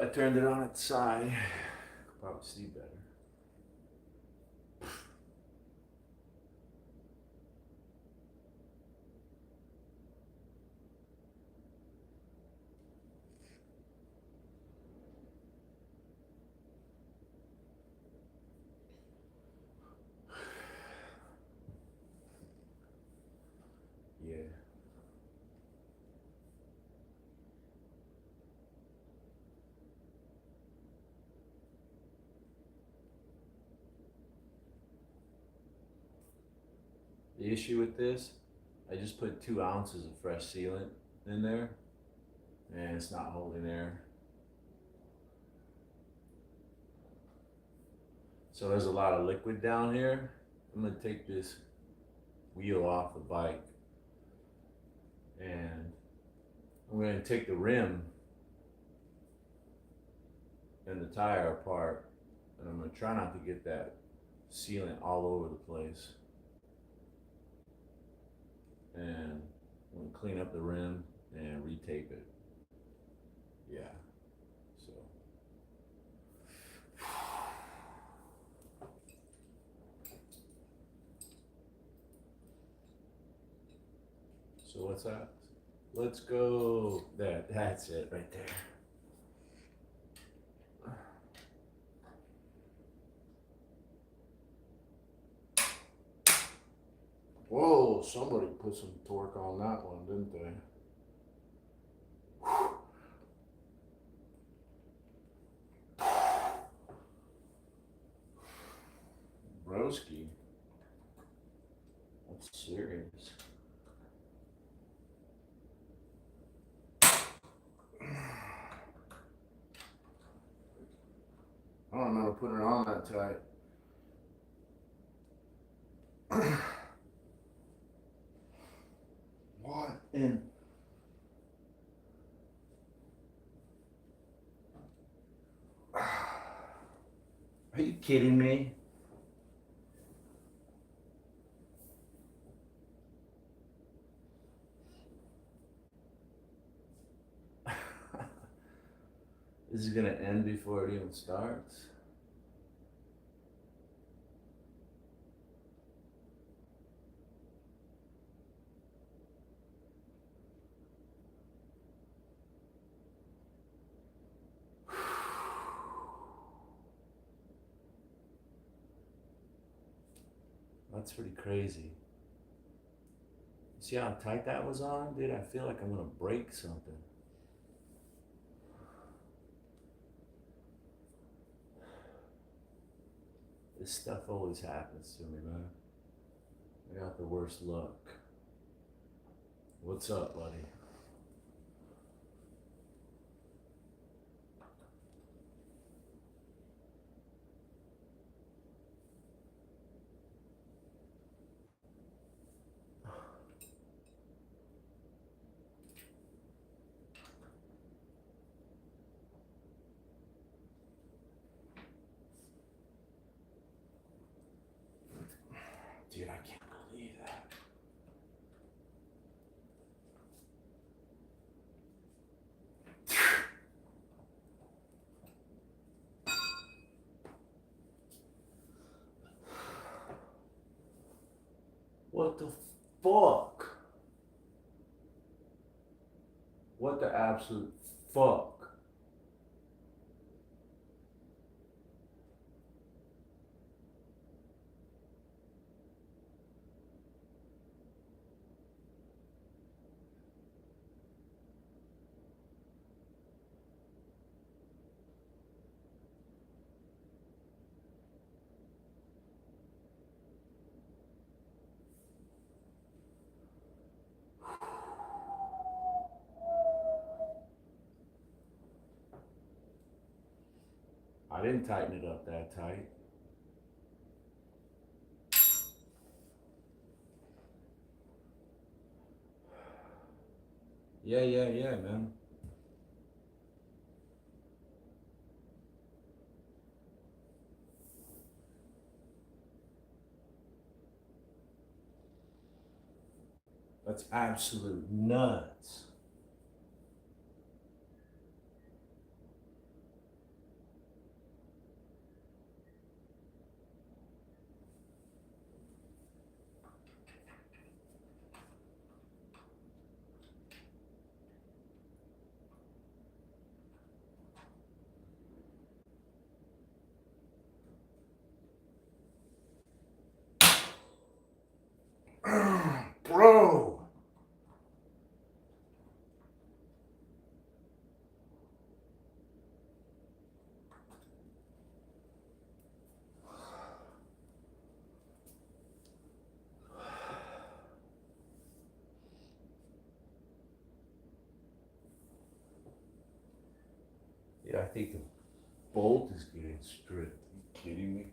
I turned it on its side. Could probably see better. Yeah. The issue with this, I just put 2 ounces of fresh sealant in there and it's not holding air. So there's a lot of liquid down here. I'm gonna take this wheel off the bike and I'm gonna take the rim and the tire apart and I'm gonna try not to get that sealant all over the place. And I'm gonna clean up the rim and retape it. Yeah, so. So what's that? Let's go. That's it right there. Whoa, somebody put some torque on that one, didn't they? Broski. That's serious. I don't remember putting it on that tight. What in? Are you kidding me? This is gonna end before it even starts. That's pretty crazy. See how tight that was on? Dude, I feel like I'm gonna break something. This stuff always happens to me, man. I got the worst luck. What's up, buddy? Dude, I can't believe that. What the fuck? What the absolute fuck? I didn't tighten it up that tight. Yeah, man. That's absolute nuts. I think the bolt is getting stripped. Are you kidding me?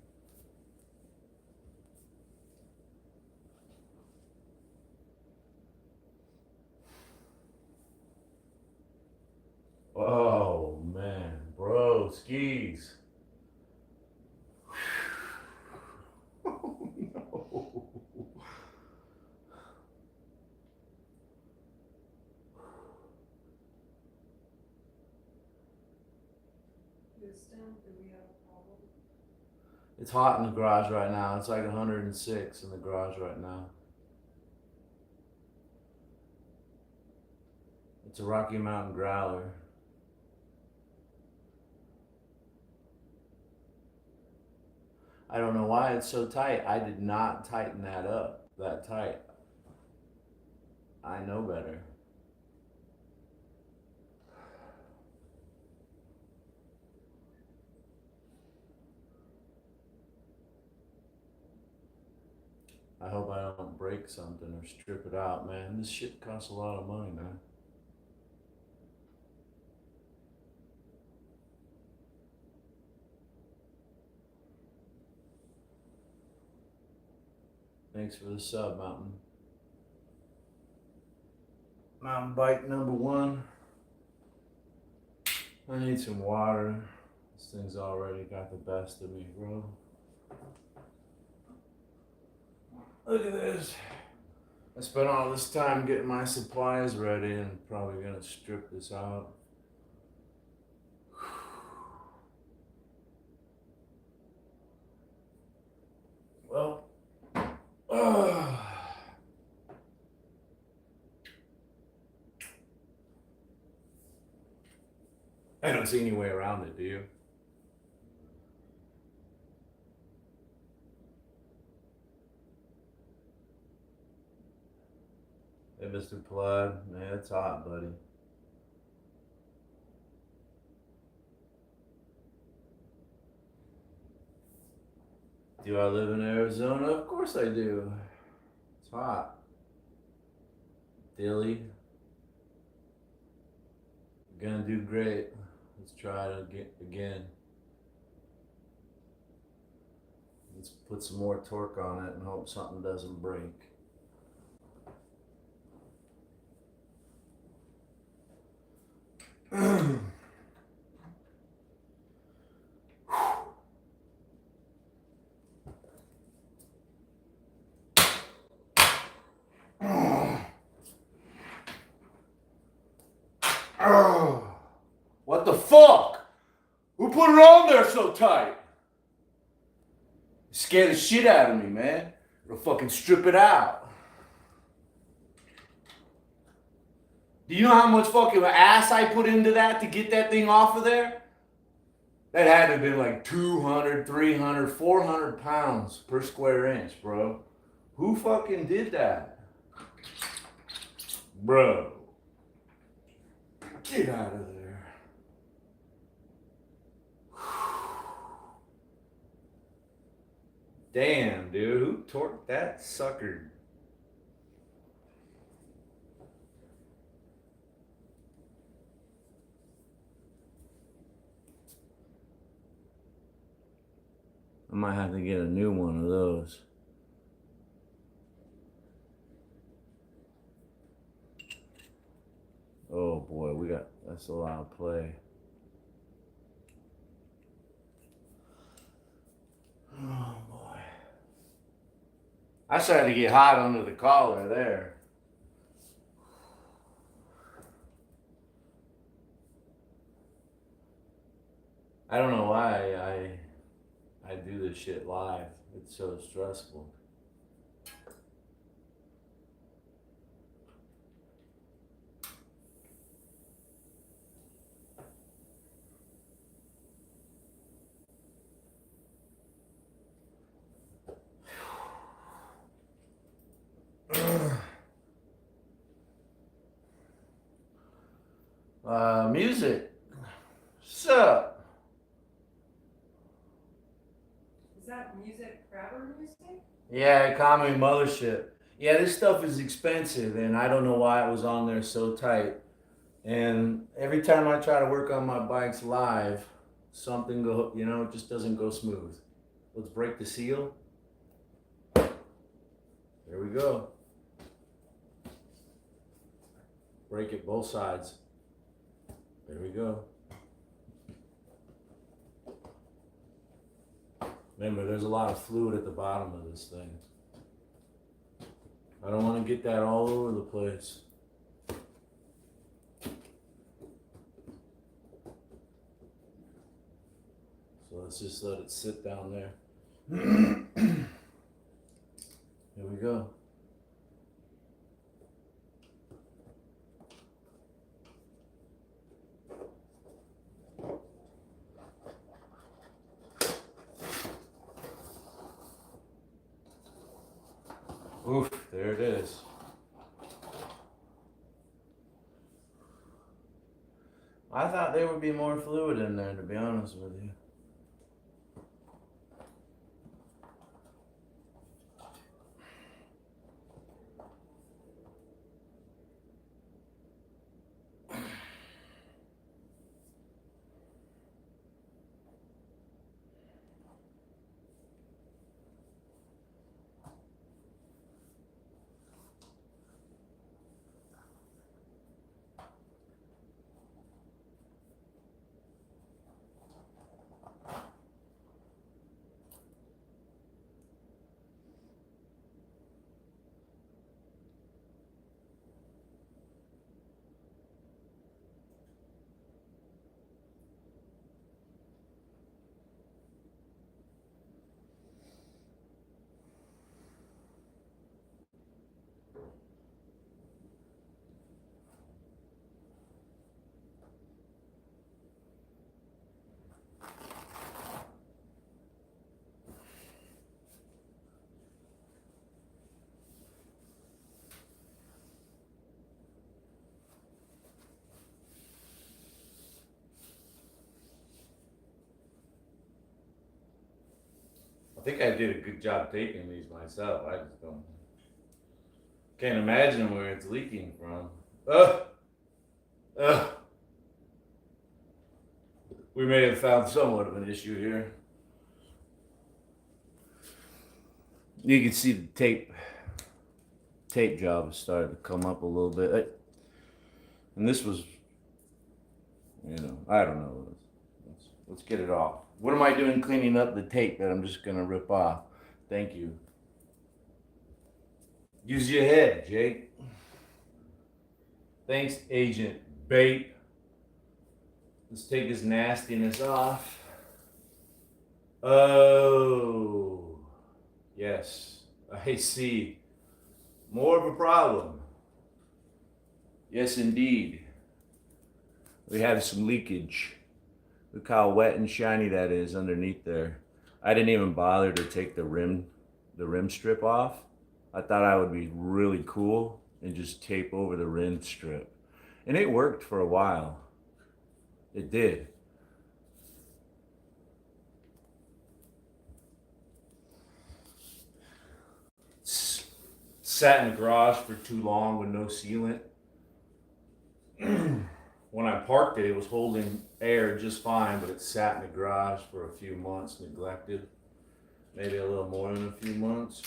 Oh man, bro, skis. Oh no. Houston, do we have a problem? It's hot in the garage right now. It's like 106 in the garage right now. It's a Rocky Mountain growler. I don't know why it's so tight. I did not tighten that up that tight. I know better. I hope I don't break something or strip it out, man. This shit costs a lot of money, man. Thanks for the sub, Mountain. Mountain bike number 1. I need some water. This thing's already got the best of me, bro. Look at this. I spent all this time getting my supplies ready and probably gonna strip this out. Well, I don't see any way around it, do you? Hey, Mr. Plaid, man, it's hot, buddy. Do I live in Arizona? Of course I do. It's hot. Dilly. You're gonna do great. Let's try it again. Let's put some more torque on it and hope something doesn't break. What the fuck? Who put it on there so tight? You scared the shit out of me, man. It'll fucking strip it out. Do you know how much fucking ass I put into that to get that thing off of there? That had to have been like 200, 300, 400 pounds per square inch, bro. Who fucking did that? Bro. Get out of there. Damn, dude. Who torqued that sucker? I might have to get a new one of those. Oh boy, that's a lot of play. Oh boy. I started to get hot under the collar there. I don't know why I do this shit live. It's so stressful. Music. What's up? Is that music grabber music? Yeah, Common Mothership. Yeah, this stuff is expensive, and I don't know why it was on there so tight. And every time I try to work on my bikes live, something it just doesn't go smooth. Let's break the seal. There we go. Break it both sides. There we go. Remember, there's a lot of fluid at the bottom of this thing. I don't want to get that all over the place. So let's just let it sit down there. There we go. Oof, there it is. I thought there would be more fluid in there, to be honest with you. I think I did a good job taping these myself. I just can't imagine where it's leaking from. Ugh. Ugh. We may have found somewhat of an issue here. You can see the tape job is starting to come up a little bit. And this was, I don't know. Let's get it off. What am I doing cleaning up the tape that I'm just gonna rip off? Thank you. Use your head, Jake. Thanks, Agent Bait. Let's take this nastiness off. Oh, yes, I see. More of a problem. Yes, indeed. We have some leakage. Look how wet and shiny that is underneath there. I didn't even bother to take the rim strip off. I thought I would be really cool and just tape over the rim strip. And it worked for a while. It did. Sat in the garage for too long with no sealant. When I parked it, it was holding air just fine, but it sat in the garage for a few months, neglected. Maybe a little more than a few months.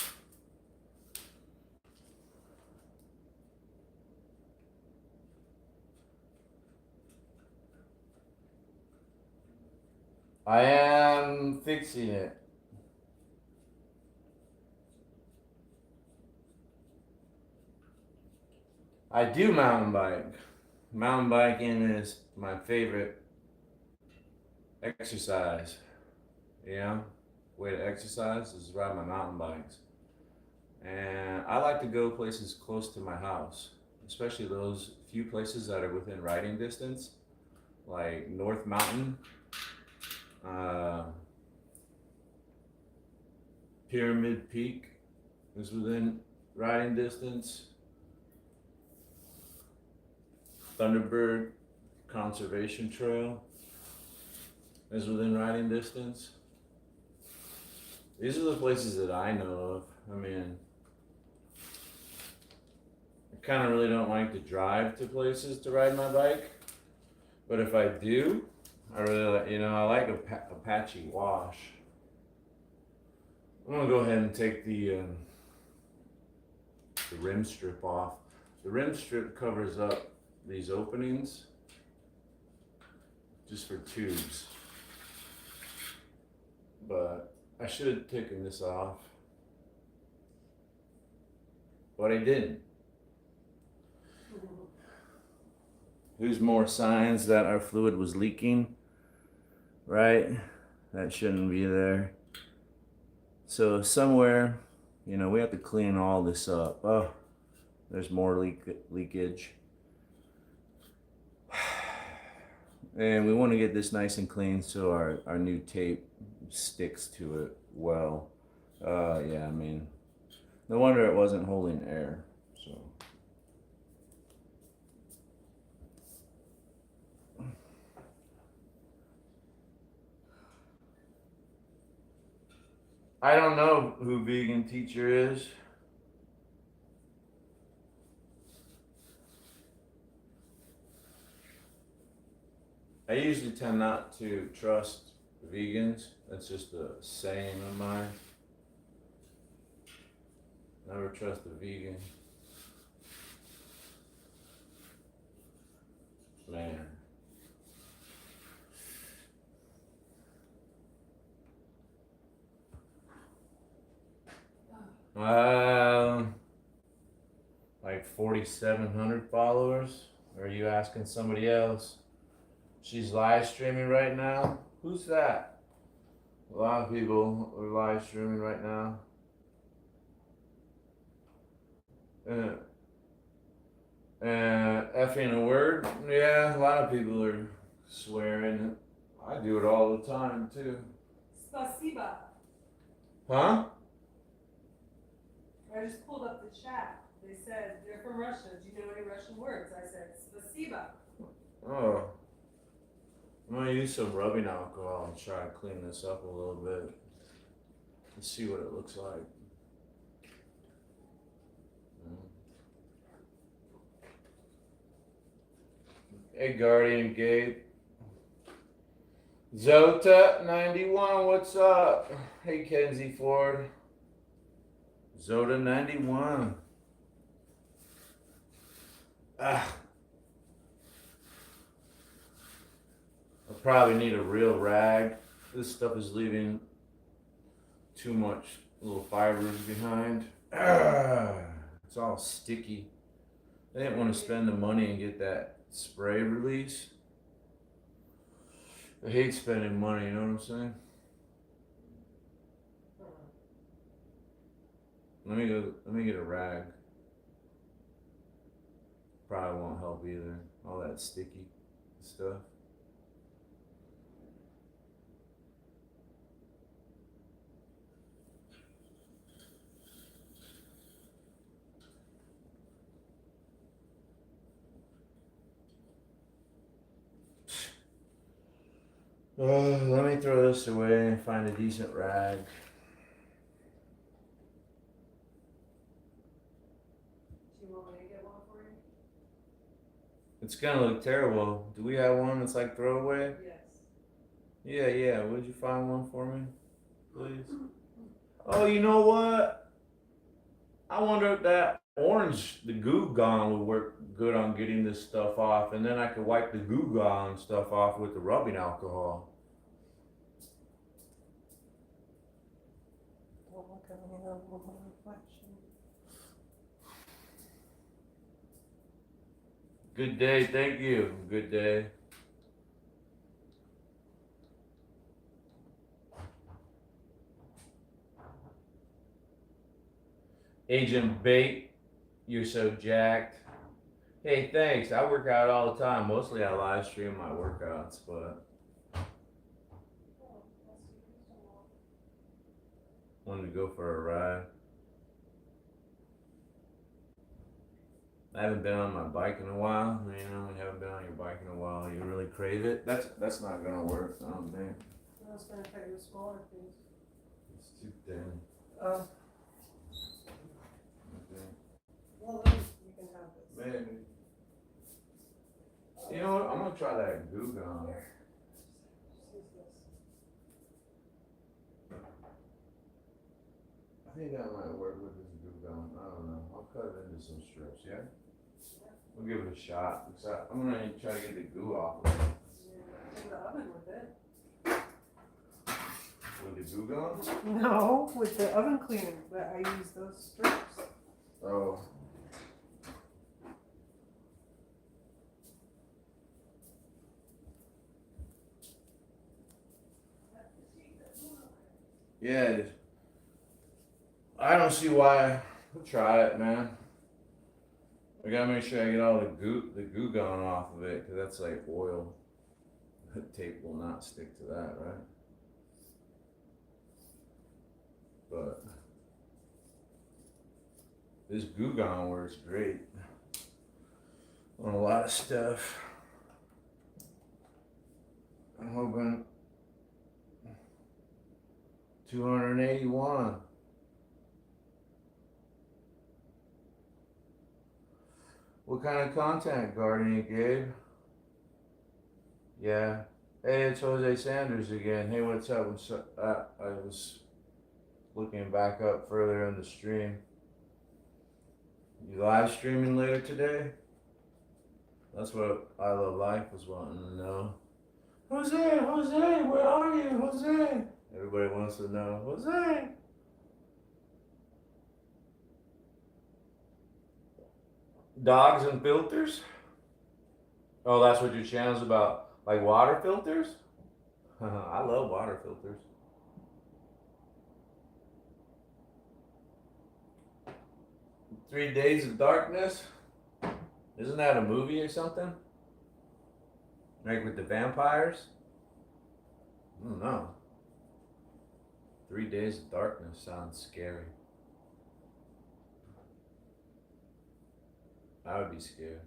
I am fixing it. I do mountain bike. Mountain biking is my favorite exercise. Way to exercise is ride my mountain bikes. And I like to go places close to my house, especially those few places that are within riding distance, like North Mountain, Pyramid Peak is within riding distance. Thunderbird Conservation Trail is within riding distance. These are the places that I know of. I mean, I kind of really don't like to drive to places to ride my bike, but if I do, I really like, I like a patchy wash. I'm gonna go ahead and take the rim strip off. The rim strip covers up these openings just for tubes, but I should have taken this off, but I didn't. Here's more signs that our fluid was leaking, right? That shouldn't be there. So somewhere, we have to clean all this up. Oh, there's more leakage. And we want to get this nice and clean so our new tape sticks to it well. Yeah, I mean, no wonder it wasn't holding air. So. I don't know who Vegan Teacher is. I usually tend not to trust vegans. That's just a saying of mine. Never trust a vegan. Man. Like 4,700 followers. Or are you asking somebody else? She's live streaming right now. Who's that? A lot of people are live streaming right now. Effing a word? Yeah, a lot of people are swearing. I do it all the time too. Spasiba. Huh? I just pulled up the chat. They said they're from Russia. Do you know any Russian words? I said spasiba. Oh. I'm gonna use some rubbing alcohol and try to clean this up a little bit. Let's see what it looks like. Hey, Guardian Gabe. Zota91, what's up? Hey, Kenzie Ford. Zota91. I probably need a real rag. This stuff is leaving too much little fibers behind. It's all sticky. I didn't want to spend the money and get that spray release. I hate spending money, you know what I'm saying? Let me get a rag. Probably won't help either. All that sticky stuff. Let me throw this away and find a decent rag. Do you want me to get one for you? It's gonna look terrible. Do we have one that's like throwaway? Yes. Yeah. Would you find one for me, please? Oh, you know what? I wonder if that orange, the Goo Gone, would work good on getting this stuff off, and then I could wipe the Goo Gone stuff off with the rubbing alcohol. Good day, thank you. Good day. Agent Bait, you're so jacked. Hey, thanks. I work out all the time. Mostly I live stream my workouts, but wanted to go for a ride. I haven't been on my bike in a while. When you haven't been on your bike in a while, you really crave it. That's not gonna work, I don't think. I was going to tell you a smaller piece. It's too thin. Oh. Okay. Well, then you can have this. You know what? I'm gonna try that goo gun. Here. Just use this. I think that might work with this goo gun. I don't know. I'll cut it into some strips, yeah? We'll give it a shot. I'm gonna try to get the goo off of it. Yeah, in the oven with it. With the goo gun? No, with the oven cleaner, but I use those strips. Oh. Yeah. I don't see why. We'll try it, man. I gotta make sure I get all the goo gone off of it, because that's like oil. The tape will not stick to that, right? But this goo gone works great on a lot of stuff. I'm hoping 281. What kind of content gardening, Gabe? Yeah. Hey, it's Jose Sanders again. Hey, what's up? I was looking back up further in the stream. You live streaming later today? That's what I Love Life was wanting to know. Jose, where are you, Jose? Everybody wants to know, Jose. Dogs and filters? Oh, that's what your channel's about? Like water filters? I love water filters. "3 Days of Darkness"? Isn't that a movie or something? Like with the vampires? I don't know. 3 Days of Darkness sounds scary. I would be scared.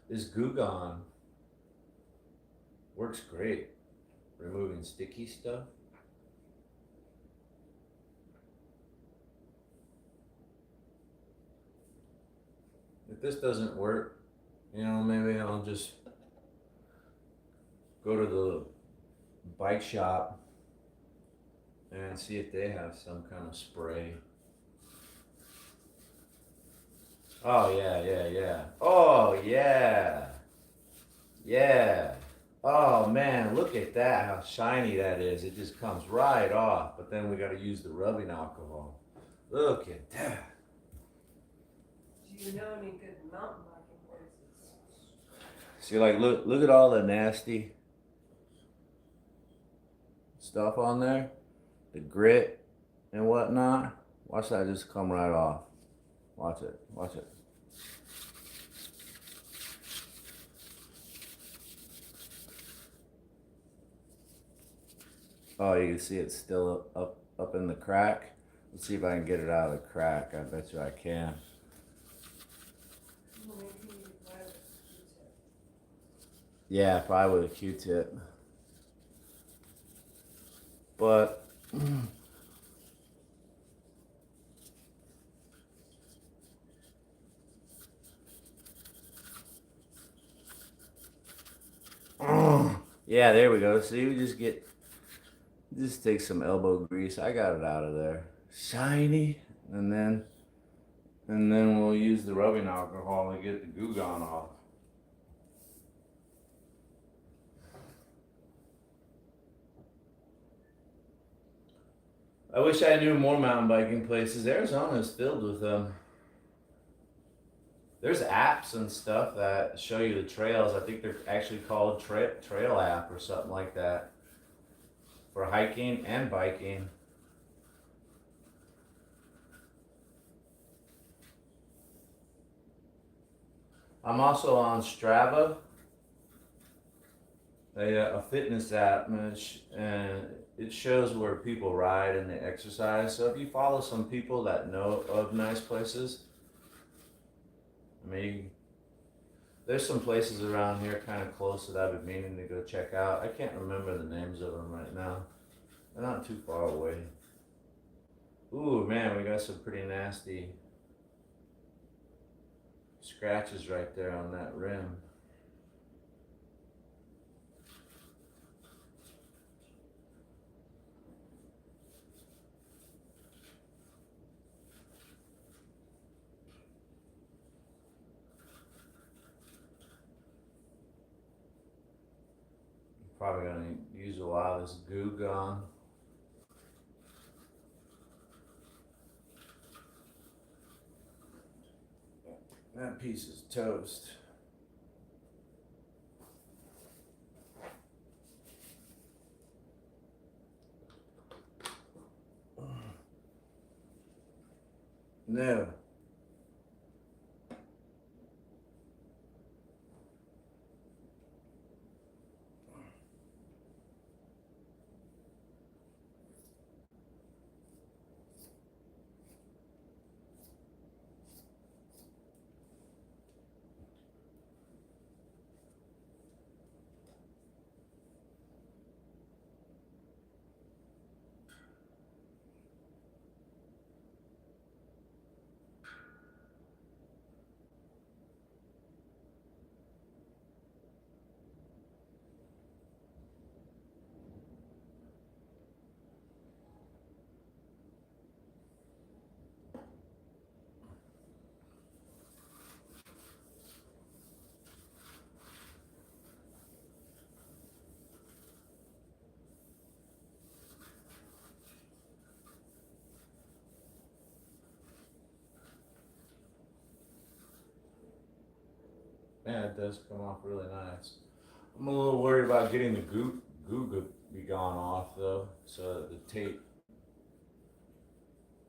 This Goo Gone works great. Removing sticky stuff. If this doesn't work, you know, maybe I'll just go to the bike shop and see if they have some kind of spray. Oh yeah. Oh yeah. Yeah. Oh man, look at that, how shiny that is. It just comes right off, but then we gotta use the rubbing alcohol. Look at that. Do you know any good mountain biking places? See, like, look at all the nasty stuff on there, the grit and whatnot. Watch that just come right off. Watch it. Oh, you can see it's still up in the crack. Let's see if I can get it out of the crack. I bet you I can. Well, maybe you could buy it with a Q-tip. Yeah, probably with a Q-tip. But yeah, there we go. See, we just take some elbow grease. I got it out of there. Shiny. And then we'll use the rubbing alcohol to get the goo gone off. I wish I knew more mountain biking places. Arizona is filled with them. There's apps and stuff that show you the trails. I think they're actually called trail app or something like that for hiking and biking. I'm also on Strava, a fitness app, and it shows where people ride and they exercise. So if you follow some people that know of nice places, I mean, there's some places around here kind of close that I've been meaning to go check out. I can't remember the names of them right now. They're not too far away. Ooh, man, we got some pretty nasty scratches right there on that rim. Probably gonna use a lot of this goo gone. That piece is toast. No. Yeah, it does come off really nice. I'm a little worried about getting the goo be gone off though, so that the tape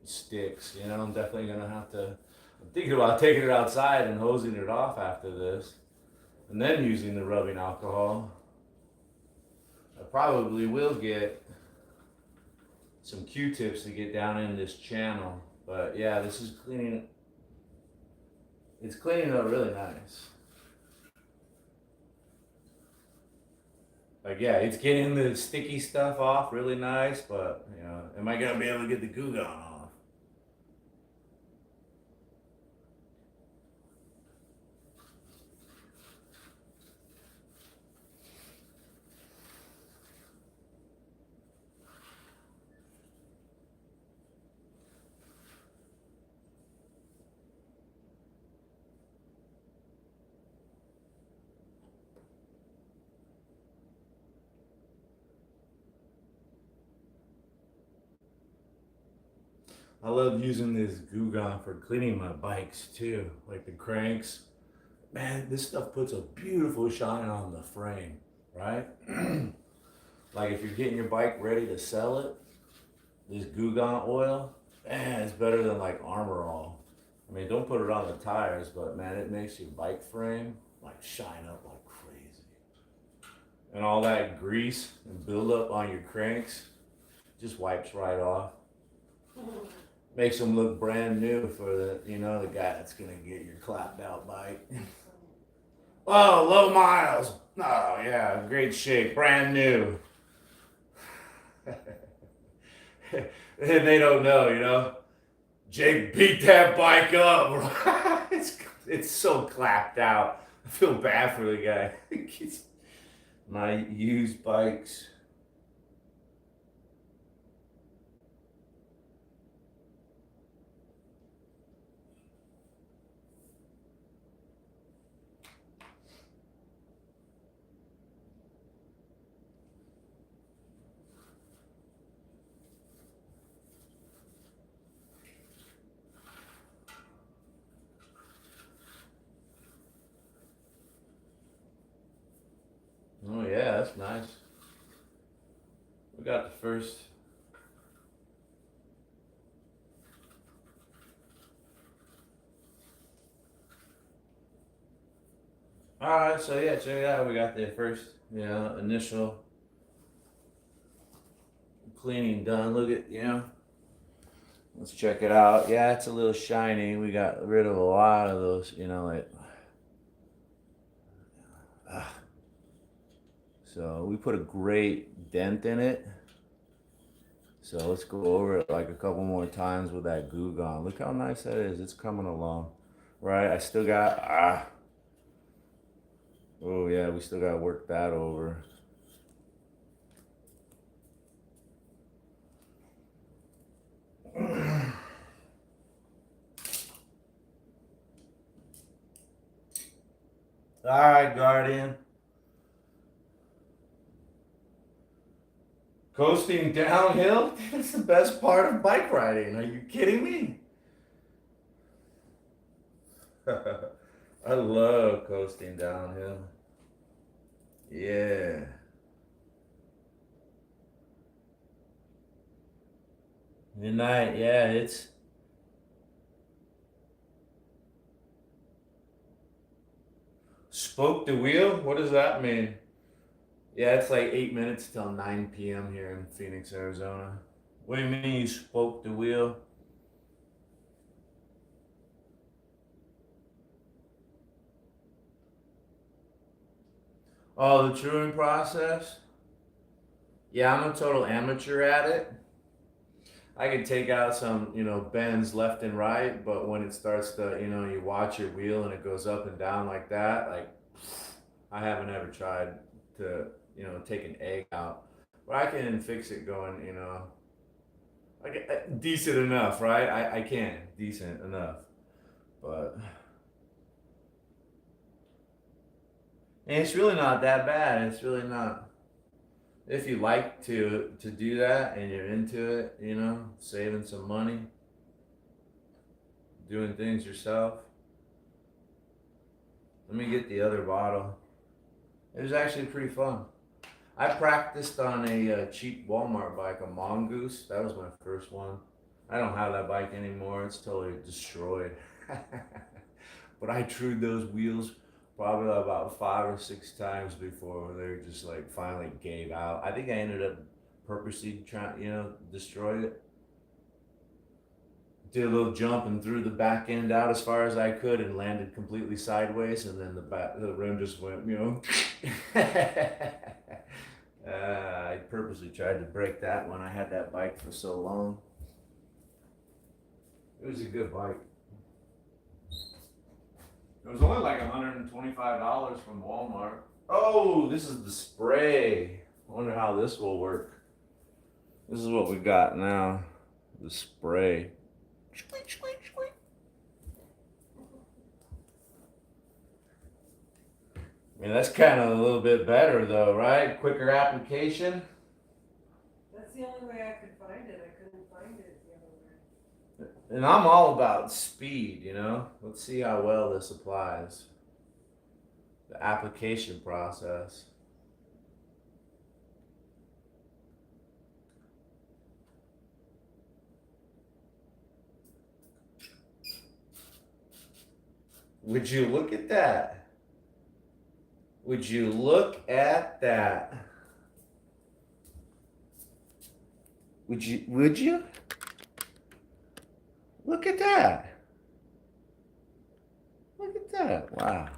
sticks. You know, I'm definitely gonna have to. I'm thinking about taking it outside and hosing it off after this, and then using the rubbing alcohol. I probably will get some Q-tips to get down in this channel, but yeah, this is cleaning. It's cleaning up really nice. Like, yeah, it's getting the sticky stuff off really nice, but, you know, am I going to be able to get the goo gone off? I love using this goo gone for cleaning my bikes too, like the cranks. Man, this stuff puts a beautiful shine on the frame, right? Like if you're getting your bike ready to sell it, this goo gone oil, man, it's better than like Armor All. I mean, don't put it on the tires, but man, it makes your bike frame like shine up like crazy. And all that grease and buildup on your cranks just wipes right off. Makes them look brand new for the, you know, the guy that's gonna get your clapped out bike. Oh, low miles. Oh yeah, great shape, brand new. And they don't know, you know. Jake beat that bike up. it's so clapped out. I feel bad for the guy. My used bikes. Oh yeah, that's nice. We got the first. All right, so yeah, check it out. We got the first, you know, initial cleaning done. Look at, you know. Let's check it out. Yeah, it's a little shiny. We got rid of a lot of those, you know, like. So we put a great dent in it. So let's go over it like a couple more times with that goo gone. Look how nice that is. It's coming along. right? I still got oh yeah, we still got to work that over. All right, Guardian. Coasting downhill? That's the best part of bike riding. Are you kidding me? I love coasting downhill. Yeah. Midnight, yeah, it's spoke the wheel? What does that mean? Yeah, it's like 8 minutes till 9 p.m. here in Phoenix, Arizona. What do you mean you spoke the wheel? Oh, the truing process? Yeah, I'm a total amateur at it. I can take out some, bends left and right, but when it starts to, you watch your wheel and it goes up and down like that, like, I haven't ever tried to, take an egg out. But I can fix it going, like decent enough, right? I can, decent enough. But, and it's really not that bad. It's really not. If you like to do that and you're into it, saving some money, doing things yourself. Let me get the other bottle. It was actually pretty fun. I practiced on a cheap Walmart bike, a Mongoose. That was my first one. I don't have that bike anymore. It's totally destroyed. But I trued those wheels probably about 5 or 6 times before they just like finally gave out. I think I ended up purposely trying, destroy it. Did a little jump and threw the back end out as far as I could and landed completely sideways, and then the rim just went, I purposely tried to break that when I had that bike for so long. It was a good bike. It was only like $125 from Walmart. Oh, this is the spray. I wonder how this will work. This is what we got now. The spray. I mean, that's kind of a little bit better though, right? Quicker application. That's the only way I could find it. I couldn't find it the other way. And I'm all about speed, Let's see how well this applies. The application process. Would you look at that? Would you look at that? Would you? Look at that. Look at that. Wow.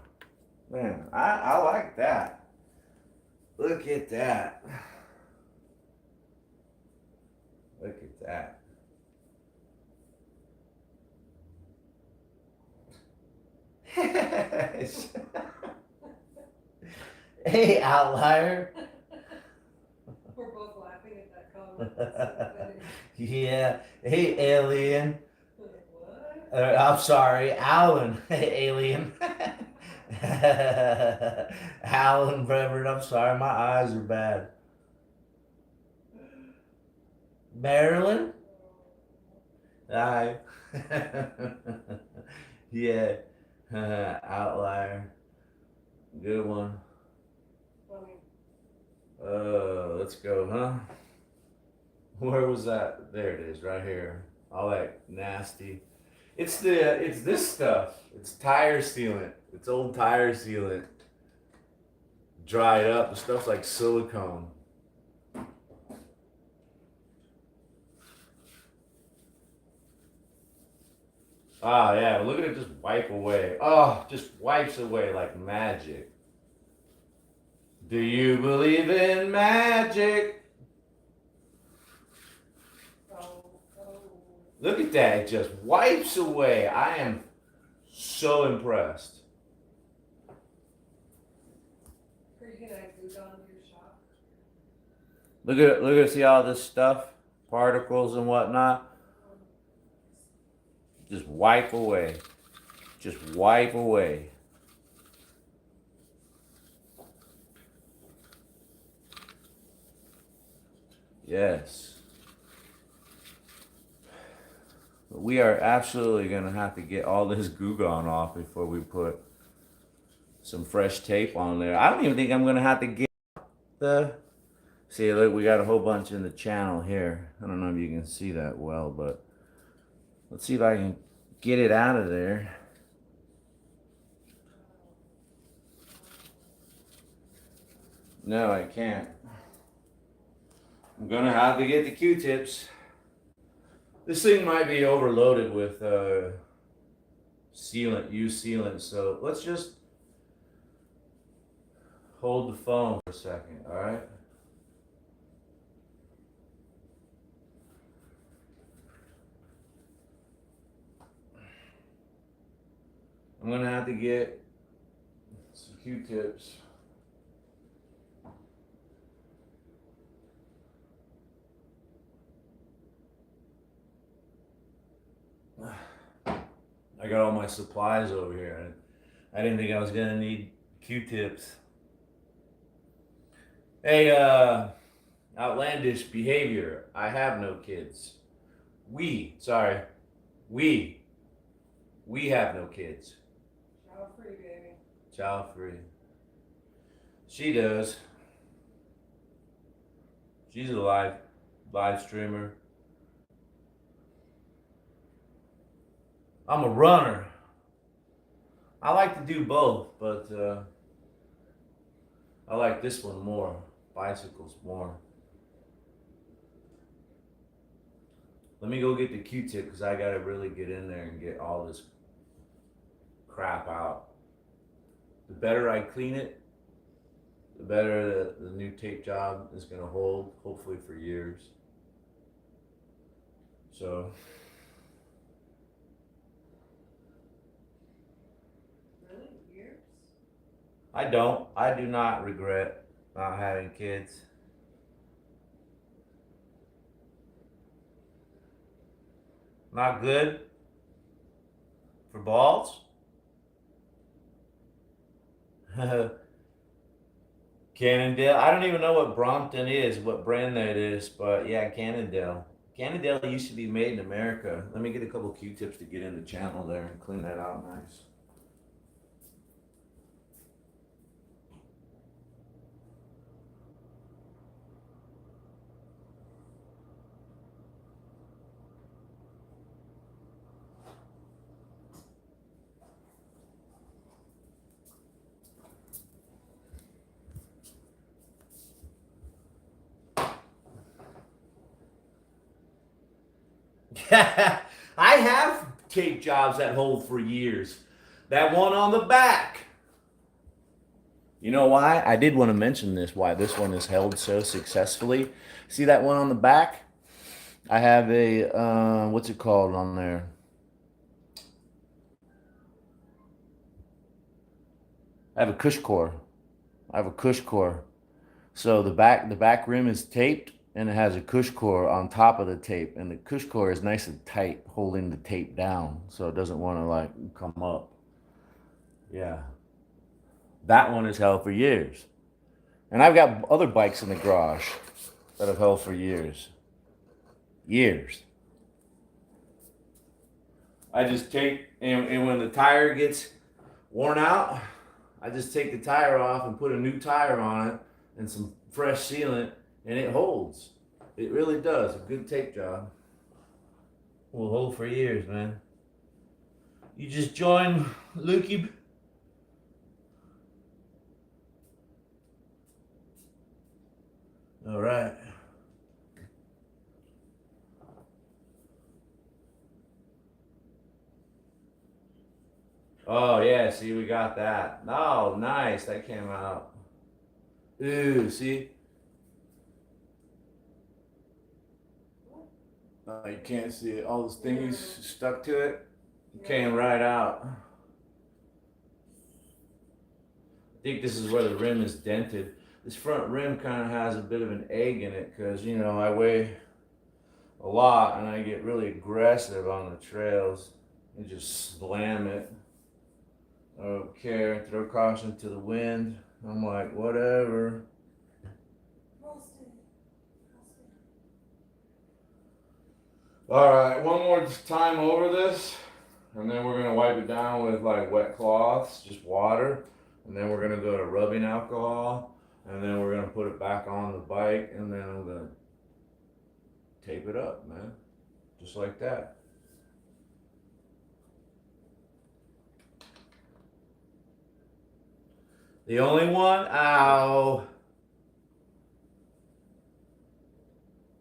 Man, I like that. Look at that. Look at that. Hey, outlier. We're both laughing at that comment. That's so funny. Yeah. Hey, alien. What? I'm sorry, Alan. Alien. Alan Brevard, I'm sorry, my eyes are bad. Marilyn? Hi. Yeah. Outlier. Good one. Funny. Let's go, huh? Where was that? There it is, right here. All that nasty. It's this stuff. It's tire sealant. It's old tire sealant. Dried up. The stuff's like silicone. Ah, yeah. Look at it just wipe away. Oh, just wipes away like magic. Do you believe in magic? Oh. Look at that. It just wipes away. I am So impressed. Are you gonna glue on your shop? Look at see all this stuff, particles and whatnot. Just wipe away. Just wipe away. Yes. But we are absolutely gonna have to get all this goo gone off before we put some fresh tape on there. I don't even think I'm gonna have to get the. See, look, we got a whole bunch in the channel here. I don't know if you can see that well, but let's see if I can get it out of there. No, I can't. I'm gonna have to get the Q-tips. This thing might be overloaded with sealant, used sealant, so let's just hold the phone for a second, alright? I'm gonna have to get some Q-tips. I got all my supplies over here. I didn't think I was gonna need Q-tips. Hey, outlandish behavior. I have no kids. We have no kids. Child free, baby. Child free. She does. She's a live streamer. I'm a runner. I like to do both, but I like this one more. Bicycles more. Let me go get the Q-tip because I gotta really get in there and get all this crap out. The better I clean it, the better the new tape job is gonna hold, hopefully for years. So. Really? Years? I do not regret not having kids. Not good for balls. Cannondale. I don't even know what Brompton is, what brand that is, but yeah, Cannondale. Cannondale used to be made in America. Let me get a couple Q-tips to get in the channel there and clean that out nice. I have tape jobs that hold for years. That one on the back. You know why? I did want to mention this, why this one is held so successfully. See that one on the back? I have a, what's it called on there? I have a cush core. I have a cush core. So the back rim is taped and it has a cush core on top of the tape. And the cush core is nice and tight, holding the tape down so it doesn't want to like come up. Yeah. That one has held for years. And I've got other bikes in the garage that have held for years. Years. I just take, and when the tire gets worn out, I just take the tire off and put a new tire on it and some fresh sealant, and it holds. It really does. A good tape job will hold for years, man. You just join Lukey. All right. Oh yeah, see, we got that. Oh, nice, that came out. Ooh, see? You can't see it. All those thingies stuck to it. Came right out. think this is where the rim is dented. This front rim kind of has a bit of an egg in it because, you know, I weigh a lot and I get really aggressive on the trails and just slam it. I don't care, throw caution to the wind. I'm like, whatever. Alright, one more time over this, and then we're gonna wipe it down with like wet cloths, just water, and then we're gonna go to rubbing alcohol, and then we're gonna put it back on the bike, and then I'm gonna tape it up, man. Just like that. The only one, ow.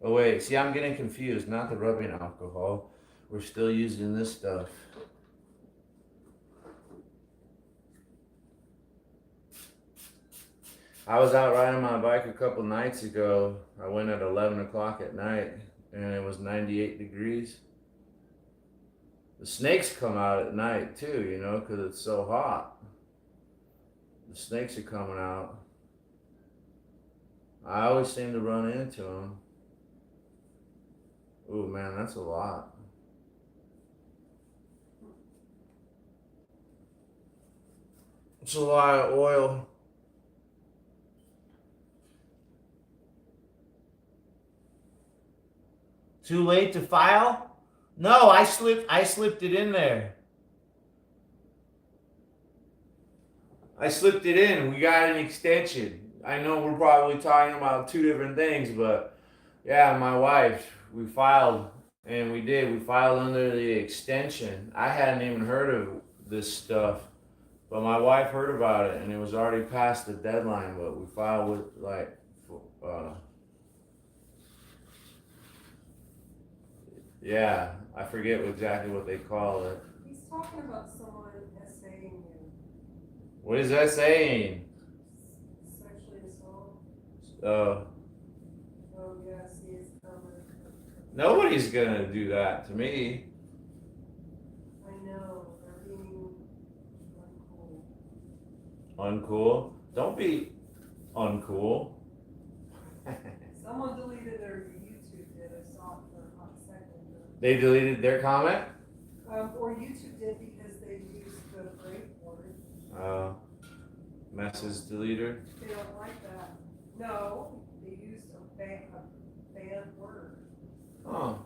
Oh wait, see, I'm getting confused. Not the rubbing alcohol. We're still using this stuff. I was out riding my bike a couple nights ago. I went at 11 o'clock at night and it was 98 degrees. The snakes come out at night too, you know, because it's so hot. The snakes are coming out. I always seem to run into them. Ooh, man, that's a lot. It's a lot of oil. Too late to file? No, I slipped it in there. I slipped it in. We got an extension. I know we're probably talking about two different things, but yeah, my wife, we filed, and we did. We filed under the extension. I hadn't even heard of this stuff, but my wife heard about it, and it was already past the deadline, but we filed with, like, yeah, I forget exactly what they call it. He's talking about someone essaying you. What is that saying? Sexually assault. Oh, Oh, yes, he is coming. nobody's gonna do that to me. I know, they're being uncool. Uncool? Don't be uncool. Someone deleted their YouTube did, I saw it for a hot second. They deleted their comment? Or YouTube did because they used the break word. Message deleter? They don't like that. No, they used a bad word. Oh.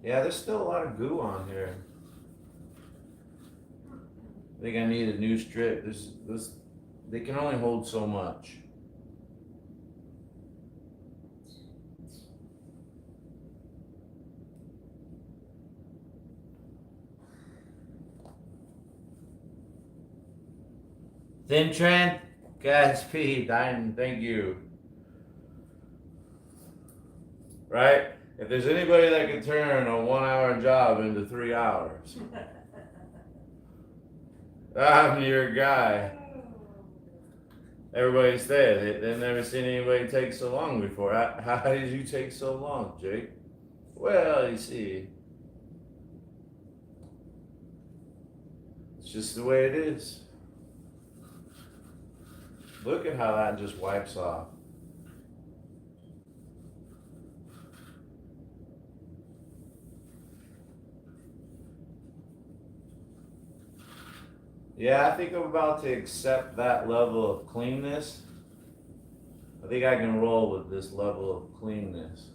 Yeah, there's still a lot of goo on here. I think I need a new strip. They can only hold so much. Thin Trent, Godspeed, thank you. Right? If there's anybody that can turn a 1 hour job into 3 hours, I'm your guy. Everybody said they've never seen anybody take so long before. How did you take so long, Jake? Well, you see, it's just the way it is. Look at how that just wipes off. Yeah, I think I'm about to accept that level of cleanness. I think I can roll with this level of cleanness.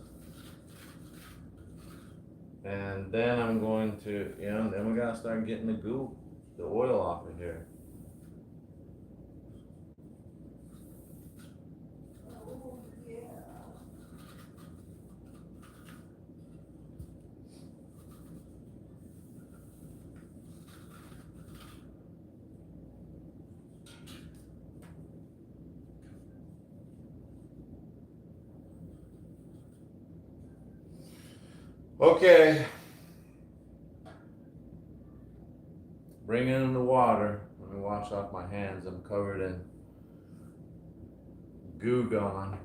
And then I'm going to, then we gotta start getting the oil off of here. Oh, yeah. Okay. Bring in the water. Let me wash off my hands. I'm covered in goo gone.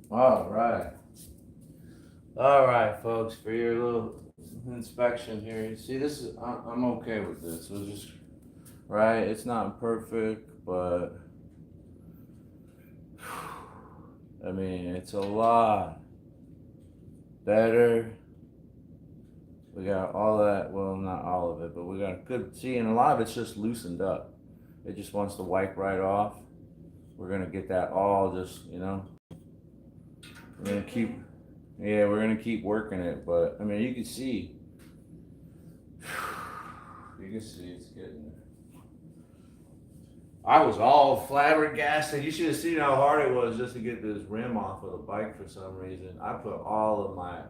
All right. All right, folks, for your little inspection here. You see, this is, I'm okay with this. We'll just, right? It's not perfect, but I mean, it's a lot better. We got all that, well, not all of it, but we got good, see, and a lot of it's just loosened up. It just wants to wipe right off. We're gonna get that all just, we're gonna keep, yeah, we're gonna keep working it, but I mean, you can see it's getting there. I was all flabbergasted. You should have seen how hard it was just to get this rim off of the bike for some reason. I put all of my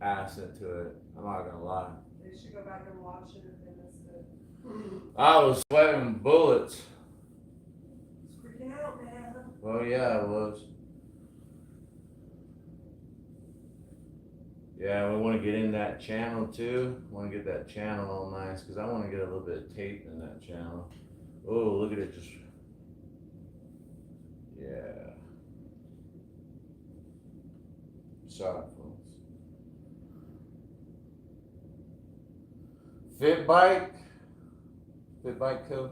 ass into it. I'm not gonna lie. They should go back and watch it if they missed it. I was sweating bullets. It's freaking out, man. Well, yeah, it was. Yeah, we want to get in that channel too. Want to get that channel all nice because I want to get a little bit of tape in that channel. Oh, look at it just. Yeah. Sorry, folks. Fit bike code.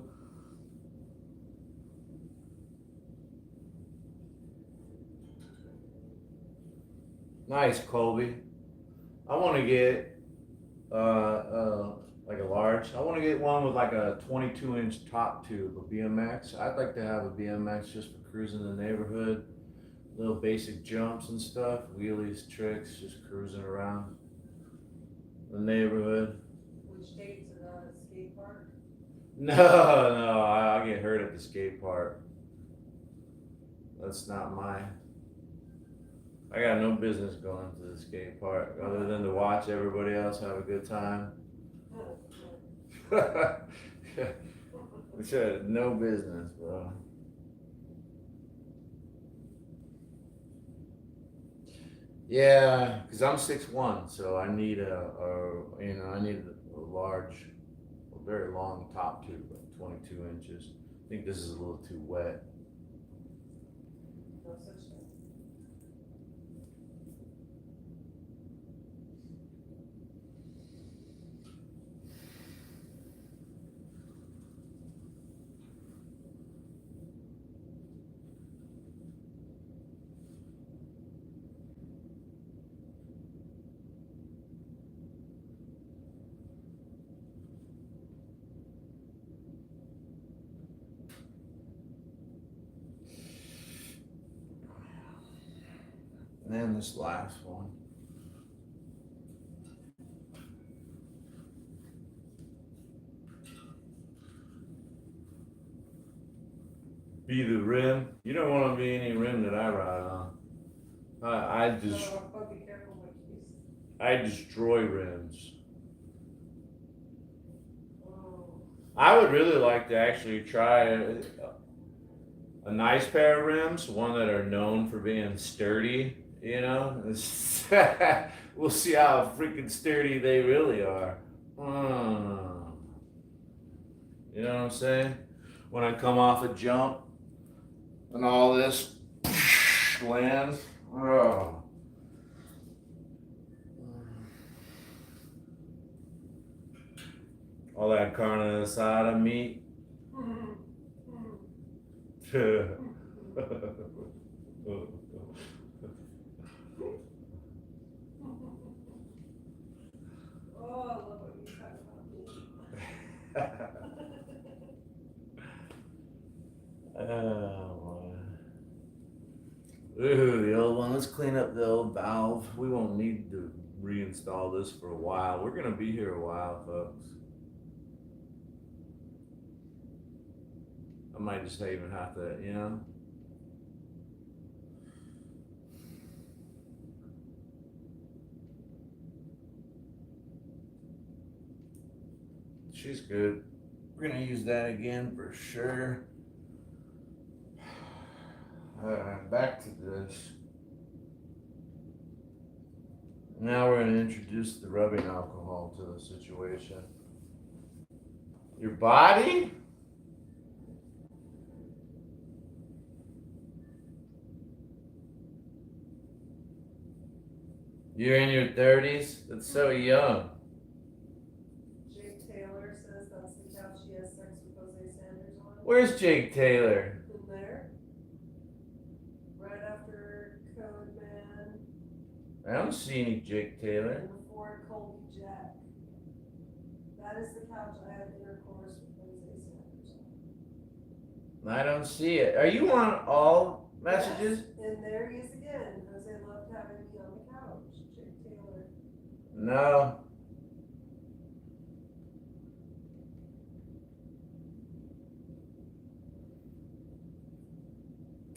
Nice, Colby. I want to get like a large. I want to get one with like a 22-inch top tube, a BMX. I'd like to have a BMX just for cruising the neighborhood, little basic jumps and stuff, wheelies, tricks, just cruising around the neighborhood. Which dates are not a skate park? No, I get hurt at the skate park. That's not mine. I got no business going to the skate park other than to watch everybody else have a good time. Which no business, bro. Yeah, because I'm 6'1", so I need I need a large, a very long top tube, like 22 inches. I think this is a little too wet. No such thing. And then this last one. Be the rim. You don't want to be any rim that I ride on. I just Oh, be careful what you use. I destroy rims. Oh. I would really like to actually try a nice pair of rims, one that are known for being sturdy. We'll see how freaking sturdy they really are. You know what I'm saying? When I come off a jump and all this lands. Oh. All that carne asada meat. Oh, I love what you talk about. Oh, boy. Ooh, the old one. Let's clean up the old valve. We won't need to reinstall this for a while. We're gonna be here a while, folks. I might just even have to, She's good. We're gonna use that again for sure. Back to this. Now we're gonna introduce the rubbing alcohol to the situation. Your body? You're in your 30s? That's so young. Jake Taylor says that's the couch she has sex with Jose Sanders on. Where's Jake Taylor? In there. Right after Code Man. I don't see any Jake Taylor. And before Colby Jack. That is the couch I had intercourse with Jose Sanders on. I don't see it. Are you on all messages? Yes. And there he is again. Jose loved having me on the couch. Jake Taylor. No.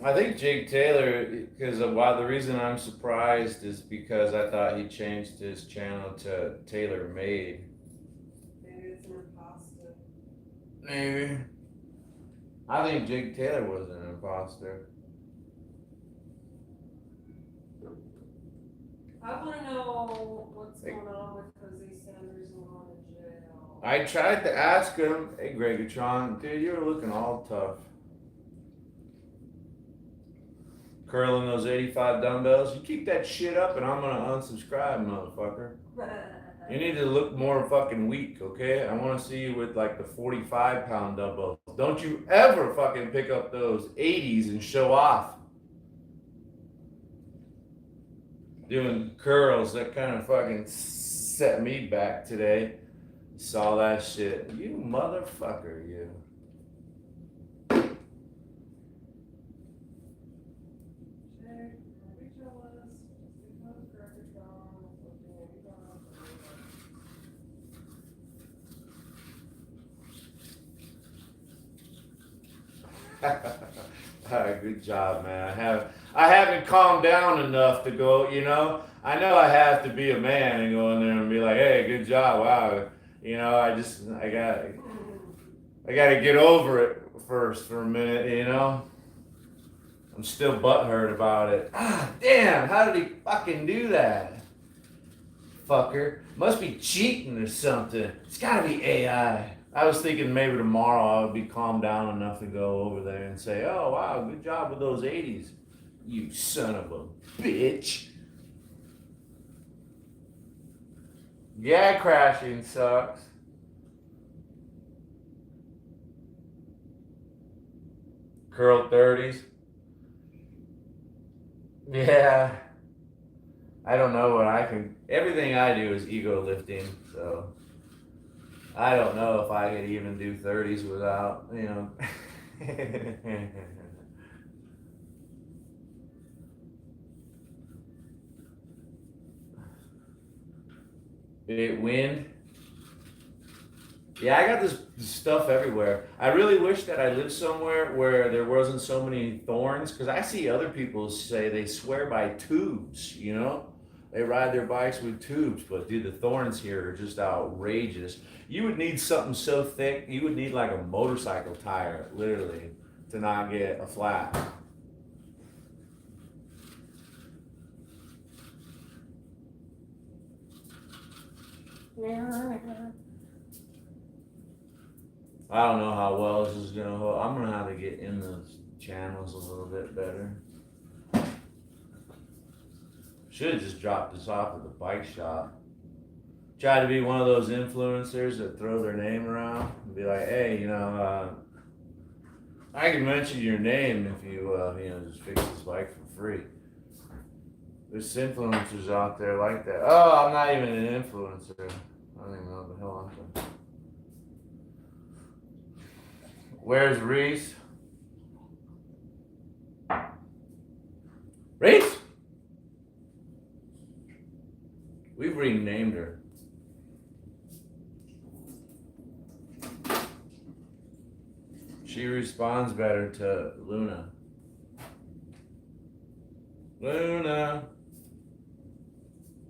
I think Jake Taylor, because the reason I'm surprised is because I thought he changed his channel to Taylor Made. Maybe it's an imposter. Maybe. I think Jake Taylor was an imposter. I want to know what's going on with Jose Sanders and going to jail. I tried to ask him, hey Gregatron, dude, you're looking all tough. Curling those 85 dumbbells, you keep that shit up and I'm gonna unsubscribe, motherfucker. You need to look more fucking weak, okay? I wanna see you with like the 45-pound dumbbells. Don't you ever fucking pick up those 80s and show off. Doing curls, that kind of fucking set me back today. Saw that shit. You motherfucker, you. Good job, man. I haven't calmed down enough to go, you know. I know I have to be a man and go in there and be like, hey, good job, wow. You know, I gotta get over it first for a minute, you know. I'm still butthurt about it. Ah, damn, how did he fucking do that? Fucker. Must be cheating or something. It's gotta be AI. I was thinking maybe tomorrow I would be calmed down enough to go over there and say, oh, wow, good job with those 80s. You son of a bitch. Yeah, crashing sucks. Curl 30s. Yeah. I don't know what I can. Everything I do is ego lifting, so I don't know if I could even do 30s without, you know. Big wind. Yeah, I got this stuff everywhere. I really wish that I lived somewhere where there wasn't so many thorns, because I see other people say they swear by tubes, you know? They ride their bikes with tubes, but dude, the thorns here are just outrageous. You would need something so thick, you would need like a motorcycle tire, literally, to not get a flat. I don't know how well this is gonna hold. I'm gonna have to get in the channels a little bit better. Should have just dropped this off at the bike shop. Try to be one of those influencers that throw their name around and be like, hey, you know, I can mention your name if you, you know, just fix this bike for free. There's influencers out there like that. Oh, I'm not even an influencer. I don't even know what the hell I'm doing. Where's Reese? Reese? We've renamed her. She responds better to Luna. Luna,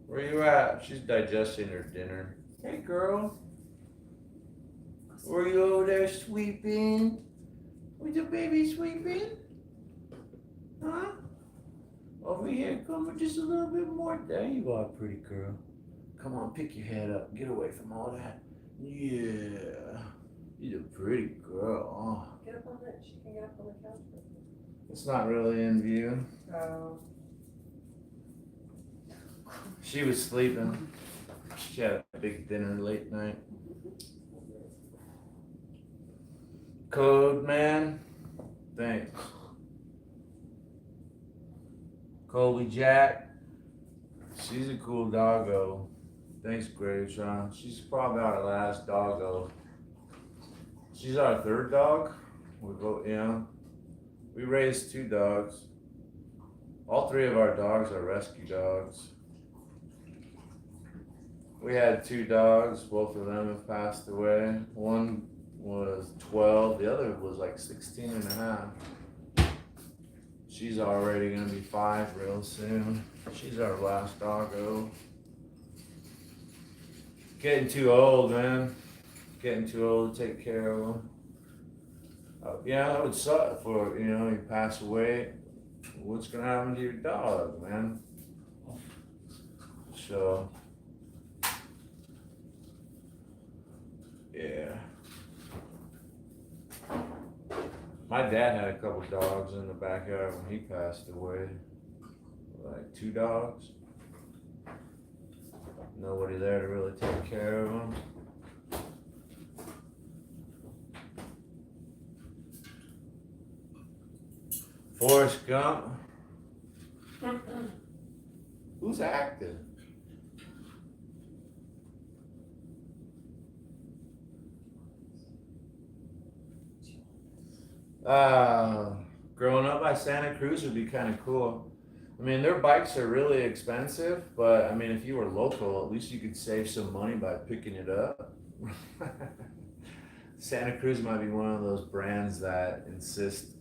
where you at? She's digesting her dinner. Hey girl, were you over there sweeping? Was your baby sweeping? Huh? Over here, come with just a little bit more. There you are, pretty girl. Come on, pick your head up. Get away from all that. Yeah. You're a pretty girl. Oh. Get up on it. She can get up on the couch with me. It's not really in view. Oh. She was sleeping. She had a big dinner late night. Code man, thanks. Colby Jack, she's a cool doggo. Thanks, Graveshaw. She's probably our last doggo. She's our third dog. We raised 2 dogs. All 3 of our dogs are rescue dogs. We had 2 dogs, both of them have passed away. One was 12, the other was like 16 and a half. She's already gonna be 5 real soon. She's our last doggo. Getting too old, man. Getting too old to take care of them. Yeah, that would suck for, you pass away. What's gonna happen to your dog, man? So, yeah. My dad had a couple dogs in the backyard when he passed away. Like 2 dogs. Nobody there to really take care of them. Forrest Gump. Who's active? Growing up by Santa Cruz would be kind of cool. I mean, their bikes are really expensive, but I mean, if you were local, at least you could save some money by picking it up. Santa Cruz might be one of those brands that insist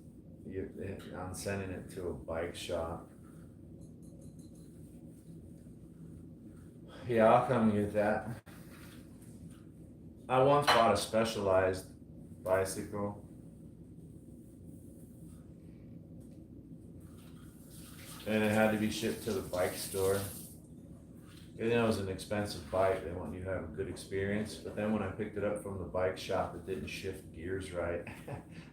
on sending it to a bike shop. Yeah, I'll come get that. I once bought a Specialized bicycle. And it had to be shipped to the bike store. And it was an expensive bike. They want you to have a good experience. But then when I picked it up from the bike shop, it didn't shift gears right.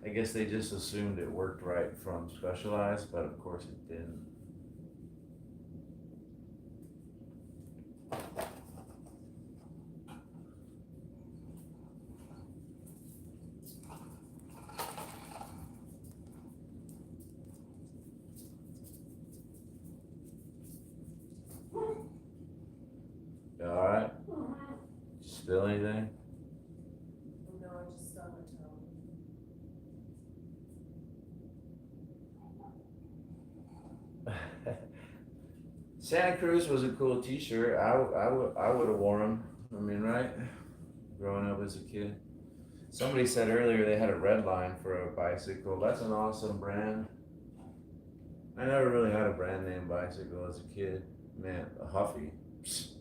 I guess they just assumed it worked right from Specialized, but of course it didn't. Alright? Spill anything? No, I just stubbed my toe. Santa Cruz was a cool t-shirt. I would have worn them. I mean, right? Growing up as a kid. Somebody said earlier they had a red line for a bicycle. That's an awesome brand. I never really had a brand name bicycle as a kid. Man, a Huffy. Psst.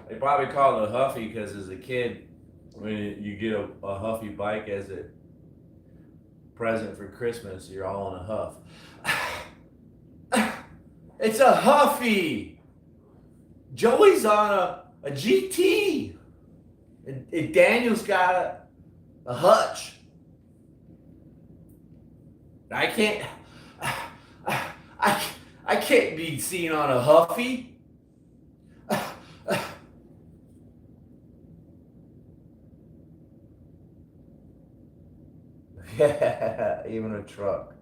They probably call it a Huffy because as a kid, when you get a Huffy bike as a present for Christmas, you're all in a huff. It's a Huffy! Joey's on a GT! And Daniel's got a Hutch. I can't be seen on a Huffy. Yeah, even a truck.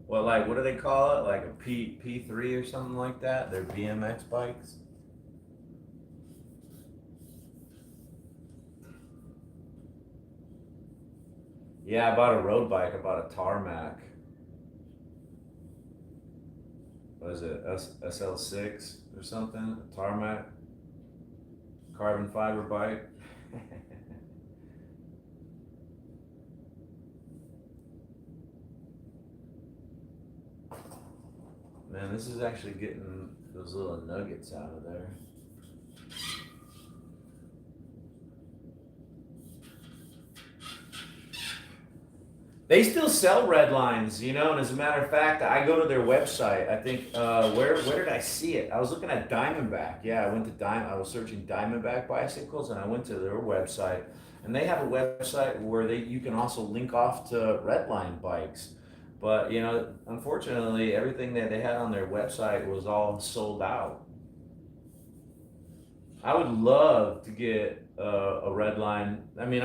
Well, like, what do they call it? Like a P3 or something like that? They're BMX bikes? Yeah, I bought a road bike. I bought a Tarmac. What is it? SL6 or something? A Tarmac? Carbon fiber bike? Man, this is actually getting those little nuggets out of there. They still sell red lines, you know, and as a matter of fact, I go to their website. I think where did I see it? I was looking at Diamondback. Yeah, I went to I was searching Diamondback bicycles, and I went to their website, and they have a website where you can also link off to Redline bikes. But you know, unfortunately, everything that they had on their website was all sold out. I would love to get a Redline. I mean,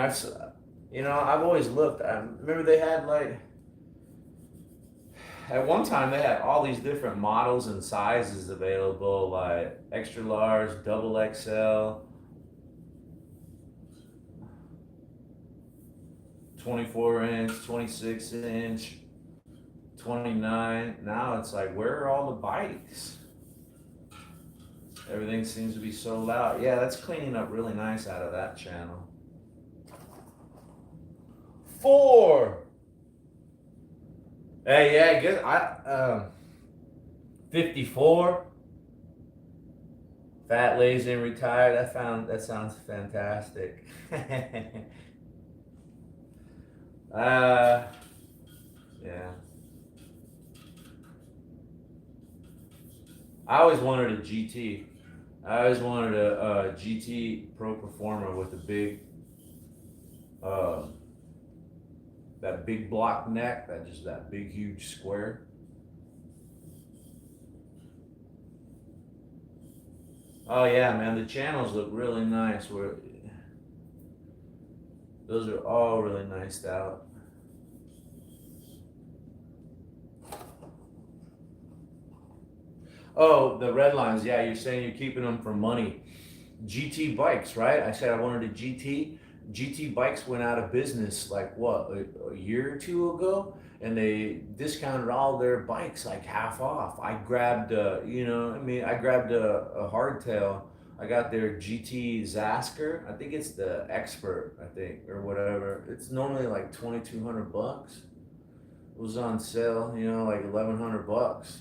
you know, I've always looked. I remember they had like at one time they had all these different models and sizes available, like extra large, double XL, 24 inch, 26 inch, 29. Now it's like, where are all the bikes? Everything seems to be sold out. Yeah, that's cleaning up really nice out of that channel. 4. Hey, yeah, good. 54. Fat, lazy, and retired. That sounds fantastic. uh, yeah. I always wanted a GT. I always wanted a GT Pro Performer with a uh, that big block neck, that big huge square. Oh yeah, man, the channels look really nice. Those are all really niced out. Oh, the red lines. Yeah, you're saying you're keeping them for money. GT bikes, right? I said I wanted a GT. GT bikes went out of business like what, a year or two ago, and they discounted all their bikes like half off. I grabbed, I grabbed a hardtail. I got their GT Zasker. I think it's the Expert, I think, or whatever. It's normally like $2,200. It was on sale, you know, like $1,100.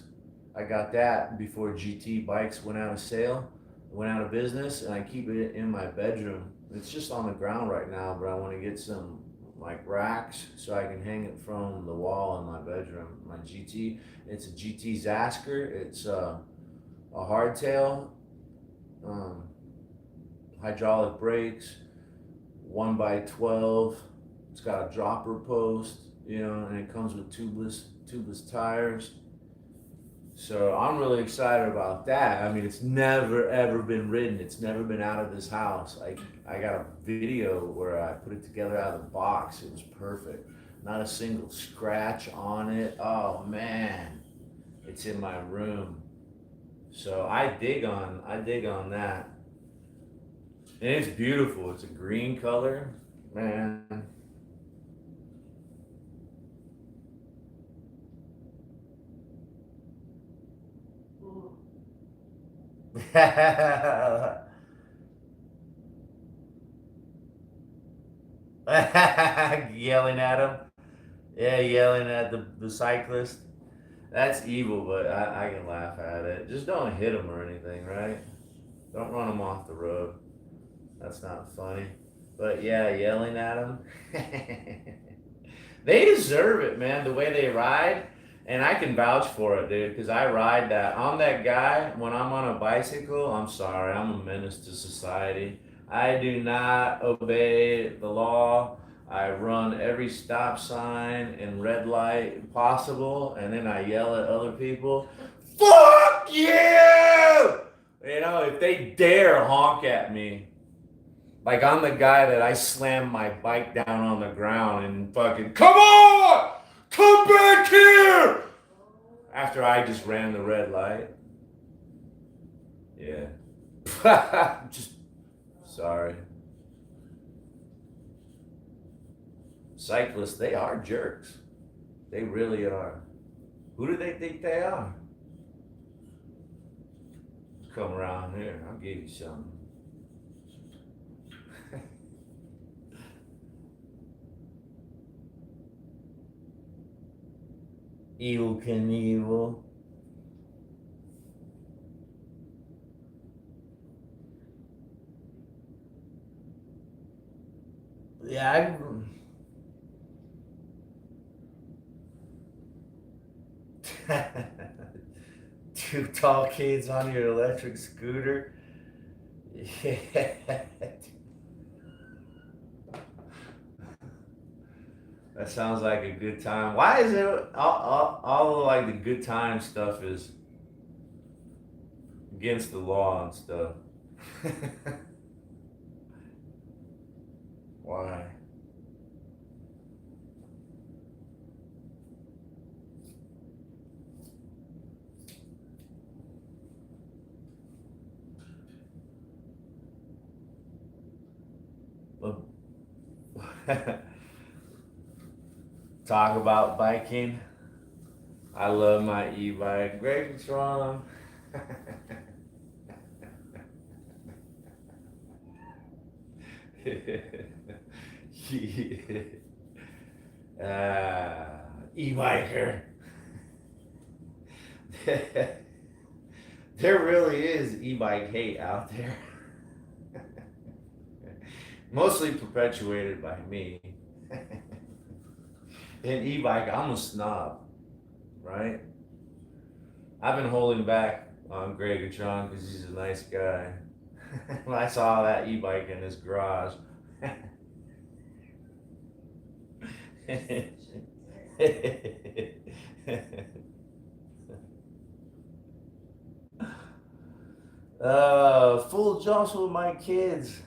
I got that before GT bikes went out of sale, went out of business, and I keep it in my bedroom. It's just on the ground right now, but I want to get some like racks so I can hang it from the wall in my bedroom. My GT, it's a GT Zasker. It's a hardtail, um, hydraulic brakes, 1x12. It's got a dropper post, you know, and it comes with tubeless tires. So I'm really excited about that. I mean, it's never ever been ridden. It's never been out of this house. I got a video where I put it together out of the box. It was perfect. Not a single scratch on it. Oh man, it's in my room. So I dig on that. And it's beautiful. It's a green color, man. Yelling at him. Yeah, yelling at the cyclist. That's evil, but I can laugh at it. Just don't hit him or anything, right? Don't run him off the road. That's not funny. But yeah, yelling at him. They deserve it, man, the way they ride. And I can vouch for it, dude, because I ride that. I'm that guy when I'm on a bicycle. I'm sorry, I'm a menace to society. I do not obey the law. I run every stop sign and red light possible, and then I yell at other people, fuck you! You know, if they dare honk at me, like I'm the guy that I slam my bike down on the ground and fucking, come on! Come back here! After I just ran the red light. Yeah. Just sorry. Cyclists, they are jerks. They really are. Who do they think they are? Come around here, I'll give you something. Evil Knievel. Yeah, Two tall kids on your electric scooter. Yeah. That sounds like a good time. Why is it all of like the good time stuff is against the law and stuff? Why? Well, talk about biking. I love my e-bike. Greg is wrong. E-biker. There really is e-bike hate out there. Mostly perpetuated by me. In e-bike, I'm a snob, right? I've been holding back on Greg and Sean because he's a nice guy. When I saw that e-bike in his garage. Full jumps with my kids.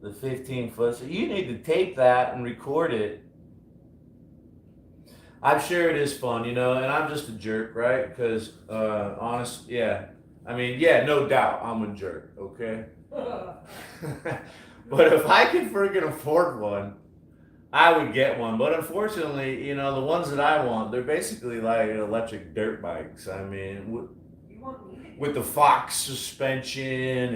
The 15-foot. So you need to tape that and record it. I'm sure it is fun, and I'm just a jerk, right? Because, honest, yeah. I mean, yeah, no doubt, I'm a jerk, okay? But if I could freaking afford one, I would get one. But unfortunately, the ones that I want, they're basically like electric dirt bikes. I mean, with the Fox suspension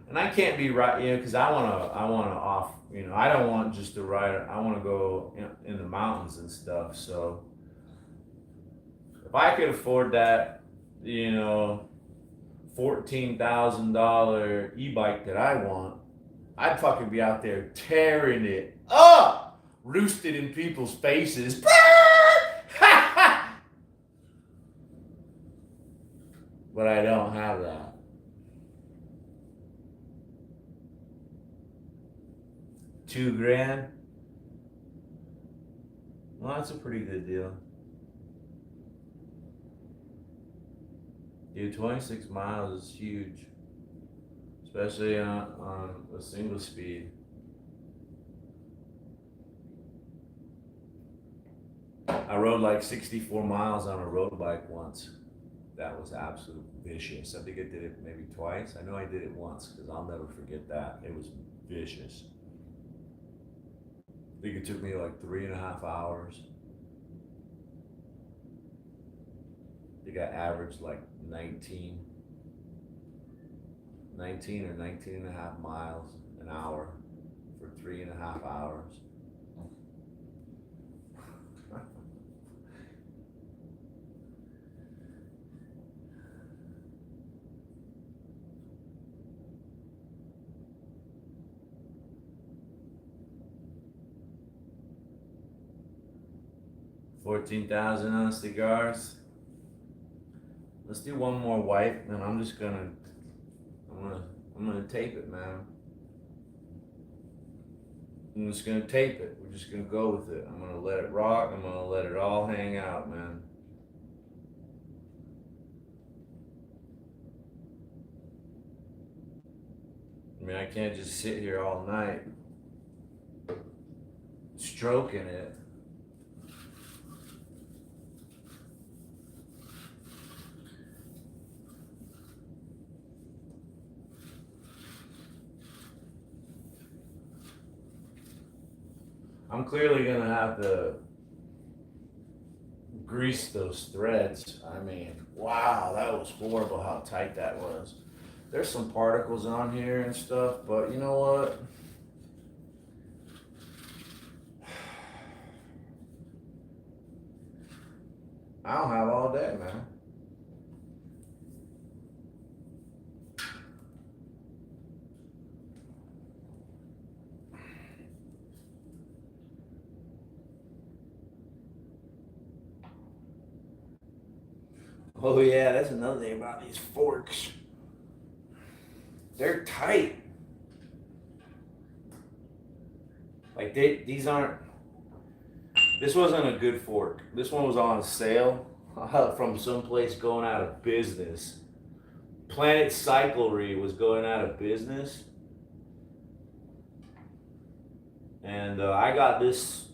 and I can't be right, because I wanna off, I don't want just to ride. I want to go in the mountains and stuff. So if I could afford that, $14,000 e-bike that I want, I'd fucking be out there tearing it up, roosted in people's faces. But I don't have that. $2,000. Well, that's a pretty good deal. Dude, 26 miles is huge, especially on a single speed. I rode like 64 miles on a road bike once. That was absolute vicious. I think I did it maybe twice. I know I did it once because I'll never forget that. It was vicious. I think it took me like 3.5 hours. I think I averaged like 19 or 19 and a half miles an hour for 3.5 hours. $14,000 on cigars. Let's do one more wipe, and I'm gonna tape it, man. I'm just gonna tape it. We're just gonna go with it. I'm gonna let it rock. I'm gonna let it all hang out, man. I mean, I can't just sit here all night stroking it. I'm clearly gonna have to grease those threads. I mean, wow, that was horrible how tight that was. There's some particles on here and stuff, but you know what? I don't have all day, man. Oh yeah, that's another thing about these forks. They're tight. Like these aren't. This wasn't a good fork. This one was on sale from someplace going out of business. Planet Cyclery was going out of business, and I got this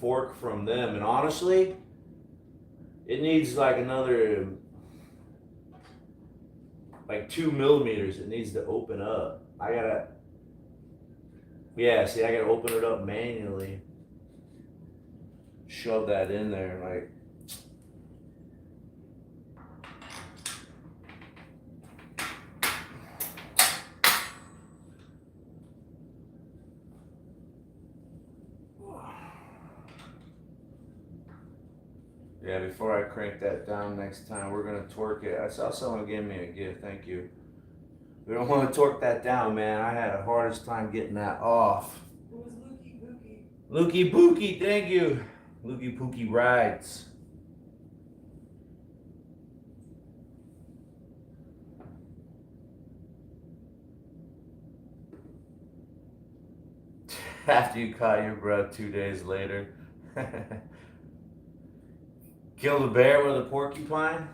fork from them. And honestly, it needs like another like 2 millimeters. It needs to open up. I gotta open it up manually. Shove that in there, like. Yeah, before I crank that down next time, we're gonna torque it. I saw someone give me a gift, thank you. We don't want to torque that down, man. I had the hardest time getting that off. It was Lukey Bookie. Lukey Bookie, thank you. Lukey Pookie rides. After you caught your breath 2 days later. Kill the bear with a porcupine?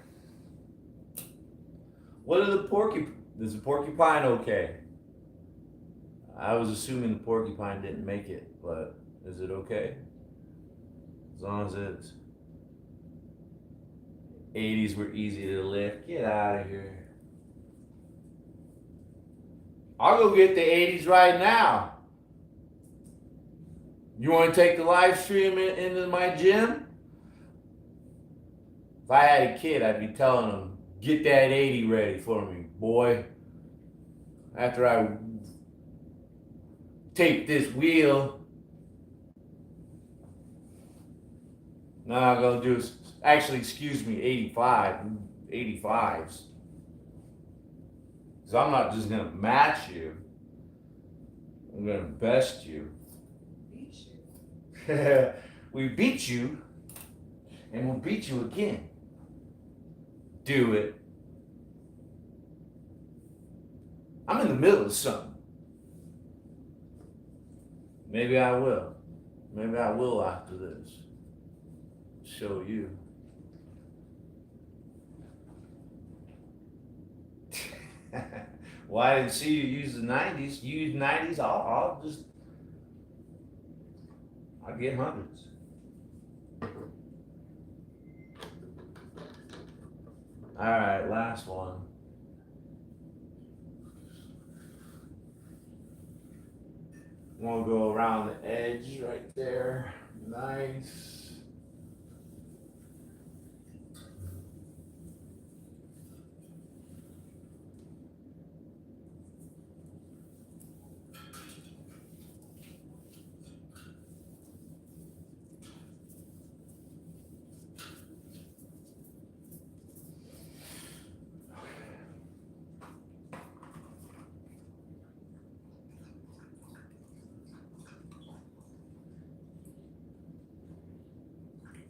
What are the porcupine? Is the porcupine okay? I was assuming the porcupine didn't make it, but is it okay? As long as it's 80s were easy to lift. Get out of here. I'll go get the 80s right now. You want to take the live stream into my gym? If I had a kid, I'd be telling him, get that 80 ready for me, boy. After I tape this wheel. No, I'm going to do, actually, excuse me, 85s. Because I'm not just going to match you. I'm going to best you. Beat you. We beat you, and we'll beat you again. Do it. I'm in the middle of something. Maybe I will. Maybe I will after this. Show you. Well, I didn't see you use the 90s. You use 90s, I'll get hundreds. All right, last one. We'll go around the edge right there. Nice.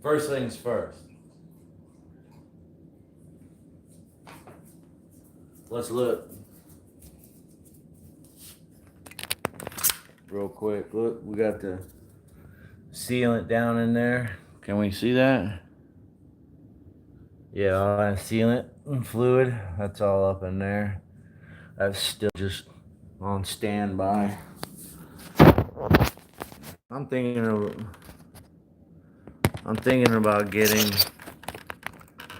First things first. Let's look. Real quick. Look, we got the sealant down in there. Can we see that? Yeah, all that sealant and fluid, that's all up in there. That's still just on standby. I'm thinking about getting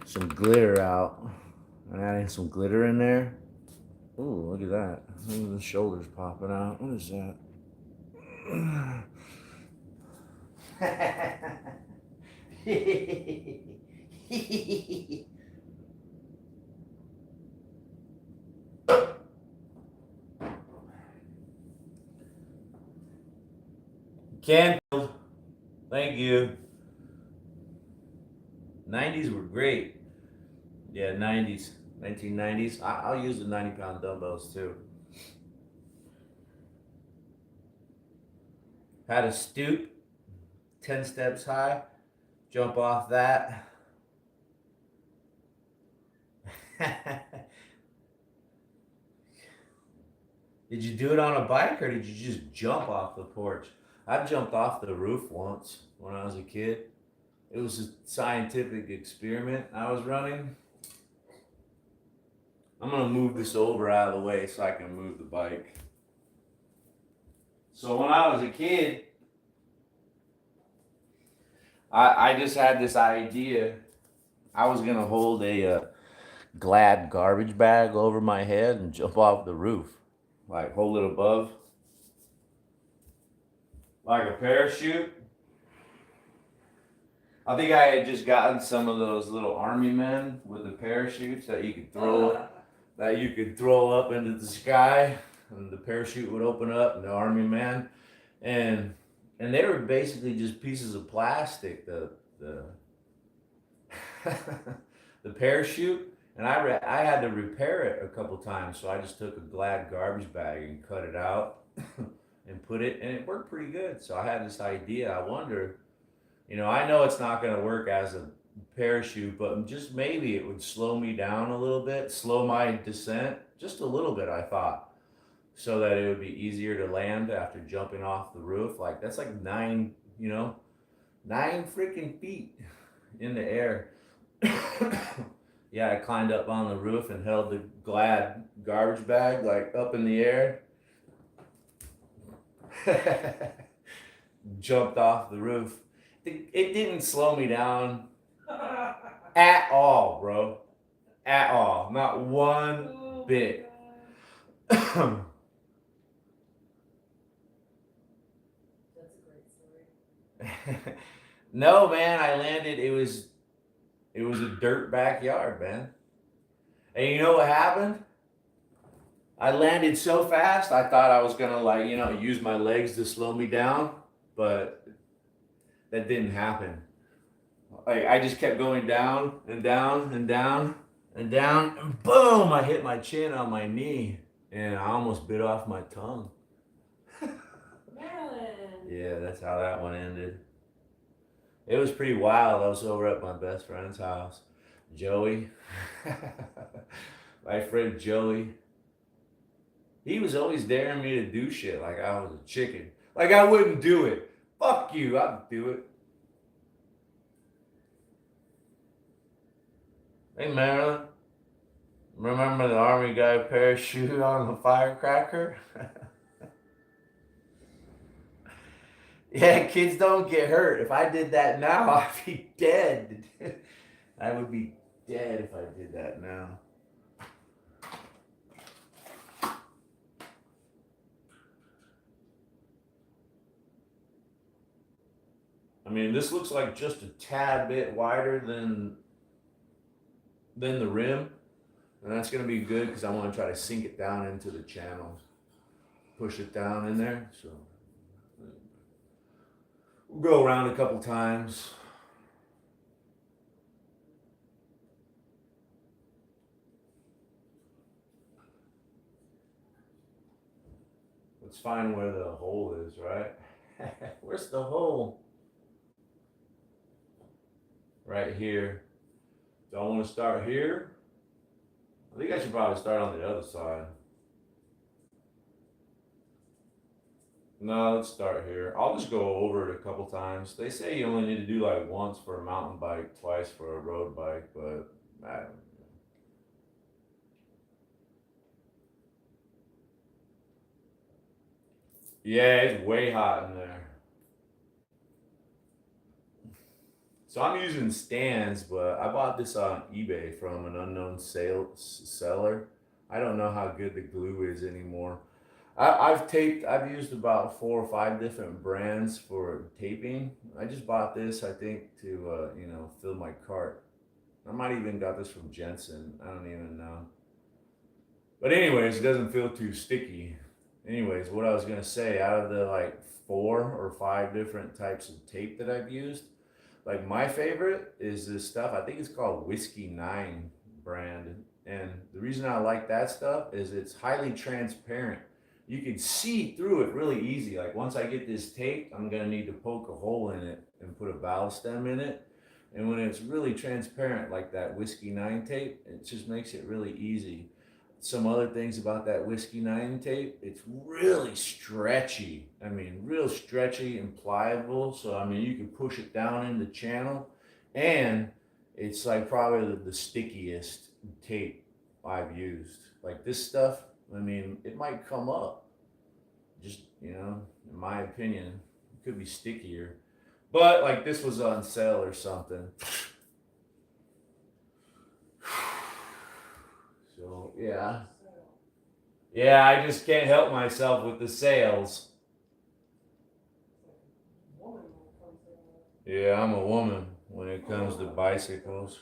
some glitter out and adding some glitter in there. Ooh, look at that. Look at the shoulders popping out. What is that? Canfield, thank you. 90s were great. Yeah, 90s, 1990s. I'll use the 90-pound dumbbells too. Had a stoop, 10 steps high, jump off that. Did you do it on a bike or did you just jump off the porch? I jumped off the roof once when I was a kid. It was a scientific experiment I was running. I'm gonna move this over out of the way so I can move the bike. So when I was a kid, I just had this idea. I was gonna hold a Glad garbage bag over my head and jump off the roof, like hold it above, like a parachute. I think I had just gotten some of those little army men with the parachutes that you could throw up into the sky, and the parachute would open up, and the army man, and they were basically just pieces of plastic. The the parachute, and I had to repair it a couple times, so I just took a Glad garbage bag and cut it out and put it, and it worked pretty good. So I had this idea. I wonder, I know it's not going to work as a parachute, but just maybe it would slow me down a little bit, slow my descent just a little bit, I thought, so that it would be easier to land after jumping off the roof. Like, that's like 9 freaking feet in the air. Yeah, I climbed up on the roof and held the Glad garbage bag like up in the air. Jumped off the roof. It didn't slow me down at all, bro. At all. Not one bit. That's a great story. No, man, I landed. It was a dirt backyard, man. And you know what happened? I landed so fast, I thought I was gonna use my legs to slow me down, but that didn't happen. I just kept going down and down and down and down, and boom! I hit my chin on my knee, and I almost bit off my tongue. Marilyn. Yeah, that's how that one ended. It was pretty wild. I was over at my best friend's house, Joey. My friend Joey. He was always daring me to do shit like I was a chicken. Like I wouldn't do it. Fuck you, I'd do it. Hey Marilyn, remember the army guy parachute on the firecracker? Yeah, kids don't get hurt. If I did that now, I'd be dead. I would be dead if I did that now. I mean, this looks like just a tad bit wider than the rim, and that's gonna be good because I want to try to sink it down into the channel, push it down in there. So we'll go around a couple times. Let's find where the hole is, right? Where's the hole? Right here. Do I want to start here? I think I should probably start on the other side. No, let's start here. I'll just go over it a couple times. They say you only need to do like once for a mountain bike, twice for a road bike, but I don't know. Yeah, it's way hot in there. So I'm using stands, but I bought this on eBay from an unknown seller. I don't know how good the glue is anymore. I've used about 4 or 5 different brands for taping. I just bought this, I think, to fill my cart. I might even got this from Jensen. I don't even know. But anyways, it doesn't feel too sticky. Anyways, what I was gonna say, out of the like 4 or 5 different types of tape that I've used, like my favorite is this stuff. I think it's called Whiskey 9 brand. And the reason I like that stuff is it's highly transparent. You can see through it really easy. Like once I get this taped, I'm gonna need to poke a hole in it and put a valve stem in it. And when it's really transparent like that Whiskey 9 tape, it just makes it really easy. Some other things about that Whiskey 9 tape, it's really stretchy. I mean, real stretchy and pliable. So, I mean, you can push it down in the channel. And it's like probably the stickiest tape I've used. Like this stuff, I mean, it might come up. Just, you know, in my opinion, it could be stickier. But like this was on sale or something. So, yeah. Yeah, I just can't help myself with the sales. Yeah, I'm a woman when it comes to bicycles.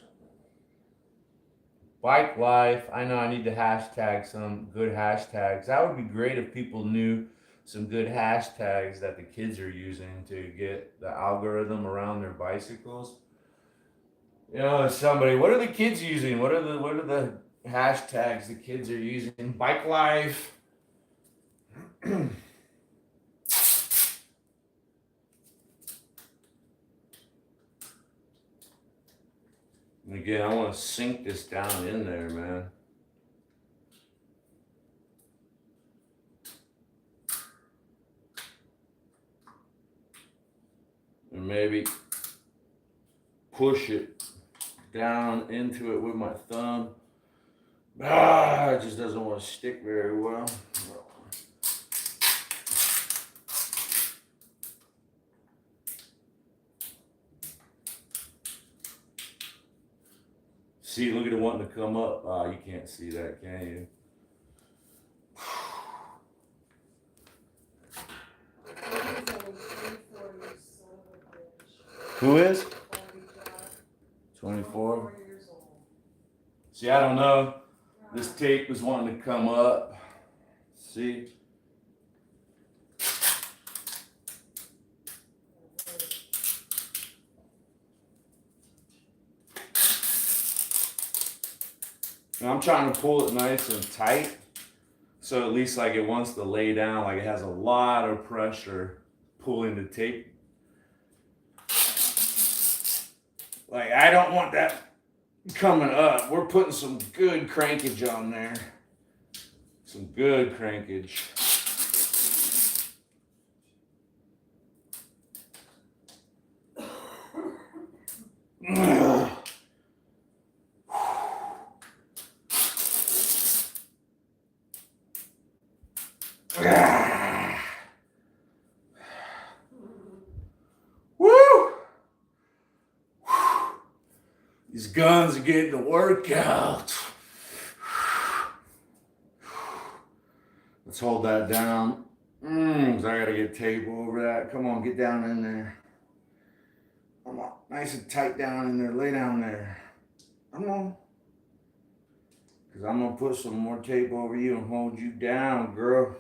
Bike life. I know I need to hashtag some good hashtags. That would be great if people knew some good hashtags that the kids are using to get the algorithm around their bicycles. You know, somebody, what are the kids using? What are the hashtags the kids are using? Bike life. And again, I want to sink this down in there, man. And maybe push it down into it with my thumb. It just doesn't want to stick very well. See, look at it wanting to come up. You can't see that, can you? Who is? 24. See, I don't know. This tape was wanting to come up. See? And I'm trying to pull it nice and tight. So at least like it wants to lay down, like it has a lot of pressure pulling the tape. Like I don't want that coming up. We're putting some good crankage on there. Some good crankage. Woo! These guns are getting the workout. Let's hold that down. Cause I gotta get tape over that. Come on, get down in there. Come on, nice and tight down in there. Lay down there. Come on. Cause I'm gonna put some more tape over you and hold you down, girl.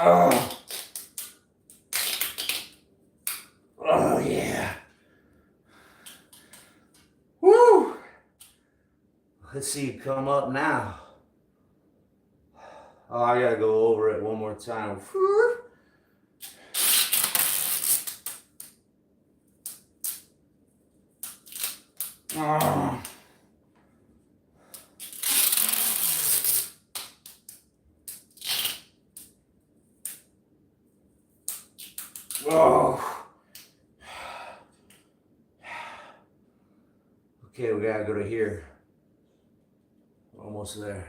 Oh. Oh yeah. Woo. Let's see it come up now. Oh, I gotta go over it one more time. Oh. Oh. Okay, we gotta go to here. Almost there.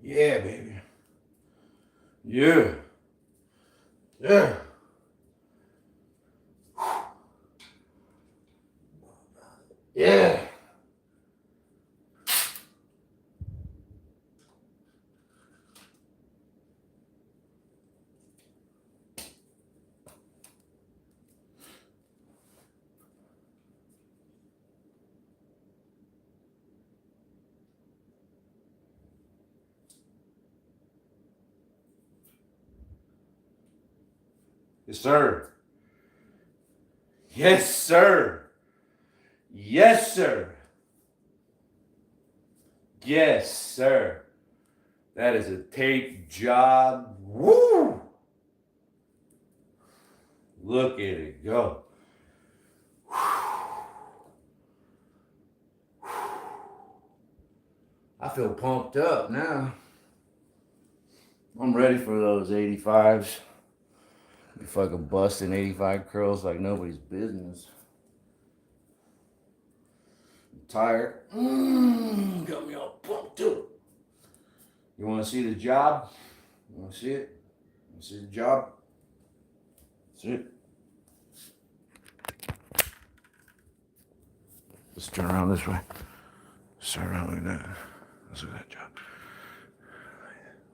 Yeah, baby. Yeah. Yeah. Yeah. Yes, sir. Yes, sir. Yes, sir. Yes, sir. That is a tape job. Woo! Look at it go. I feel pumped up now. I'm ready for those 85s. You fucking busting 85 curls like nobody's business. I'm tired. Got me all pumped up. You want to see the job? You want to see it? You want to see the job? See it? Let's turn around this way. Let's turn around like that. Let's look at that job.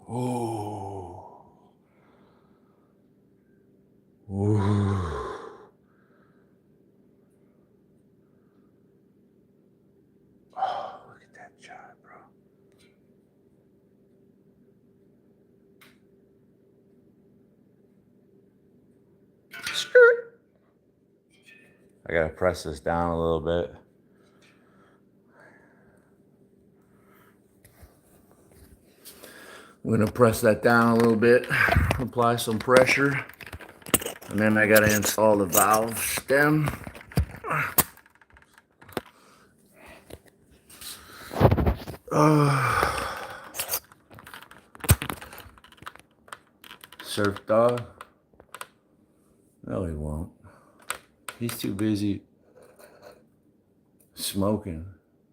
Oh. Ooh. Oh, look at that job, bro. Skirt. I gotta press this down a little bit. I'm gonna press that down a little bit, apply some pressure, and then I gotta install the valve stem. Surf dog? No, he won't. He's too busy smoking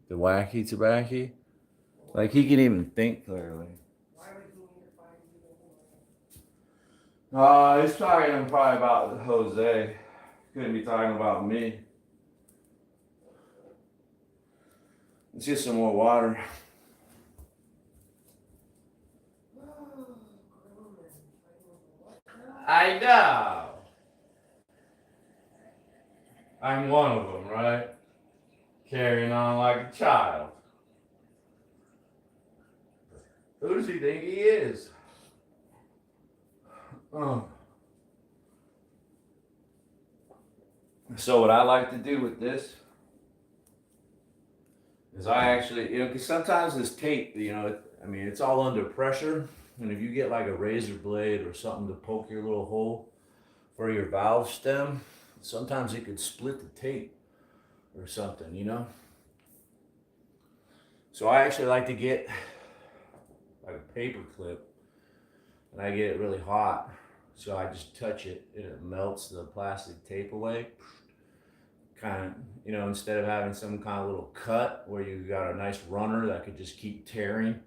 the wacky tobacco. Like he can even think clearly. He's talking probably about Jose. Couldn't be talking about me. Let's get some more water. I know. I'm one of them, right? Carrying on like a child. Who does he think he is? Oh. So what I like to do with this is I actually, because sometimes this tape, it's all under pressure. And if you get like a razor blade or something to poke your little hole for your valve stem, sometimes it could split the tape or something. So I actually like to get like a paper clip and I get it really hot. So I just touch it and it melts the plastic tape away. Kind of, instead of having some kind of little cut where you got a nice runner that could just keep tearing,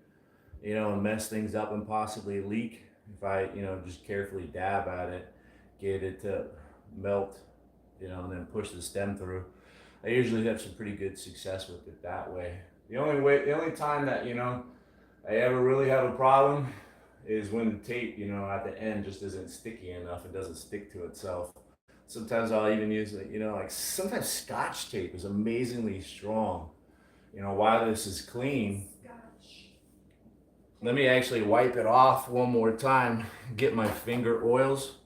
and mess things up and possibly leak. If I, just carefully dab at it, get it to melt, and then push the stem through. I usually have some pretty good success with it that way. The only time that, I ever really have a problem is when the tape, at the end just isn't sticky enough. It doesn't stick to itself. Sometimes I'll even use it, like sometimes Scotch tape is amazingly strong. While this is clean, let me actually wipe it off one more time, get my finger oils.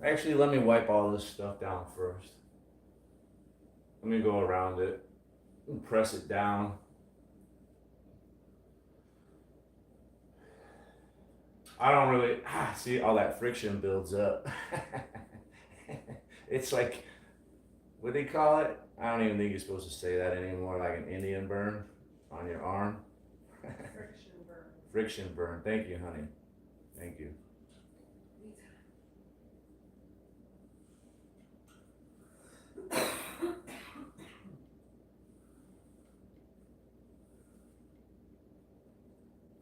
Actually, let me wipe all this stuff down first. Let me go around it and press it down. I don't really, see, all that friction builds up. It's like, what do they call it? I don't even think you're supposed to say that anymore, like an Indian burn on your arm. Friction burn. Friction burn. Thank you, honey. Thank you.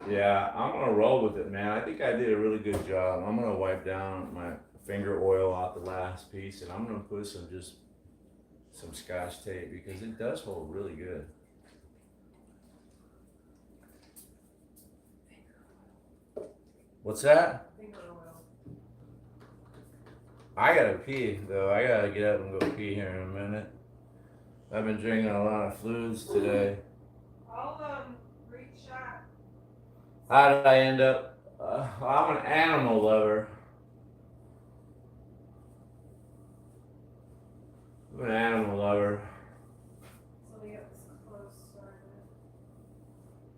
Yeah, I'm gonna roll with it, man. I think I did a really good job. I'm gonna wipe down my finger oil off the last piece, and I'm gonna put some Scotch tape because it does hold really good. What's that? Finger oil. I gotta pee though. I gotta get up and go pee here in a minute. I've been drinking a lot of fluids today. I'll reach shot. How did I end up? I'm an animal lover. I'm an animal lover. So we get this close started.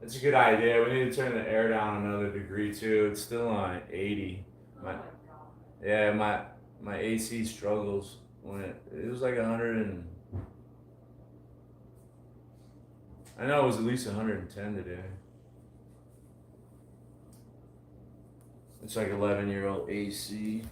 It's a good idea. We need to turn the air down another degree too. It's still on 80. Oh my god. Yeah, my AC struggles when it was like 100 and I know it was at least 110 today. It's like 11-year-old AC.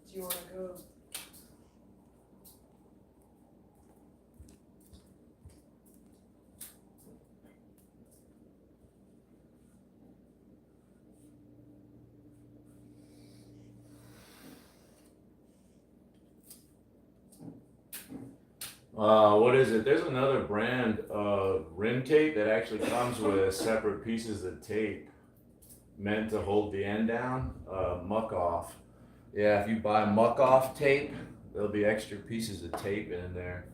Do you want to go? What is it? There's another brand of rimtape that actually comes with separate pieces of tape meant to hold the end down. Muck off. Yeah, if you buy muck off tape, there'll be extra pieces of tape in there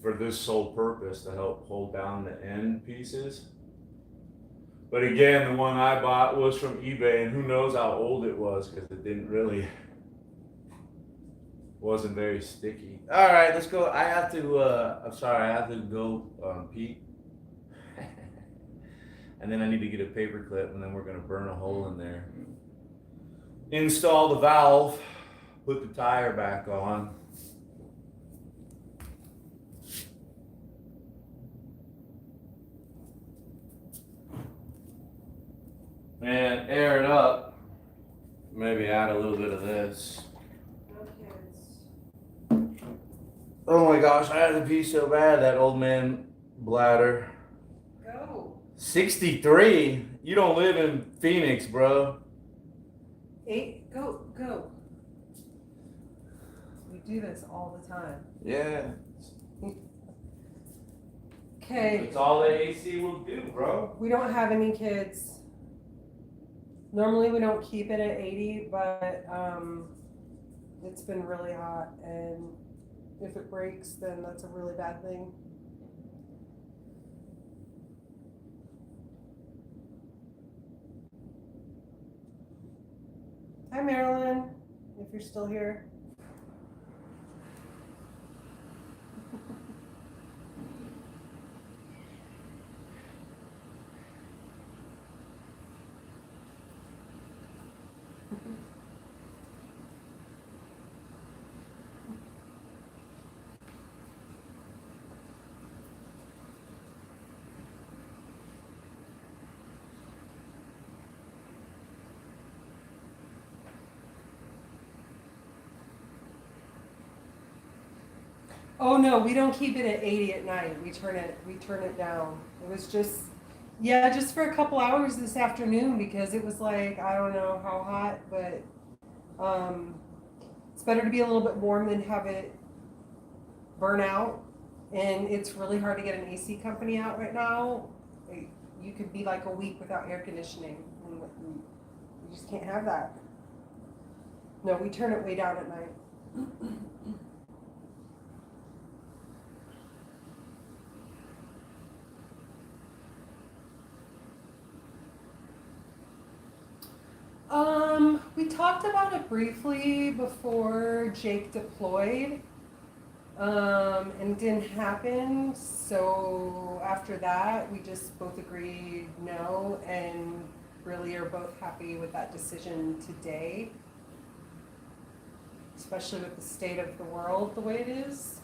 for this sole purpose to help hold down the end pieces. But again, the one I bought was from eBay, and who knows how old it was because it didn't really wasn't very sticky. All right, let's go. I have to. I'm sorry, I have to go pee, and then I need to get a paper clip, and then we're gonna burn a hole in there. Install the valve, put the tire back on. And air it up. Maybe add a little bit of this. No kids. Oh my gosh, I had to pee so bad, that old man bladder. Go. 63? You don't live in Phoenix, bro. 8. Go. We do this all the time. Yeah. Okay. That's all the AC will do, bro. We don't have any kids. Normally we don't keep it at 80, but it's been really hot, and if it breaks, then that's a really bad thing. Hi, Marilyn, if you're still here. Oh no, we don't keep it at 80 at night. We turn it down. It was just for a couple hours this afternoon because it was like, I don't know how hot, but it's better to be a little bit warm than have it burn out. And it's really hard to get an AC company out right now. You could be like a week without air conditioning, and you just can't have that. No, we turn it way down at night. We talked about it briefly before Jake deployed, and it didn't happen. So after that, we just both agreed no, and really are both happy with that decision today, especially with the state of the world the way it is.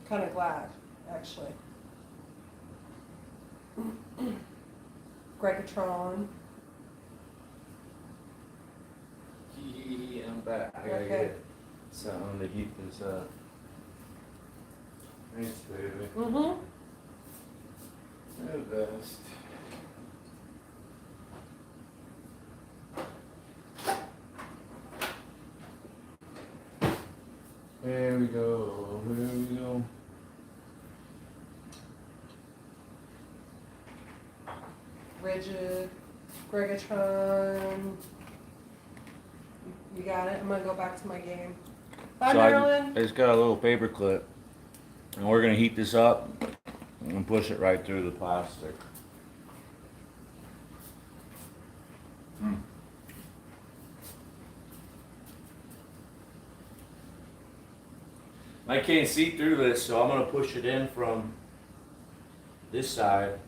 Kind of glad, actually. Gregatron. I'm back. I gotta Okay. get something to heat this up. Thanks, baby. Mm-hmm. The best. There we go. Here we go. Rigid. Gregatron. You got it? I'm gonna go back to my game. Bye, So Marilyn. I just got a little paper clip, and we're gonna heat this up and push it right through the plastic. I can't see through this, so I'm gonna push it in from this side.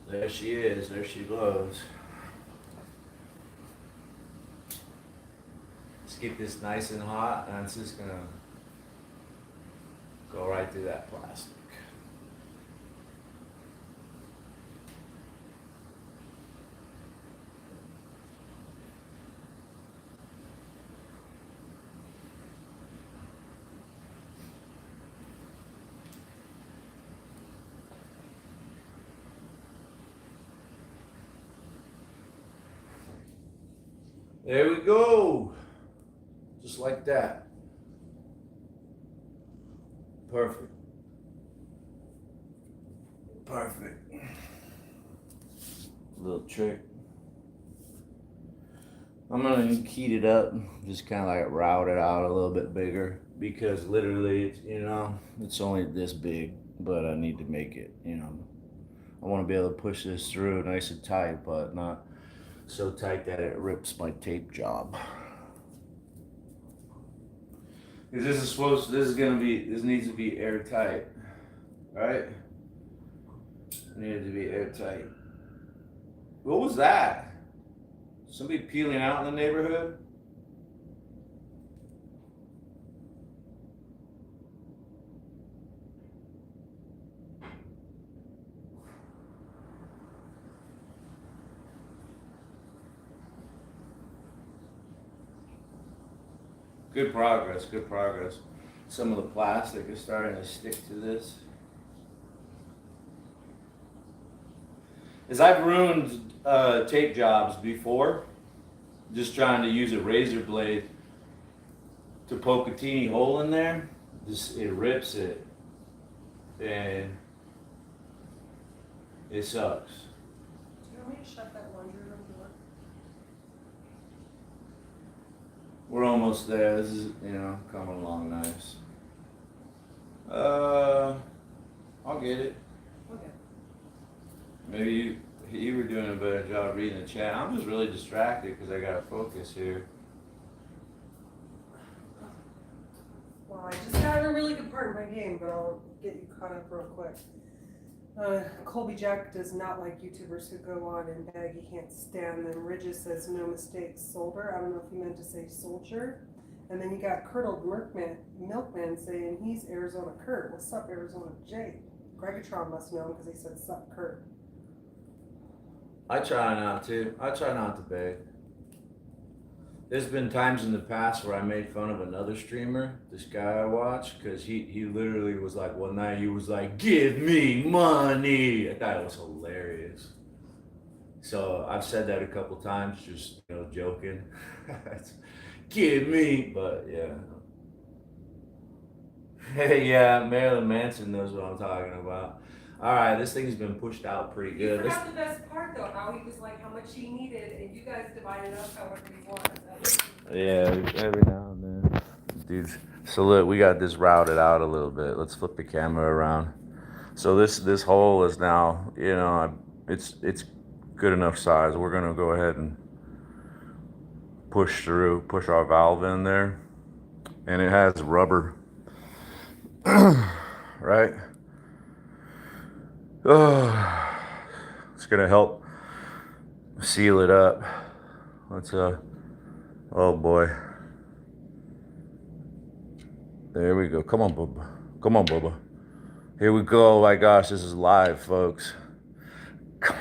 There she is. There she goes. Let's get this nice and hot, and it's just gonna go right through that plastic. There we go. Just like that. Perfect. Perfect. Little trick. I'm gonna heat it up, just kind of like route it out a little bit bigger, because literally, it's, it's only this big, but I need to make it, I want to be able to push this through nice and tight, but not so tight that it rips my tape job. Because this needs to be airtight, right? It needed to be airtight. What was that? Somebody peeling out in the neighborhood? Good progress, good progress. Some of the plastic is starting to stick to this. As I've ruined tape jobs before, just trying to use a razor blade to poke a teeny hole in there, it rips it, and it sucks. Do you want me to shut that laundry room door? We're almost there. This is, coming along nice. I'll get it. Okay. Maybe you were doing a better job reading the chat. I'm just really distracted because I gotta focus here. Well, I just got in a really good part of my game, but I'll get you caught up real quick. Colby Jack does not like YouTubers who go on and beg. He can't stand them. Ridges says no mistakes, soldier. I don't know if he meant to say soldier. And then you got Curdled Milkman saying he's Arizona Kurt. What's up, Arizona Jake? Gregatron must know him because he said sup Kurt. I try not to beg. There's been times in the past where I made fun of another streamer, this guy I watch, because he literally was like, one night he was like, give me money. I thought it was hilarious. So I've said that a couple times, just joking. Give me, but yeah. Hey, yeah, Marilyn Manson knows what I'm talking about. All right, this thing's been pushed out pretty You good. forgot the best part though, how he was like how much he needed, and you guys divided up however you want. Yeah, every now and then. Dude, so look, we got this routed out a little bit. Let's flip the camera around. So this hole is now, it's good enough size. We're gonna go ahead and push our valve in there. And it has rubber, right? Oh, it's gonna help seal it up. Let's oh boy. There we go. Come on, Bubba. Come on, Bubba. Here we go. Oh my gosh, this is live, folks. Come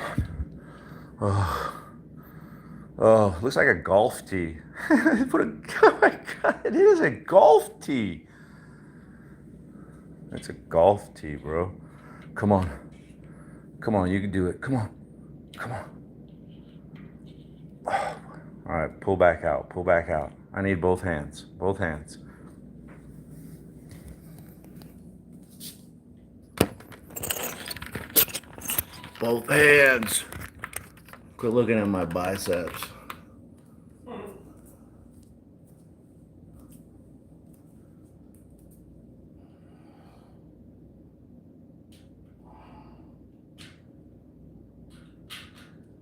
on. Oh, looks like a golf tee. Oh my God, it is a golf tee. It's a golf tee, bro. Come on. Come on, you can do it. Come on. Come on. Oh. All right, pull back out. Pull back out. I need both hands. Both hands. Both hands. Quit looking at my biceps.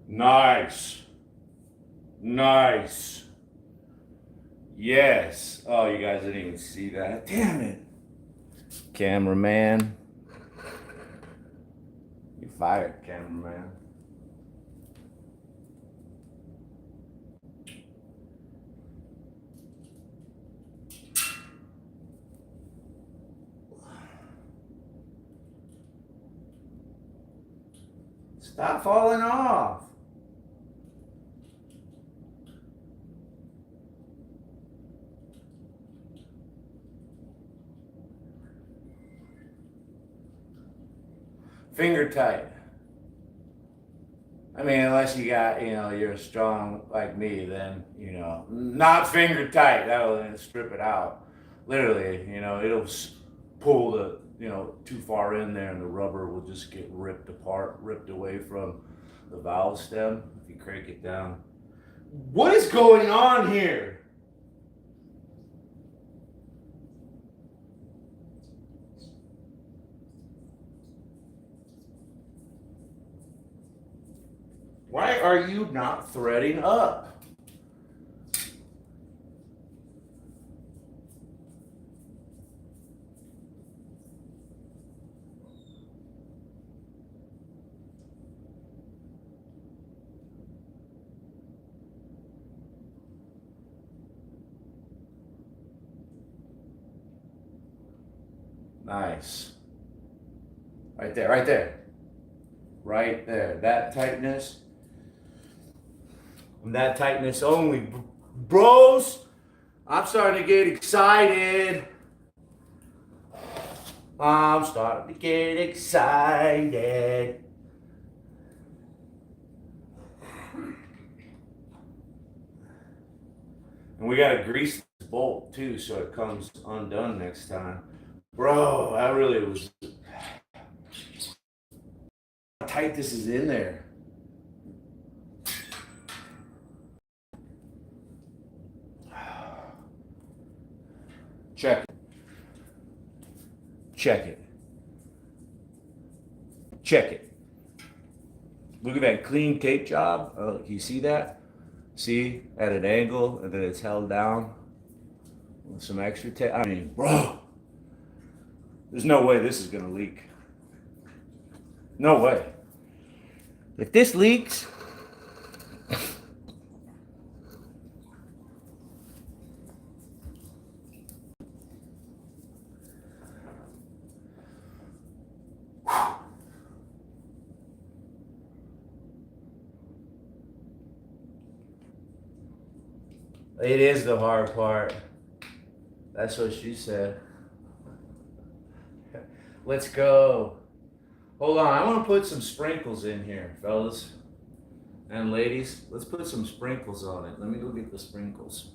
Nice. Nice. Yes. Oh, you guys didn't even see that. Damn it. Cameraman. You fired, cameraman. Stop falling off. Finger tight. I mean, unless you got, you're strong like me, then, not finger tight. That'll strip it out. Literally, it'll pull the, too far in there and the rubber will just get ripped apart, ripped away from the valve stem if you crank it down. What is going on here? Why are you not threading up? Nice. Right there, right there. Right there. That tightness. And that tightness only. Bros, I'm starting to get excited. I'm starting to get excited. And we gotta grease this bolt too so it comes undone next time. Bro, that really was how tight this is in there. Check it. Check it. Check it. Look at that clean tape job. Oh, you see that? See, at an angle, and then it's held down with some extra tape. I mean, bro, there's no way this is gonna leak. No way. If this leaks, it is the hard part. That's what she said. Let's go. Hold on, I want to put some sprinkles in here, fellas and ladies. Let's put some sprinkles on it. Let me go get the sprinkles.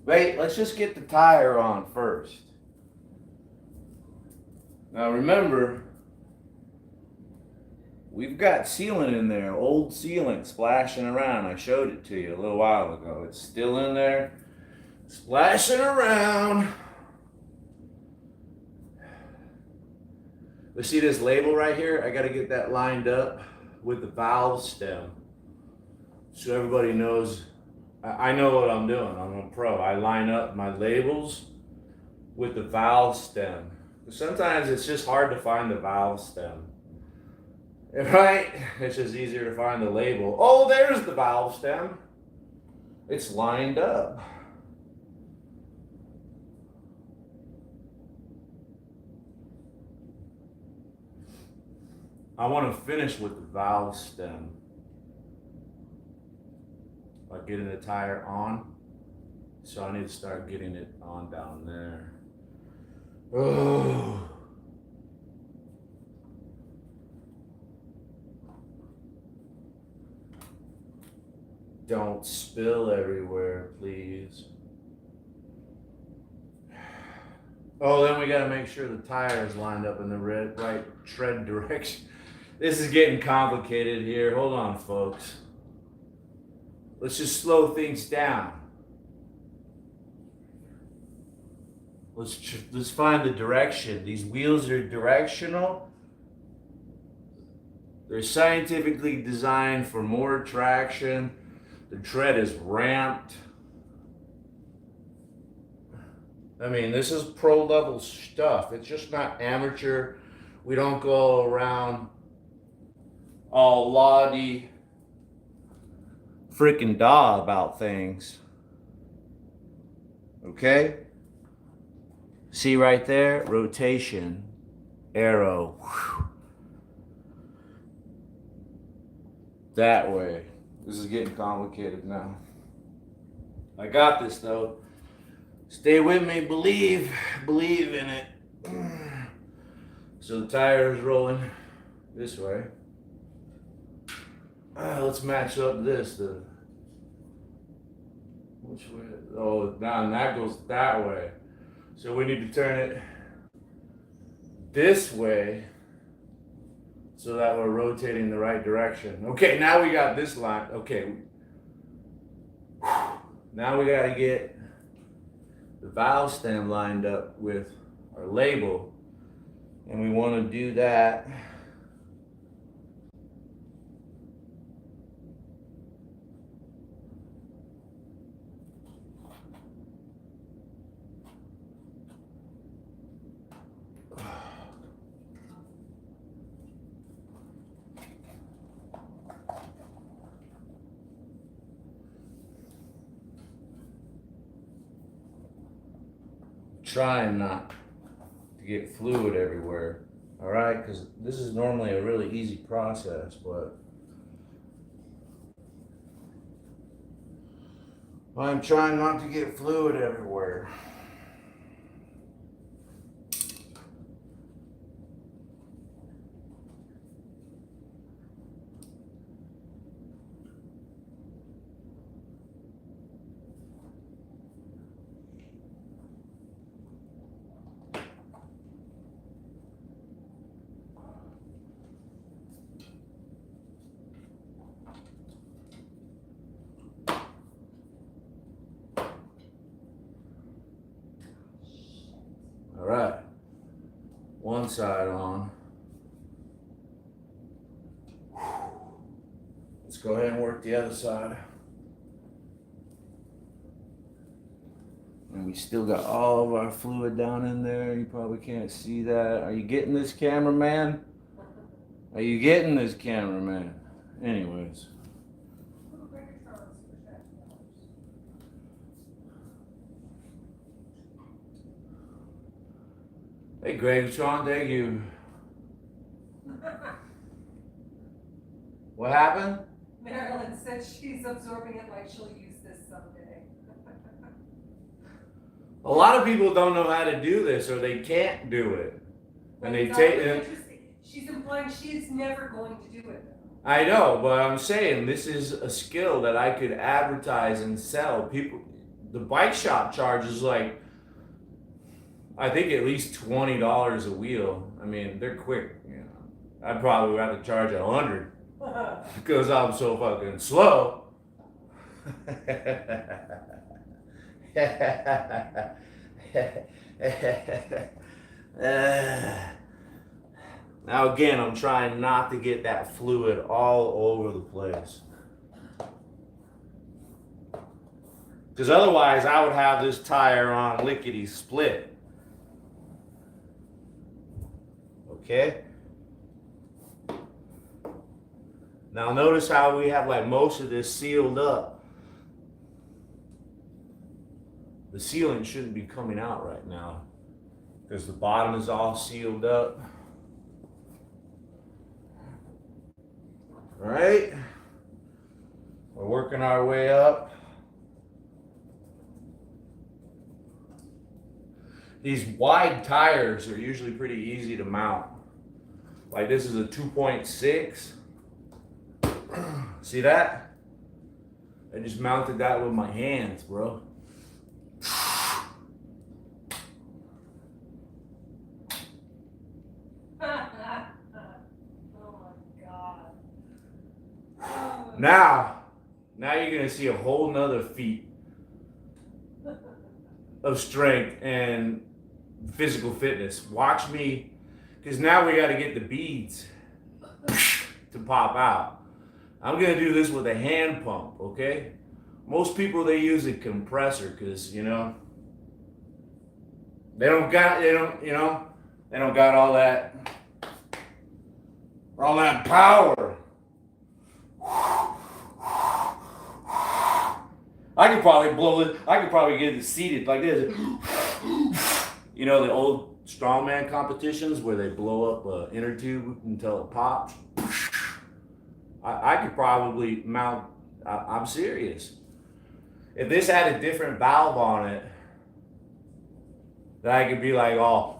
Wait, let's just get the tire on first. Now remember, we've got sealant in there, old sealant splashing around. I showed it to you a little while ago. It's still in there, splashing around. But see this label right here? I got to get that lined up with the valve stem so everybody knows. I know what I'm doing. I'm a pro. I line up my labels with the valve stem. Sometimes it's just hard to find the valve stem. Right? It's just easier to find the label. Oh, there's the valve stem. It's lined up. I want to finish with the valve stem. Like getting the tire on. So I need to start getting it on down there. Oh. Don't spill everywhere, please. Oh, then we gotta make sure the tire is lined up in the right tread direction. This is getting complicated here. Hold on, folks. Let's just slow things down. Let's find the direction. These wheels are directional. They're scientifically designed for more traction. The tread is ramped. I mean, this is pro level stuff. It's just not amateur. We don't go around all laudy freaking daw about things. Okay? See right there? Rotation. Arrow. Whew. That way. This is getting complicated now. I got this though. Stay with me, believe in it. So the tire is rolling this way. Let's match up this. Which way? Oh, now that goes that way. So we need to turn it this way so that we're rotating the right direction. Okay, now we got this line. Okay. Now we gotta get the valve stem lined up with our label, and we want to do that trying not to get fluid everywhere, all right? Because this is normally a really easy process, but I'm trying not to get fluid everywhere. All right, one side on. Let's go ahead and work the other side. And we still got all of our fluid down in there. You probably can't see that. Are you getting this, cameraman? Are you getting this, cameraman? Anyways. Hey, Greg, Sean, thank you. What happened? Marilyn said she's absorbing it like she'll use this someday. A lot of people don't know how to do this, or they can't do it. And they take it. She's implying she's never going to do it. I know, but I'm saying this is a skill that I could advertise and sell. People, the bike shop charges like, I think at least $20 a wheel. I mean, they're quick. You know, I'd probably rather charge $100 because I'm so fucking slow. Now again, I'm trying not to get that fluid all over the place. Because otherwise I would have this tire on lickety split. Okay? Now notice how we have like most of this sealed up. The sealant shouldn't be coming out right now because the bottom is all sealed up. All right. We're working our way up. These wide tires are usually pretty easy to mount. Like this is a 2.6. See that? I just mounted that with my hands, bro. Now you're gonna see a whole nother feat of strength and physical fitness. Watch me, because now we gotta get the beads to pop out. I'm gonna do this with a hand pump, okay? Most people, they use a compressor because, you know, they don't got all that power. I could probably blow it. I could probably get it seated like this. You know the old strongman competitions where they blow up an inner tube until it pops. I could probably mount. I'm serious. If this had a different valve on it, then I could be like, oh,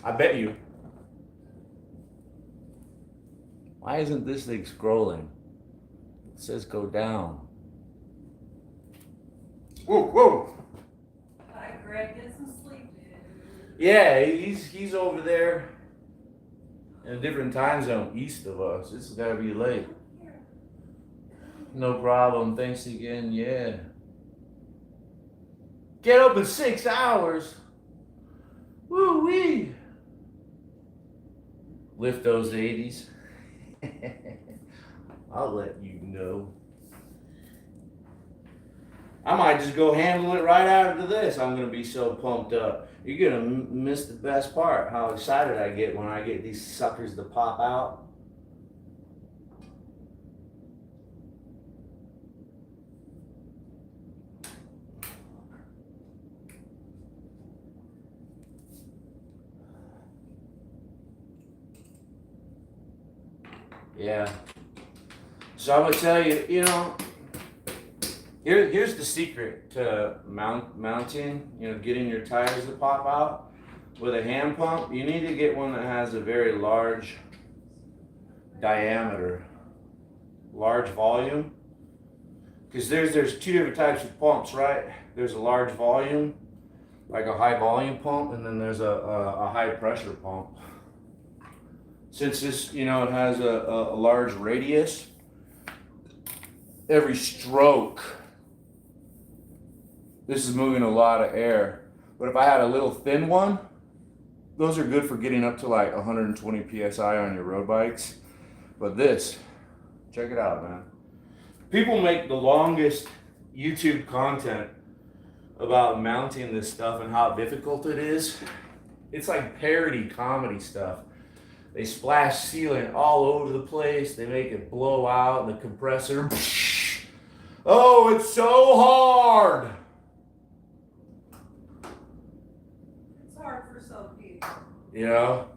I bet you. Why isn't this thing scrolling? It says go down. Whoa, whoa. Hi, Greg. Get some sleep, dude. Yeah, he's over there in a different time zone east of us. This has got to be late. No problem. Thanks again. Yeah. Get up in 6 hours. Woo wee. Lift those 80s. I'll let you know. I might just go handle it right after this. I'm going to be so pumped up. You're going to miss the best part, how excited I get when I get these suckers to pop out. Yeah. So I'm going to tell you, you know, here's the secret to mounting, you know, getting your tires to pop out. With a hand pump, you need to get one that has a very large diameter, large volume. Because there's two different types of pumps, right? There's a large volume, like a high volume pump, and then there's a high pressure pump. Since this, you know, it has a large radius, every stroke, this is moving a lot of air. But if I had a little thin one, those are good for getting up to like 120 PSI on your road bikes. But this, check it out, man. People make the longest YouTube content about mounting this stuff and how difficult it is. It's like parody comedy stuff. They splash sealant all over the place. They make it blow out, the compressor. Oh, it's so hard. It's hard for some people. You know?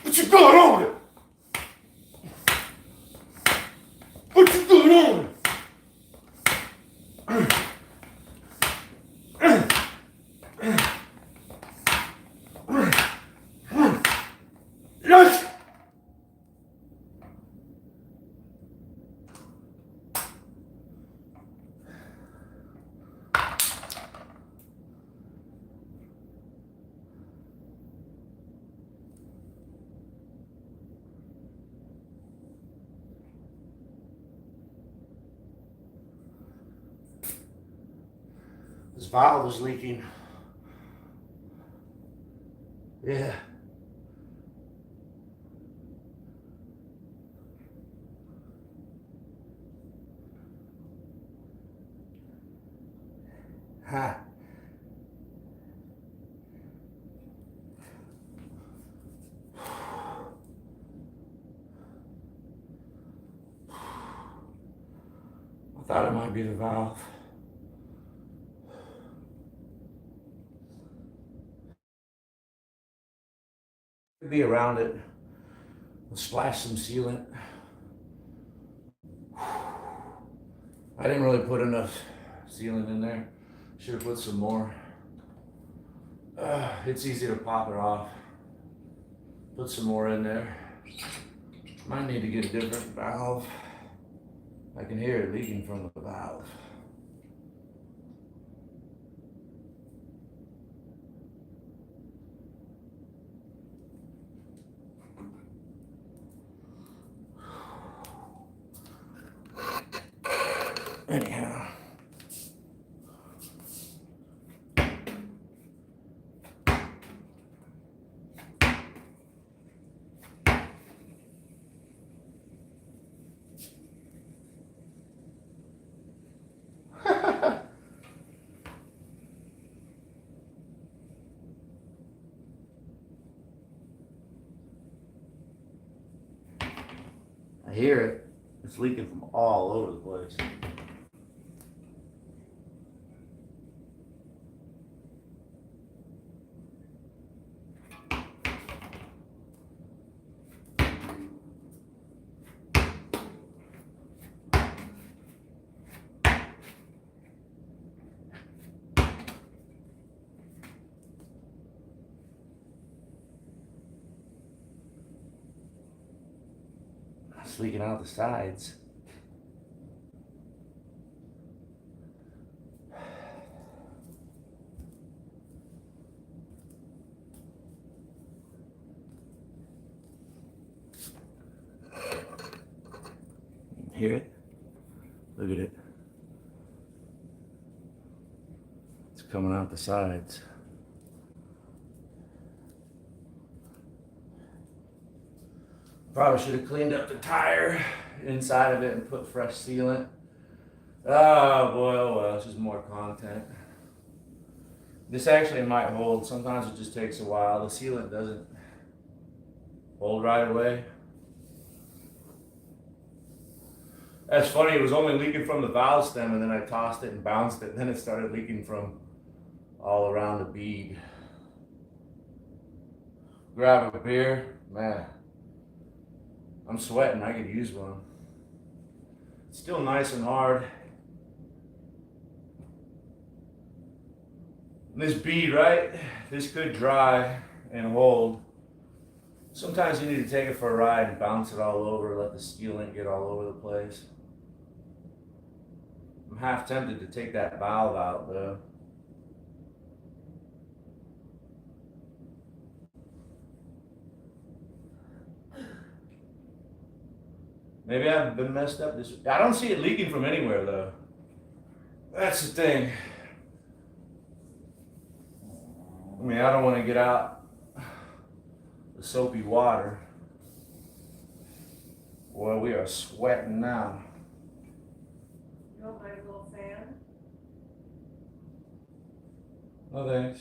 What you got on it? What you got on it? Yes! This valve is leaking. Yeah. Ha. I thought it might be the valve. Could be around it. We'll splash some sealant. I didn't really put enough sealant in there. Should have put some more. It's easy to pop it off. Put some more in there. Might need to get a different valve. I can hear it leaking from the valve. Anyhow. I hear it. It's leaking from all over the place. It's leaking out the sides. Hear it? Look at it. It's coming out the sides. Probably should have cleaned up the tire inside of it and put fresh sealant. Oh boy, oh well, it's just more content. This actually might hold. Sometimes it just takes a while. The sealant doesn't hold right away. That's funny, it was only leaking from the valve stem and then I tossed it and bounced it and then it started leaking from all around the bead. Grab a beer, man. I'm sweating, I could use one. It's still nice and hard. This bead, right? This could dry and hold. Sometimes you need to take it for a ride and bounce it all over, let the sealant get all over the place. I'm half tempted to take that valve out though. Maybe I've been messed up this. I don't see it leaking from anywhere though. That's the thing. I mean, I don't want to get out the soapy water. Boy, we are sweating now. You don't mind a little fan? No thanks.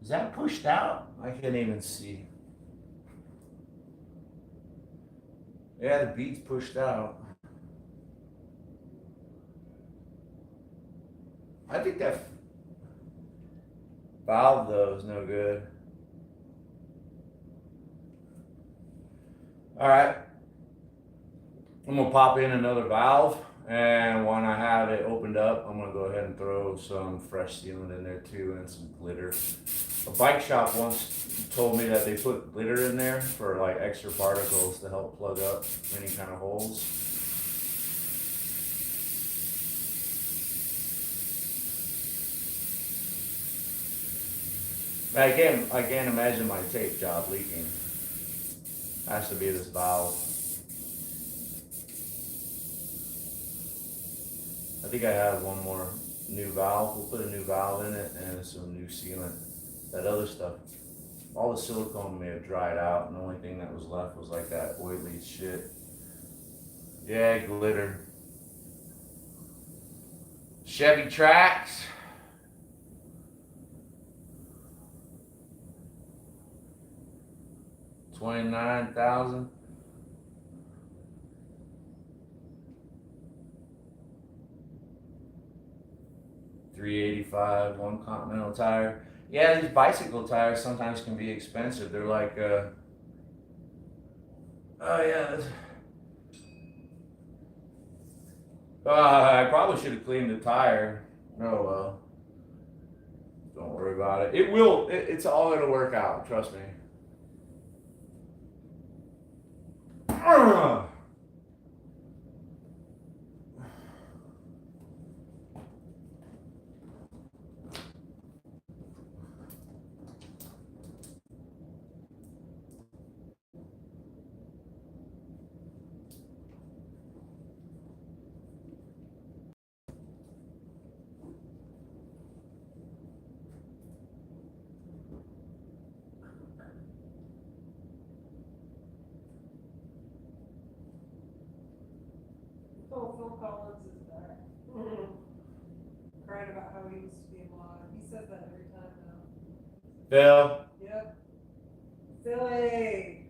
Is that pushed out? I can't even see. Yeah, the bead's pushed out. I think that valve though is no good. All right, I'm gonna pop in another valve, and when I have it opened up, I'm gonna go ahead and throw some fresh sealant in there too and some glitter. A bike shop once told me that they put glitter in there for like extra particles to help plug up any kind of holes. I can't imagine my tape job leaking. Has to be this valve. I think I have one more new valve. We'll put a new valve in it and some new sealant. That other stuff, all the silicone may have dried out, and the only thing that was left was like that oily shit. Yeah, glitter. Chevy Trax. $29,000. $385, one Continental tire. Yeah, these bicycle tires sometimes can be expensive. They're like, oh yeah. I probably should have cleaned the tire. Oh well. Don't worry about it. It will. It's all gonna work out. Trust me. Oh, Phil Collins is back. Crying about how he used to be a mod. He says that every time now. Phil, Yep. Philly.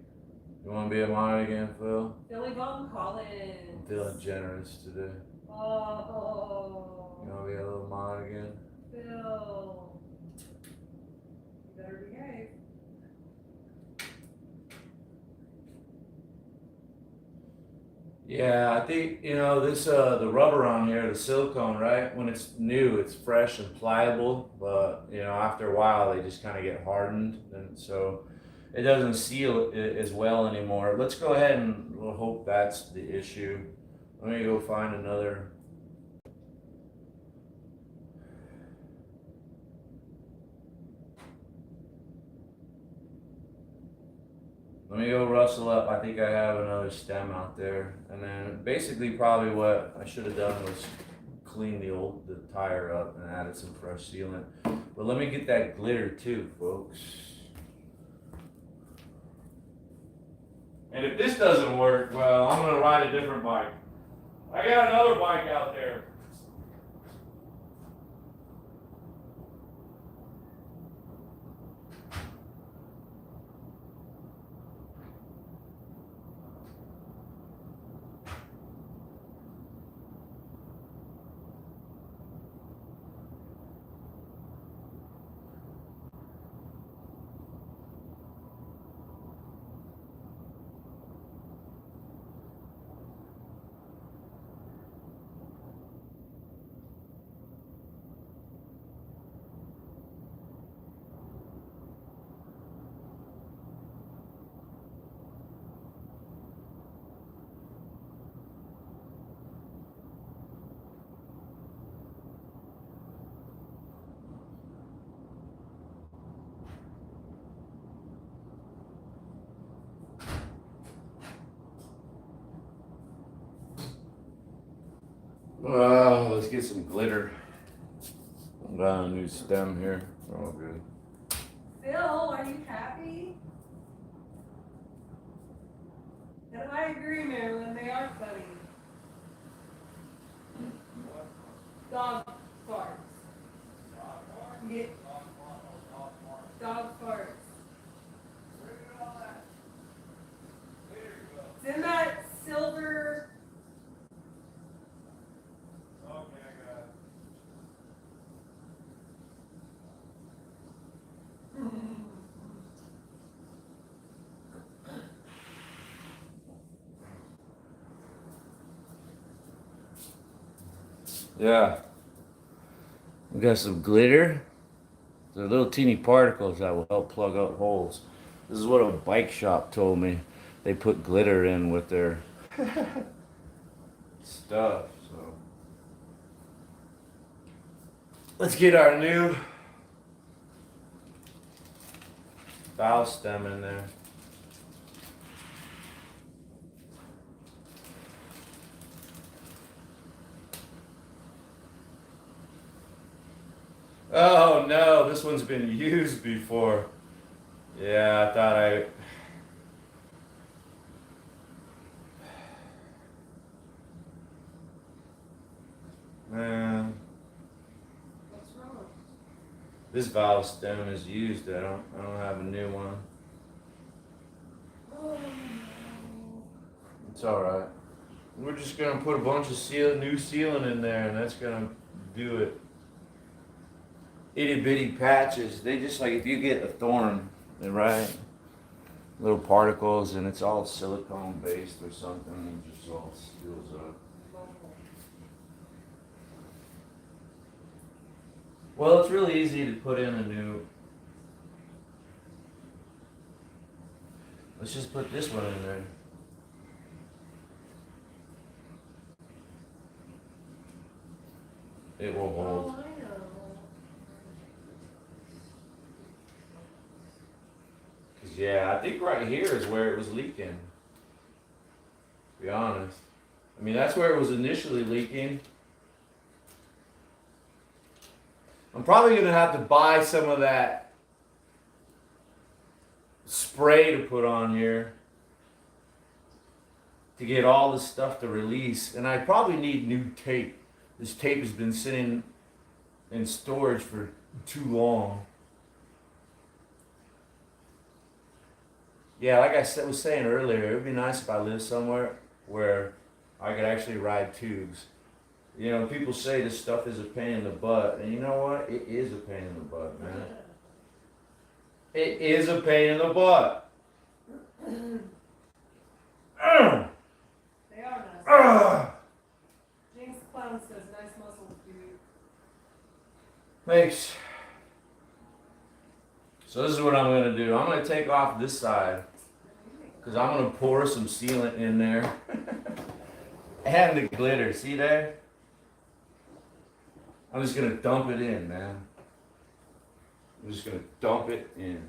you want to be a mod again, Phil? Philly Von Collins. I'm feeling generous today. Oh. You want to be a little mod again? Phil. You better behave. Yeah, I think this the rubber on here, the silicone, right? When it's new, it's fresh and pliable, but after a while they just kind of get hardened, and so it doesn't seal as well anymore. Let's go ahead and we'll hope that's the issue. Let me go find another. Let me go rustle up. I think I have another stem out there. And then basically probably what I should have done was clean the tire up and added some fresh sealant. But let me get that glitter too, folks. And if this doesn't work, well, I'm gonna ride a different bike. I got another bike out there. Let's get some glitter. Got a new stem here. Oh, good. Phil, are you happy? And I agree, Marilyn, they are funny. Dog farts. Yeah. Dog farts. It's in that silver. Yeah. We got some glitter. They're little teeny particles that will help plug up holes. This is what a bike shop told me. They put glitter in with their stuff. So let's get our new valve stem in there. Oh no, this one's been used before. Yeah, I thought man. This valve stem is used. I don't have a new one. It's all right. We're just gonna put a bunch of new sealant in there, and that's gonna do it. Itty bitty patches. They just like if you get a thorn, right? Little particles, and it's all silicone based or something, and it just all seals up. Well, it's really easy to put in a new. Let's just put this one in there. It will hold. Oh, I know. Cause yeah, I think right here is where it was leaking. To be honest. I mean, that's where it was initially leaking. I'm probably gonna have to buy some of that spray to put on here to get all this stuff to release. And I probably need new tape. This tape has been sitting in storage for too long. Yeah, like I was saying earlier, it would be nice if I lived somewhere where I could actually ride tubes. You know, people say this stuff is a pain in the butt, and you know what? It is a pain in the butt, man. It is a pain in the butt. They are nice. James Clown says nice muscles, dude. Thanks. So this is what I'm gonna do. I'm gonna take off this side because I'm gonna pour some sealant in there and the glitter. See there? I'm just gonna dump it in, man. I'm just gonna dump it in.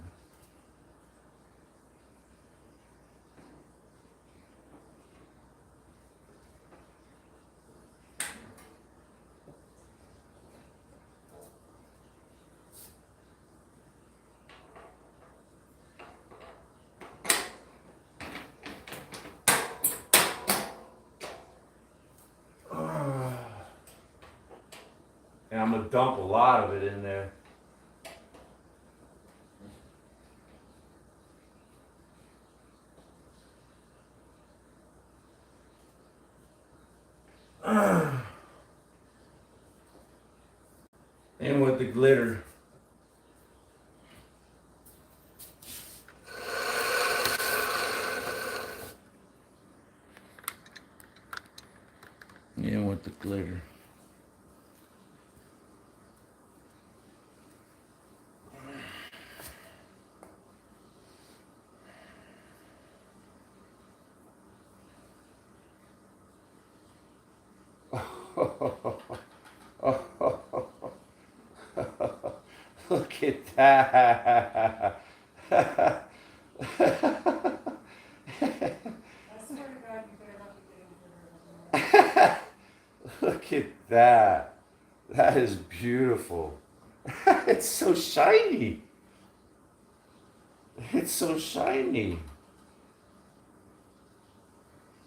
And I'm gonna dump a lot of it in there. And with the glitter. And with the glitter. Look at that. I swear to God, you better not be getting glitter. Look at that. That is beautiful. It's so shiny. It's so shiny.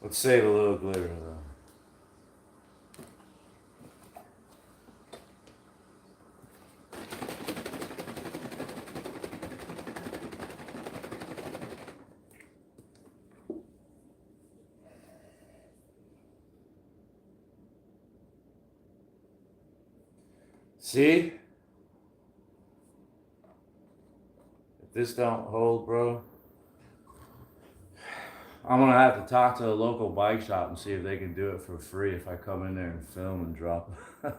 Let's save a little glitter though. See? If this don't hold, bro, I'm gonna have to talk to a local bike shop and see if they can do it for free if I come in there and film and drop it.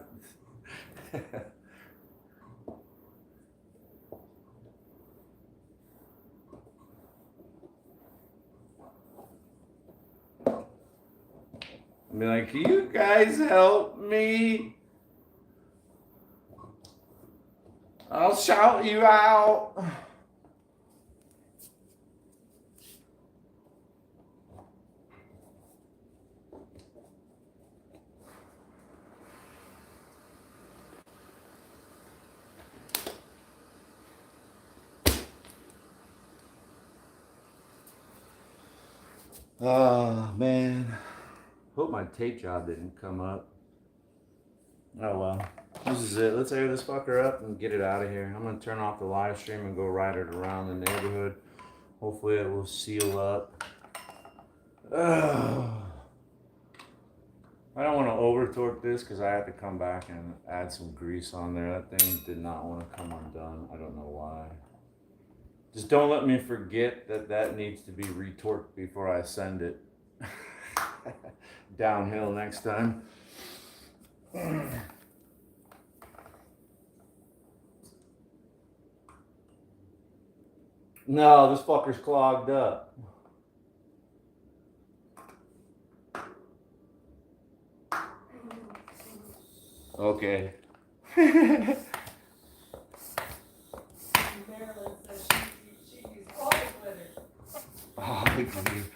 I'll be like, can you guys help me? I'll shout you out. Oh, man. Hope my tape job didn't come up. Oh, well. This is it. Let's air this fucker up and get it out of here. I'm gonna turn off the live stream and go ride it around the neighborhood. Hopefully it will seal up. Ugh. I don't want to over torque this because I have to come back and add some grease on there. That thing did not want to come undone. I don't know why. Just don't let me forget that that needs to be retorqued before I send it downhill next time. No, this fucker's clogged up. Okay. Marilyn says she used all the glitter. Oh, good grief.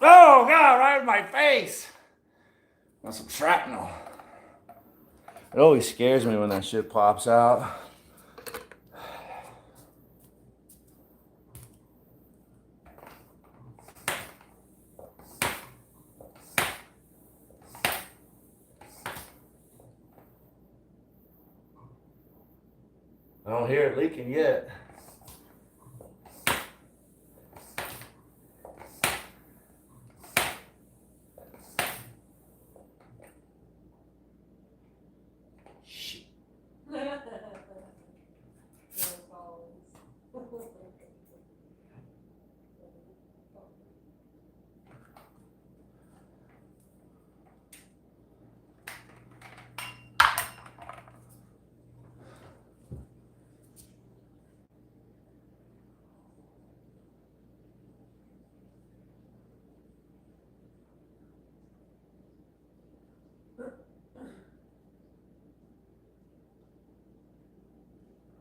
Oh, God, right in my face. That's some shrapnel. It always scares me when that shit pops out. I don't hear it leaking yet. Shit.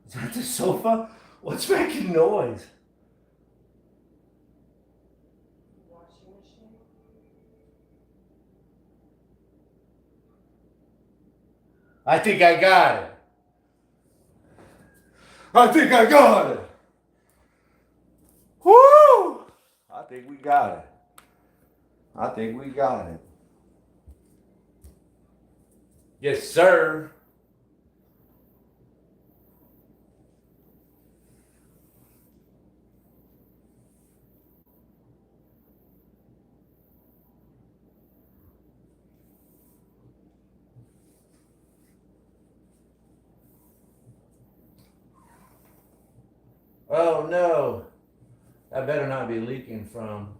Is that the sofa? What's making noise? Washing machine. I think I got it. I think I got it. Woo! I think we got it. I think we got it. Yes, sir. Oh no. That better not be leaking from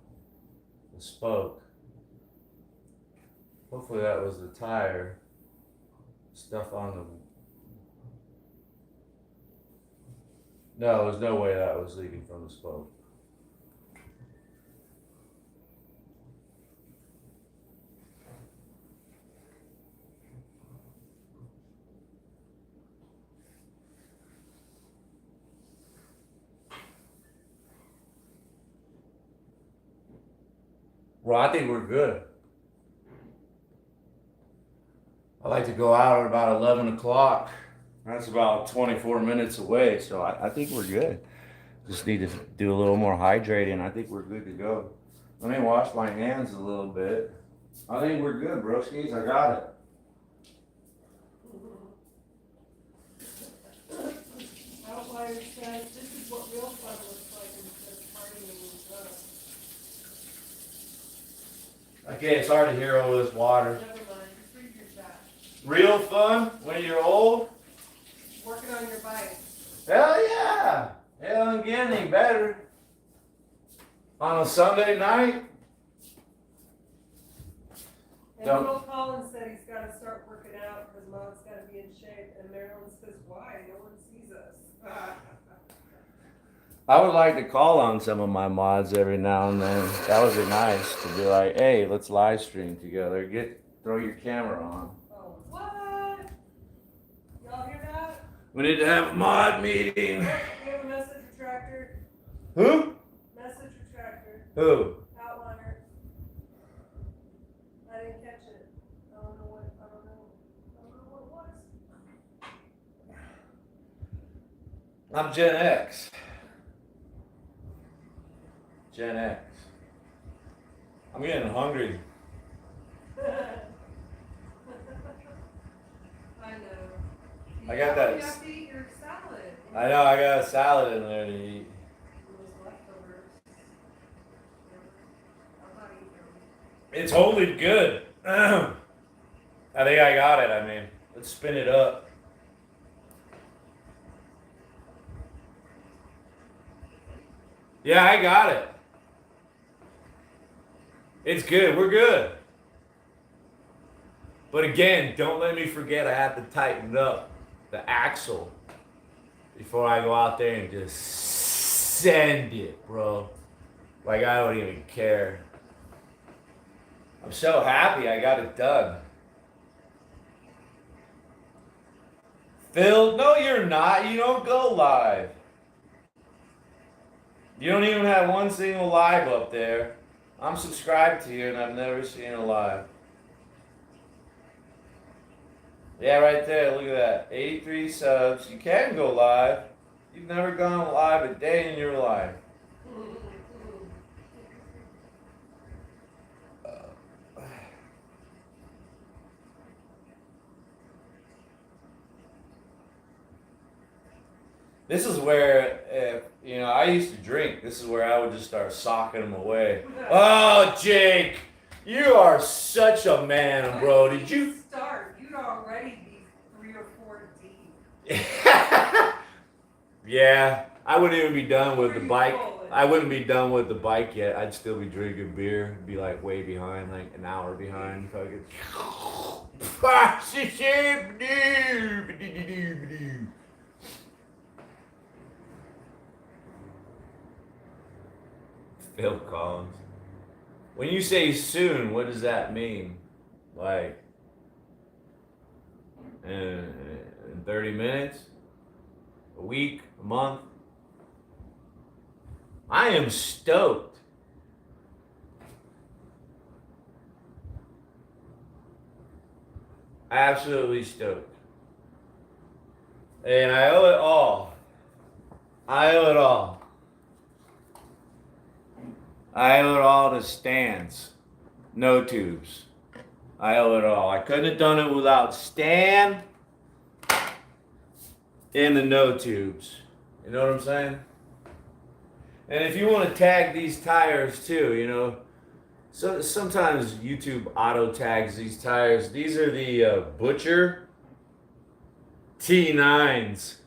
the spoke. Hopefully that was the tire stuff on the... No, there's no way that was leaking from the spoke. Well, I think we're good. I like to go out at about 11 o'clock. That's about 24 minutes away, so I think we're good. Just need to do a little more hydrating. I think we're good to go. Let me wash my hands a little bit. I think we're good, broskies. I got it. Outlier says this is what real fun looks like instead of partying with us. Okay, it's hard to hear over this water. Never mind, just read your chat. Real fun when you're old? Working on your bike. Hell yeah! Hell, ain't getting any better. On a Sunday night? And Don't- little Colin said he's got to start working out because Mom's got to be in shape. And Marilyn says, why? No one sees us. I would like to call on some of my mods every now and then. That would be nice to be like, hey, let's live stream together. Throw your camera on. Oh, what? Y'all hear that? We need to have a mod meeting. We have a message retractor. Who? Message retractor. Who? Outliner. I didn't catch it. I don't know what it was. I'm Gen X. Gen X. I'm getting hungry. I know. I got that. You have to eat your salad. I know, I got a salad in there to eat. Those leftovers. I'm not eating them. It's holding good. I think I got it. I mean, let's spin it up. Yeah, I got it. It's good. We're good. But again, don't let me forget I have to tighten up the axle before I go out there and just send it, bro. Like, I don't even care. I'm so happy I got it done. Phil, no, you're not. You don't go live. You don't even have one single live up there. I'm subscribed to you and I've never seen a live. Yeah, right there. Look at that. 83 subs. You can go live. You've never gone live a day in your life. This is where, I used to drink. This is where I would just start socking them away. Oh, Jake, you are such a man, bro. Did you start? You'd already be 3 or 4 deep. Yeah, I wouldn't even be done with the bike. I wouldn't be done with the bike yet. I'd still be drinking beer. Be like way behind, like an hour behind. Fucking. Phil Collins. When you say soon, what does that mean? Like in 30 minutes? A week? A month? I am stoked. Absolutely stoked. And I owe it all. I owe it all. I owe it all to Stan's. No tubes. I owe it all. I couldn't have done it without Stan and the no tubes. You know what I'm saying? And if you want to tag these tires too, so sometimes YouTube auto tags these tires. These are the Butcher T9s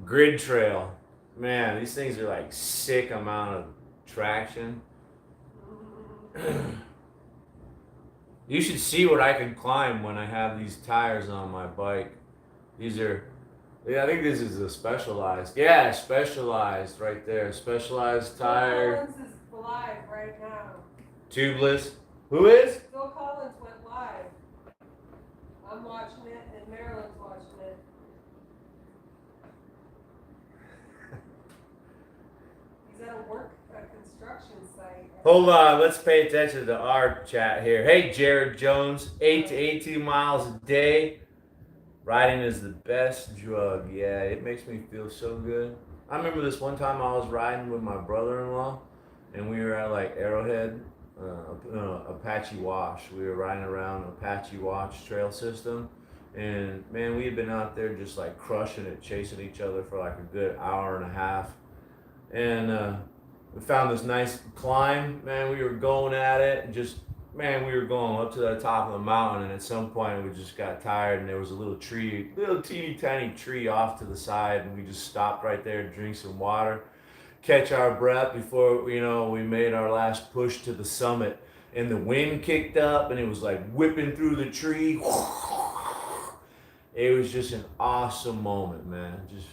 Grid Trail. Man, these things are like sick amount of traction. You should see what I can climb when I have these tires on my bike. These are, I think this is a Specialized. Yeah, Specialized right there. Specialized tire. Phil Collins is live right now. Tubeless. Who is? Phil Collins went live. I'm watching it and Marilyn's watching it. He's at a construction site. Hold on, let's pay attention to our chat here. Hey, Jared Jones, 8 to 18 miles a day. Riding is the best drug. Yeah, it makes me feel so good. I remember this one time I was riding with my brother-in-law, and we were at like Arrowhead, Apache Wash. We were riding around Apache Wash trail system, and man, we had been out there just like crushing it, chasing each other for like a good hour and a half, and we found this nice climb. Man, we were going at it, and just man, we were going up to the top of the mountain, and at some point we just got tired, and there was a little teeny tiny tree off to the side, and we just stopped right there to drink some water, catch our breath before we made our last push to the summit. And the wind kicked up, and it was like whipping through the tree. It was just an awesome moment, man. Just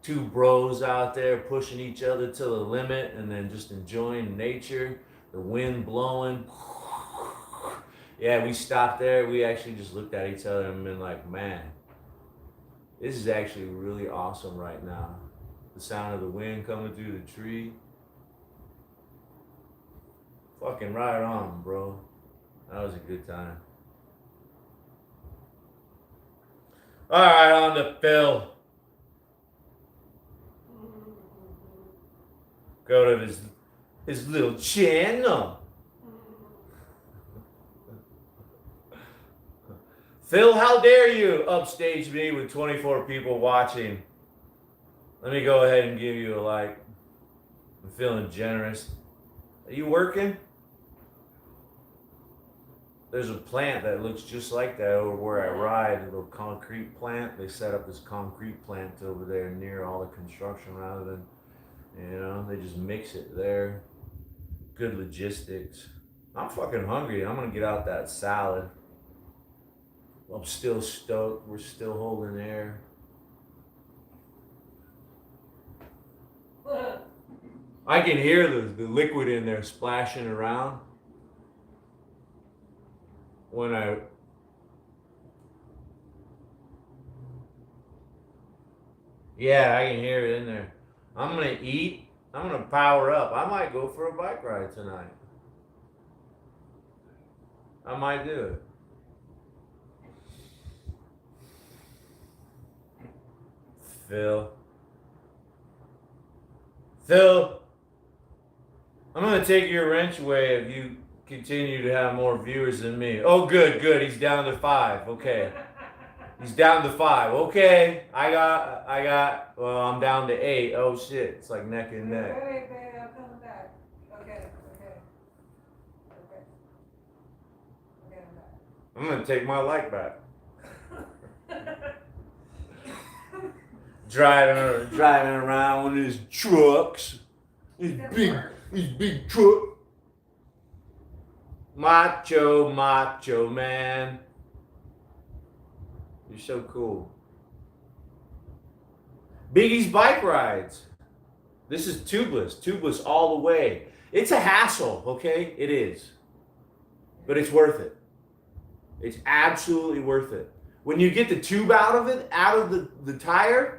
two bros out there pushing each other to the limit, and then just enjoying nature, the wind blowing. Yeah, we stopped there. We actually just looked at each other and been like, man, this is actually really awesome right now. The sound of the wind coming through the tree. Fucking right on, bro. That was a good time. All right, on to Phil. Go to his his little channel. Phil, how dare you upstage me with 24 people watching? Let me go ahead and give you a like. I'm feeling generous. Are you working? There's a plant that looks just like that over where I ride, a little concrete plant. They set up this concrete plant over there near all the construction rather than, they just mix it there. Good logistics. I'm fucking hungry. I'm gonna get out that salad. I'm still stoked. We're still holding air. I can hear the liquid in there splashing around when I can hear it in there. I'm gonna eat. I'm gonna power up. I might go for a bike ride tonight. I might do it. Phil, I'm gonna take your wrench away if you continue to have more viewers than me. Oh, good. He's down to 5. Okay. He's down to 5. Okay. Well, I'm down to 8. Oh shit. It's like neck and neck. Wait, I'm coming back. Okay. I'm back. I'm gonna take my light back. Driving around one of his trucks. His big truck. Macho man. You're so cool. Biggie's bike rides. This is tubeless all the way. It's a hassle, okay? It is. But it's worth it. It's absolutely worth it. When you get the tube out of the tire,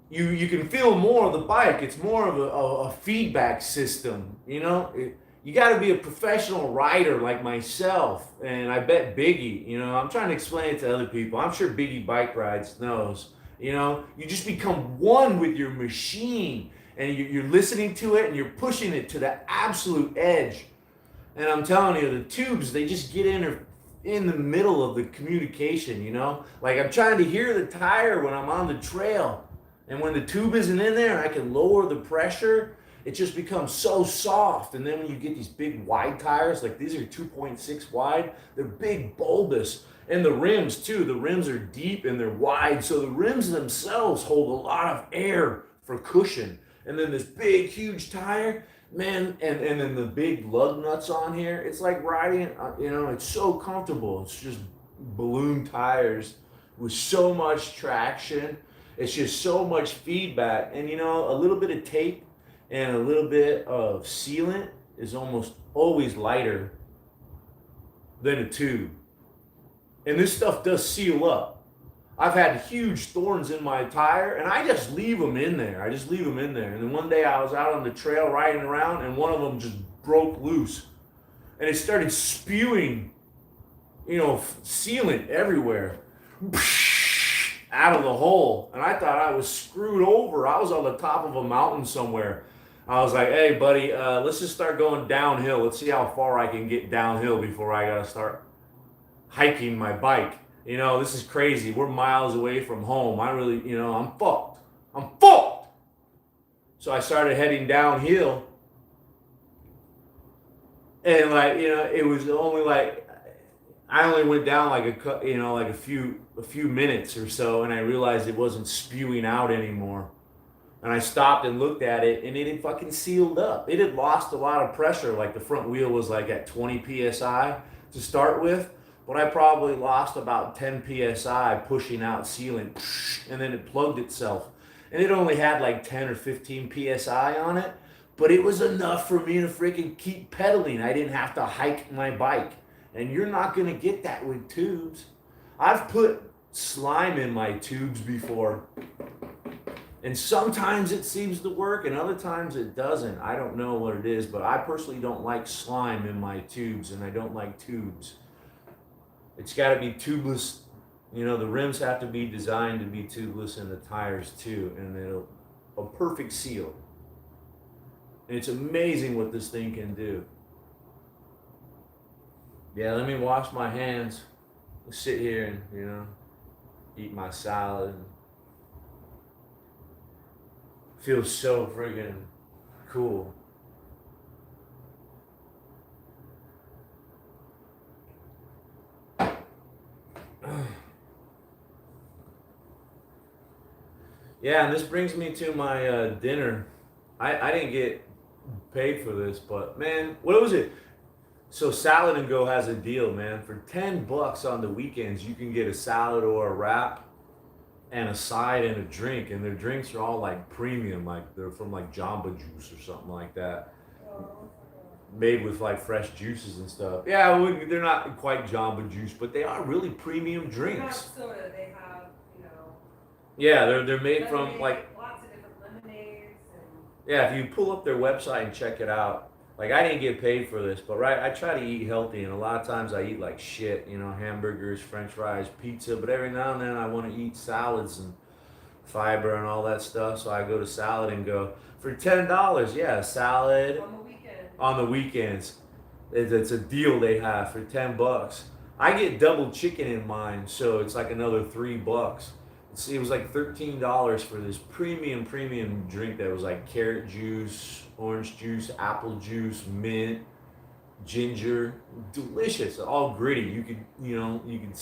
you can feel more of the bike. It's more of a feedback system, You got to be a professional rider like myself, and I bet Biggie, I'm trying to explain it to other people. I'm sure Biggie Bike Rides knows, you just become one with your machine, and you're listening to it, and you're pushing it to the absolute edge. And I'm telling you, the tubes, they just get in the middle of the communication, Like I'm trying to hear the tire when I'm on the trail. And when the tube isn't in there, I can lower the pressure. It just becomes so soft. And then when you get these big wide tires, like these are 2.6 wide, they're big, bulbous. And the rims too, the rims are deep and they're wide. So the rims themselves hold a lot of air for cushion. And then this big, huge tire, man, and then the big lug nuts on here, it's like riding, it's so comfortable. It's just balloon tires with so much traction. It's just so much feedback. And a little bit of tape and a little bit of sealant is almost always lighter than a tube. And this stuff does seal up. I've had huge thorns in my tire and I just leave them in there. And then one day I was out on the trail riding around and one of them just broke loose. And it started spewing, sealant everywhere. Out of the hole. And I thought I was screwed over. I was on the top of a mountain somewhere. I was like, hey, buddy, let's just start going downhill. Let's see how far I can get downhill before I got to start hiking my bike. This is crazy. We're miles away from home. I'm fucked. So I started heading downhill. And it was only I only went down a few minutes or so, and I realized it wasn't spewing out anymore. And I stopped and looked at it, and it had fucking sealed up. It had lost a lot of pressure. Like the front wheel was like at 20 psi to start with, but I probably lost about 10 psi pushing out sealant, and then it plugged itself. And it only had like 10 or 15 psi on it, but it was enough for me to freaking keep pedaling. I didn't have to hike my bike. And you're not going to get that with tubes. I've put slime in my tubes before. And sometimes it seems to work and other times it doesn't. I don't know what it is, but I personally don't like slime in my tubes and I don't like tubes. It's got to be tubeless. The rims have to be designed to be tubeless and the tires too. And a perfect seal. And it's amazing what this thing can do. Yeah, let me wash my hands. Sit here and, you know, eat my salad. Feels so friggin' cool. Yeah, and this brings me to my dinner. I didn't get paid for this, but man, what was it? So Salad and Go has a deal, man. For $10 on the weekends, you can get a salad or a wrap and a side and a drink, and their drinks are all like premium, like they're from like Jamba Juice or something like that, made with like fresh juices and stuff. Yeah, they're not quite Jamba Juice, but they are really premium They're not drinks. soda. They have, you know, Yeah, they're made from like lots of different lemonades and. yeah. If you pull up their website and check it out, like I didn't get paid for this, but right, I try to eat healthy, and a lot of times I eat like shit, you know, hamburgers, French fries, pizza. But every now and then I want to eat salads and fiber and all that stuff, so I go to Salad and Go for $10. Yeah, salad On the weekend. on the weekends. It's a deal they have for $10. I get double chicken in mine, so it's like another $3. It was like $13 for this premium drink that was like carrot juice, orange juice, apple juice, mint, ginger, delicious, all gritty. You could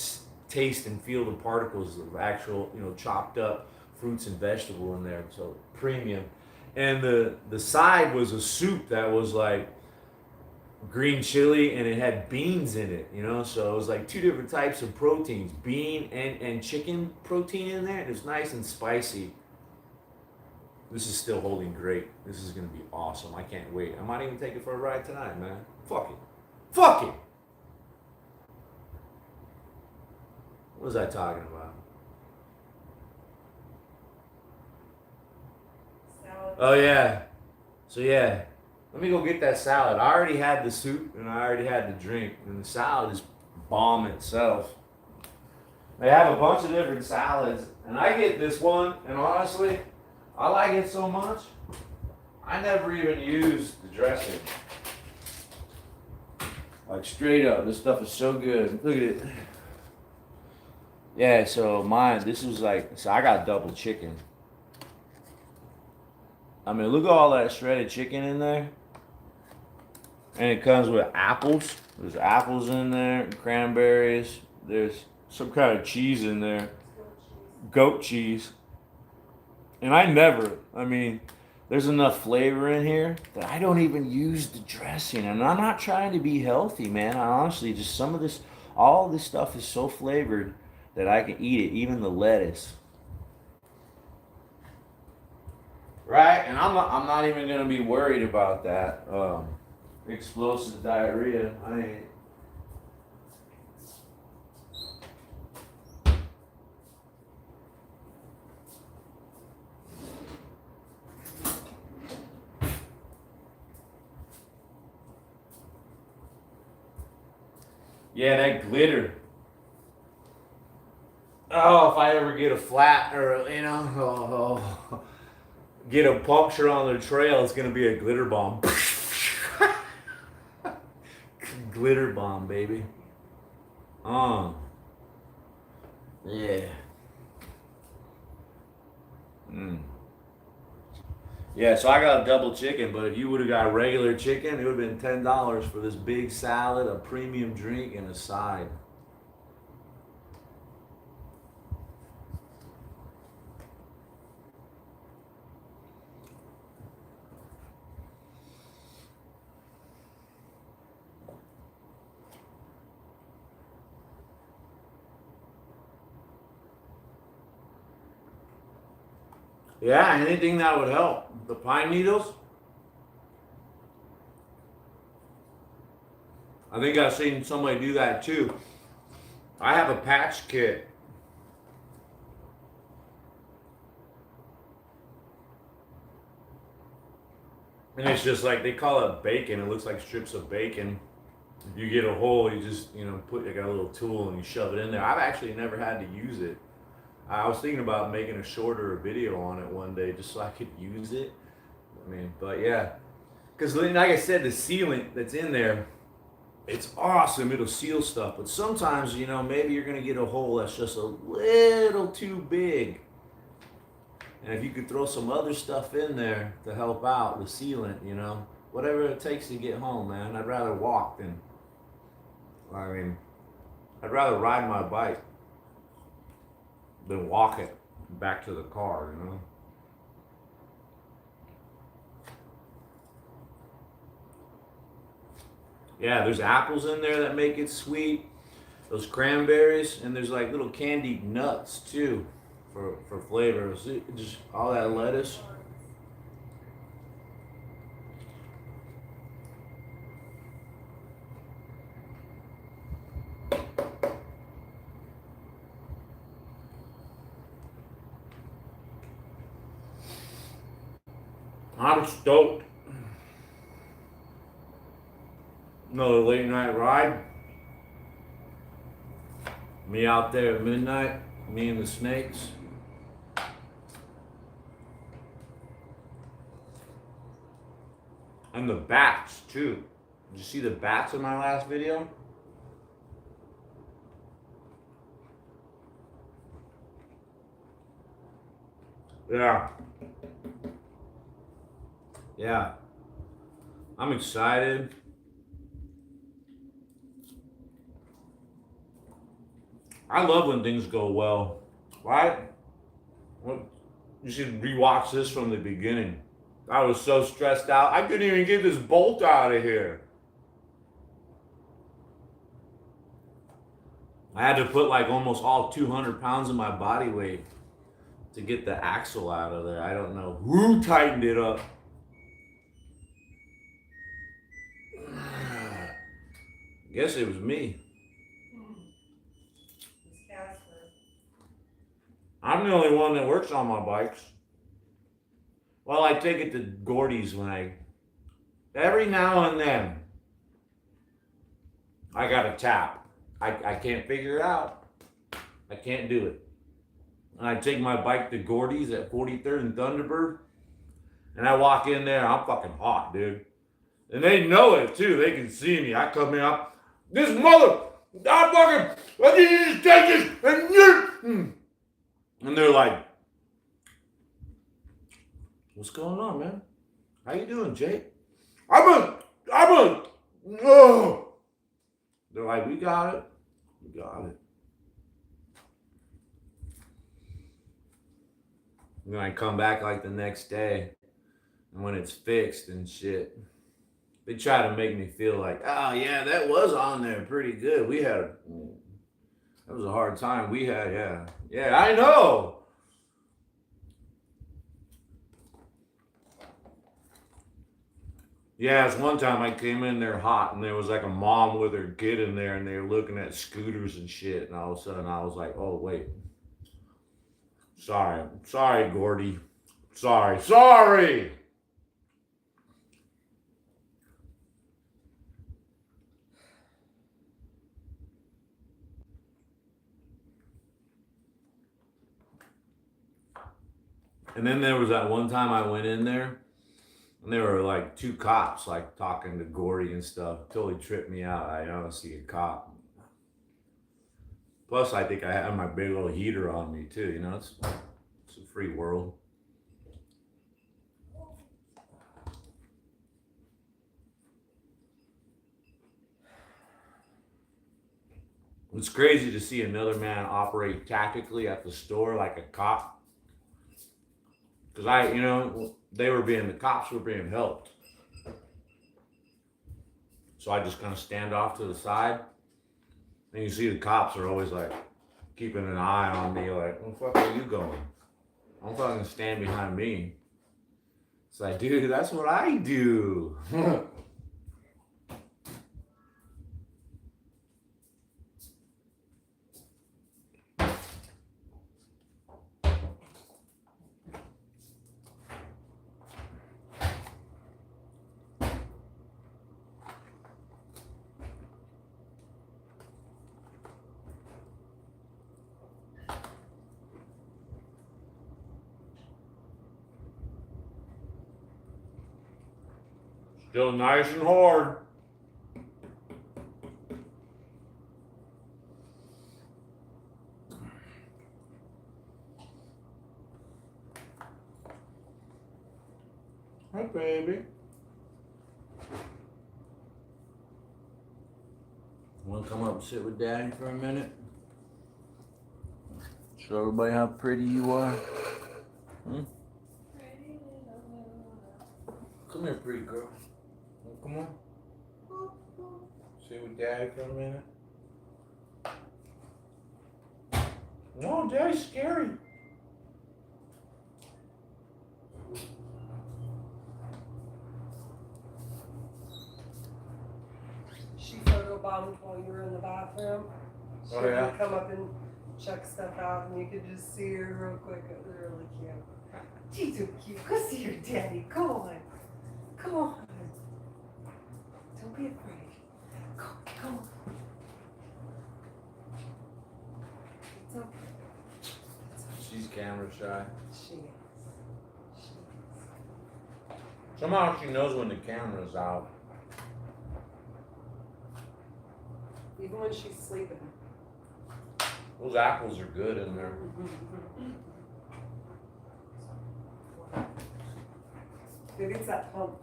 taste and feel the particles of actual, chopped up fruits and vegetable in there. So premium. And the side was a soup that was like green chili, and it had beans in it, so it was like two different types of proteins, bean and chicken protein in there. It was nice and spicy. This is still holding great. This is gonna be awesome. I can't wait. I might even take it for a ride tonight, man. Fuck it. What was I talking about? Salad. Oh yeah. So yeah, let me go get that salad. I already had the soup and I already had the drink, and the salad is bomb itself. They have a bunch of different salads, and I get this one, and honestly, I like it so much, I never even used the dressing. Like straight up, this stuff is so good. Look at it. Yeah, so this was like, so I got double chicken. I mean, look at all that shredded chicken in there. And it comes with apples. There's apples in there, cranberries. There's some kind of cheese in there. Goat cheese. And there's enough flavor in here that I don't even use the dressing. And I'm not trying to be healthy, man. I honestly, just all this stuff is so flavored that I can eat it, even the lettuce. Right? And I'm not even gonna be worried about that explosive diarrhea. Yeah, that glitter. Oh, if I ever get a flat or get a puncture on the trail, it's gonna be a glitter bomb. Glitter bomb, baby. Yeah. Yeah, so I got a double chicken, but if you would have got regular chicken, it would have been $10 for this big salad, a premium drink, and a side. Yeah, anything that would help. The pine needles. I think I've seen somebody do that too. I have a patch kit. And it's just like, they call it bacon. It looks like strips of bacon. If you get a hole, you just, put like a little tool and you shove it in there. I've actually never had to use it. I was thinking about making a shorter video on it one day just so I could use it. But yeah. Because like I said, the sealant that's in there, it's awesome. It'll seal stuff. But sometimes, you know, maybe you're going to get a hole that's just a little too big. And if you could throw some other stuff in there to help out with sealant, you know, whatever it takes to get home, man. I'd rather walk than, I mean, I'd rather ride my bike than walk it back to the car, you know. Yeah, there's apples in there that make it sweet. Those cranberries, and there's like little candied nuts too for flavor. See, just all that lettuce. I'm stoked. Another late night ride. Me out there at midnight, me and the snakes. And the bats too. Did you see the bats in my last video? Yeah. Yeah. I'm excited. I love when things go well, right? You should rewatch this from the beginning. I was so stressed out. I couldn't even get this bolt out of here. I had to put like almost all 200 pounds of my body weight to get the axle out of there. I don't know who tightened it up. Guess it was me. I'm the only one that works on my bikes. Well, I take it to Gordy's every now and then, I got a tap. I can't figure it out. I can't do it. And I take my bike to Gordy's at 43rd and Thunderbird, and I walk in there, I'm fucking hot, dude. And they know it too. They can see me. I come in, this mother, I need you to take this, and they're like, what's going on, man? How you doing, Jake? No. They're like, we got it. We got it. And then I come back like the next day, and when it's fixed and shit, they try to make me feel like, oh yeah, that was on there pretty good. That was a hard time we had, yeah. Yeah, I know. Yeah, it's one time I came in there hot, and there was like a mom with her kid in there, and they were looking at scooters and shit, and all of a sudden I was like, oh wait. Sorry, Gordy. Sorry! And then there was that one time I went in there, and there were like two cops like talking to Gordy and stuff. Totally tripped me out. I don't see a cop. Plus, I think I had my big old heater on me too. You know, it's a free world. It's crazy to see another man operate tactically at the store like a cop. Because the cops were being helped. So I just kind of stand off to the side. And you see the cops are always like keeping an eye on me, like, where the fuck are you going? Don't fucking stand behind me. It's like, dude, that's what I do. Still nice and hard. Hi, baby. Want to come up and sit with Daddy for a minute? Show everybody how pretty you are. Hmm? Come here, pretty girl. Come on. Sit with Daddy for a minute. No, Daddy's scary. She photobombed while you were in the bathroom. She Oh, yeah? would come up and check stuff out, and you could just see her real quick. It was really cute. She's so cute. Go see your daddy. Come on. Come on. Don't be afraid. Come on. It's okay. It's okay. She's camera shy. She is. Somehow she knows when the camera's out. Even when she's sleeping. Those apples are good in there. Maybe it's that pump.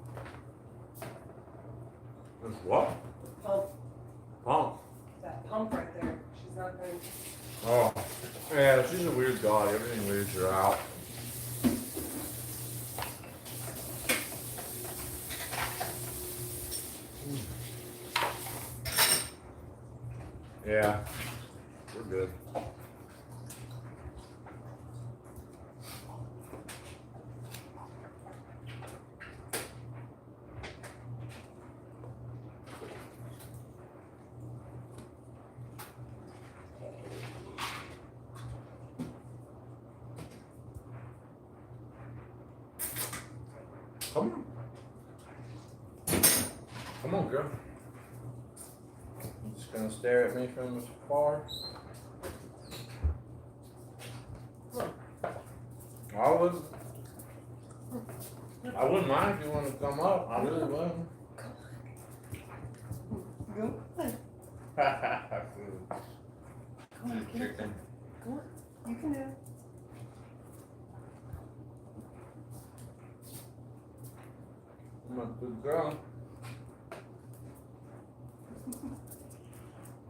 That's what? Pump. Pump. That pump right there. She's not going to. Oh, yeah, she's a weird dog. Everything weirds her out. Yeah, we're good. Come on. Come on, girl. You just gonna stare at me from afar? I wouldn't mind if you want to come up. I really wouldn't. Go on. Come on, get up. Chicken. Come on. You can do it. I'm a good girl.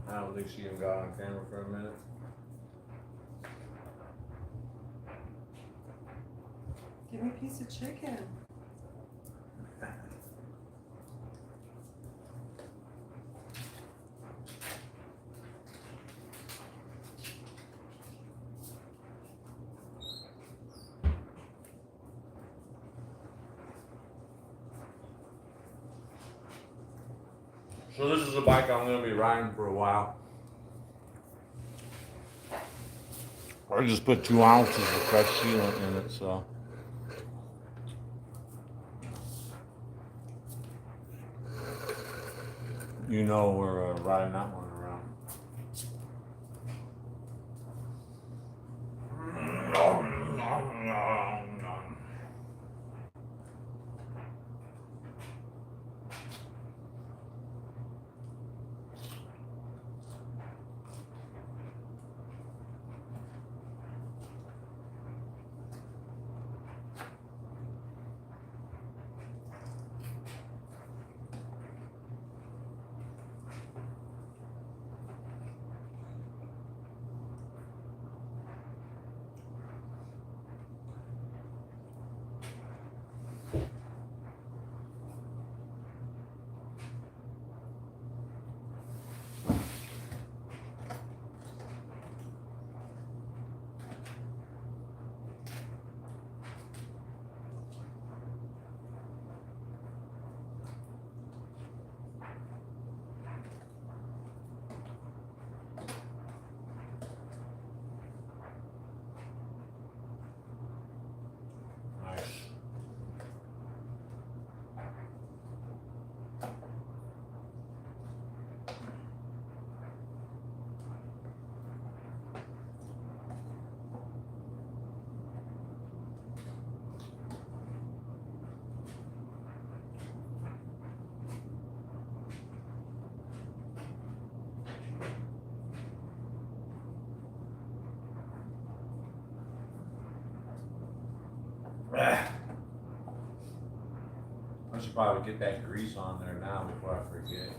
I don't think she even got on camera for a minute. Give me a piece of chicken. So this is a bike I'm going to be riding for a while. I just put 2 ounces of fresh sealant in it, so. You know we're riding that one around. I should probably get that grease on there now before I forget.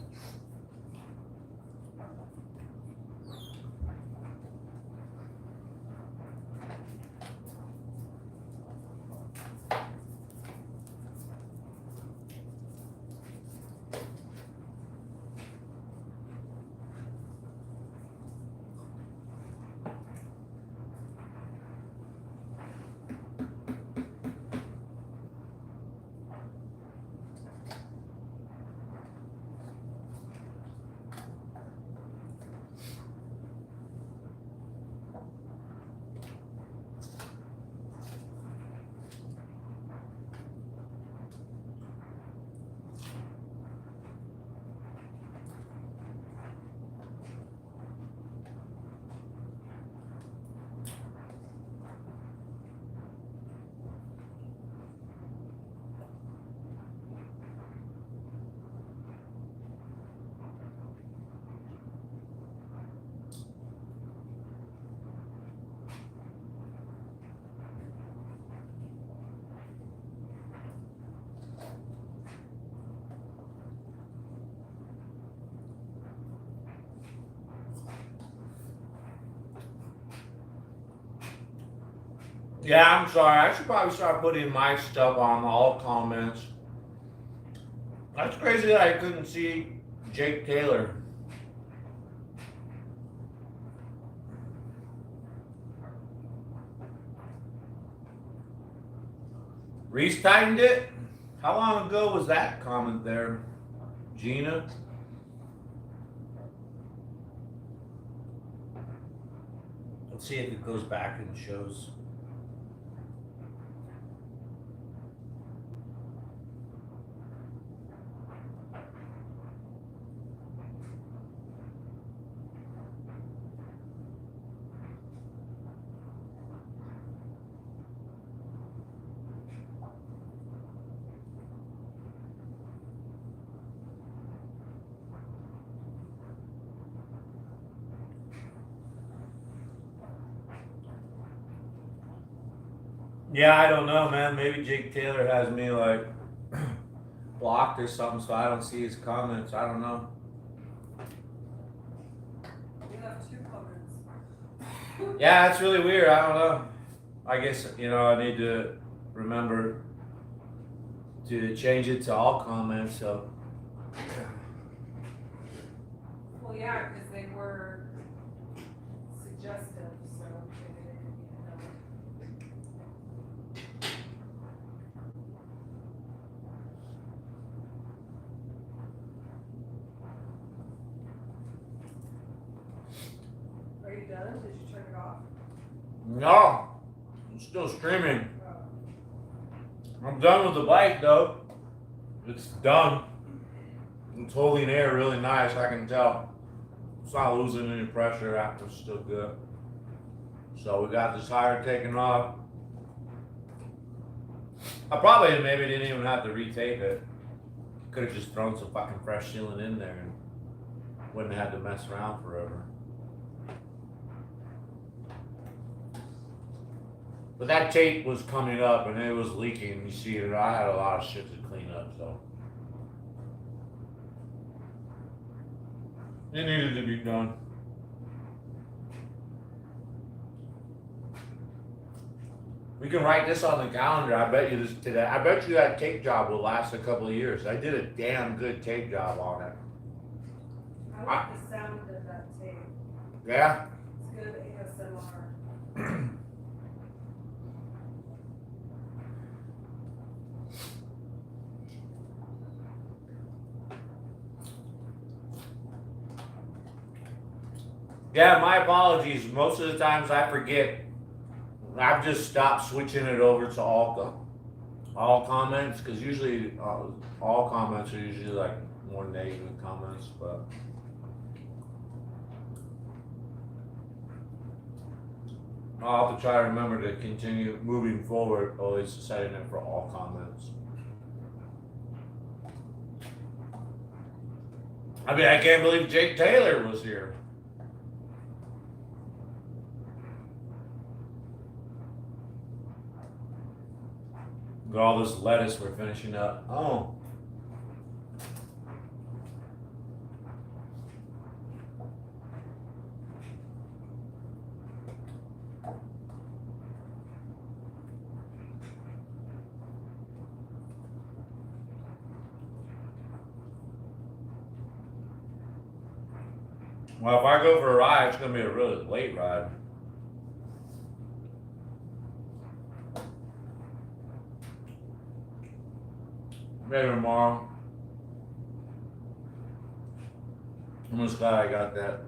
Yeah, I'm sorry. I should probably start putting my stuff on all comments. That's crazy that I couldn't see Jake Taylor. Reese tightened it? How long ago was that comment there, Gina? Let's see if it goes back and shows. Yeah, I don't know, man. Maybe Jake Taylor has me like blocked or something, so I don't see his comments. I don't know. You have 2 comments. Yeah, it's really weird. I don't know. I guess, I need to remember to change it to all comments. So. Well, yeah, because they were suggestive, so maybe they could Are you done? Did you turn it off? No, I'm still streaming. Oh. I'm done with the bike though. It's done. It's holding air really nice, I can tell. It's not losing any pressure after, it's still good. So we got this tire taken off. I probably maybe didn't even have to retape it. Could have just thrown some fucking fresh sealant in there and wouldn't have had to mess around forever. But that tape was coming up and it was leaking. You see it, I had a lot of shit to clean up, so. It needed to be done. We can write this on the calendar. I bet you this today. I bet you that tape job will last a couple of years. I did a damn good tape job on it. I like the sound of that tape. Yeah? It's good ASMR. Yeah, my apologies. Most of the times I forget. I've just stopped switching it over to all comments, because usually all comments are usually like more negative comments, but I'll have to try to remember to continue moving forward, always setting it for all comments. I mean, I can't believe Jake Taylor was here. Got all this lettuce we're finishing up. Oh, Well, if I go for a ride, it's gonna be a really late ride. Maybe tomorrow. I'm just glad I got that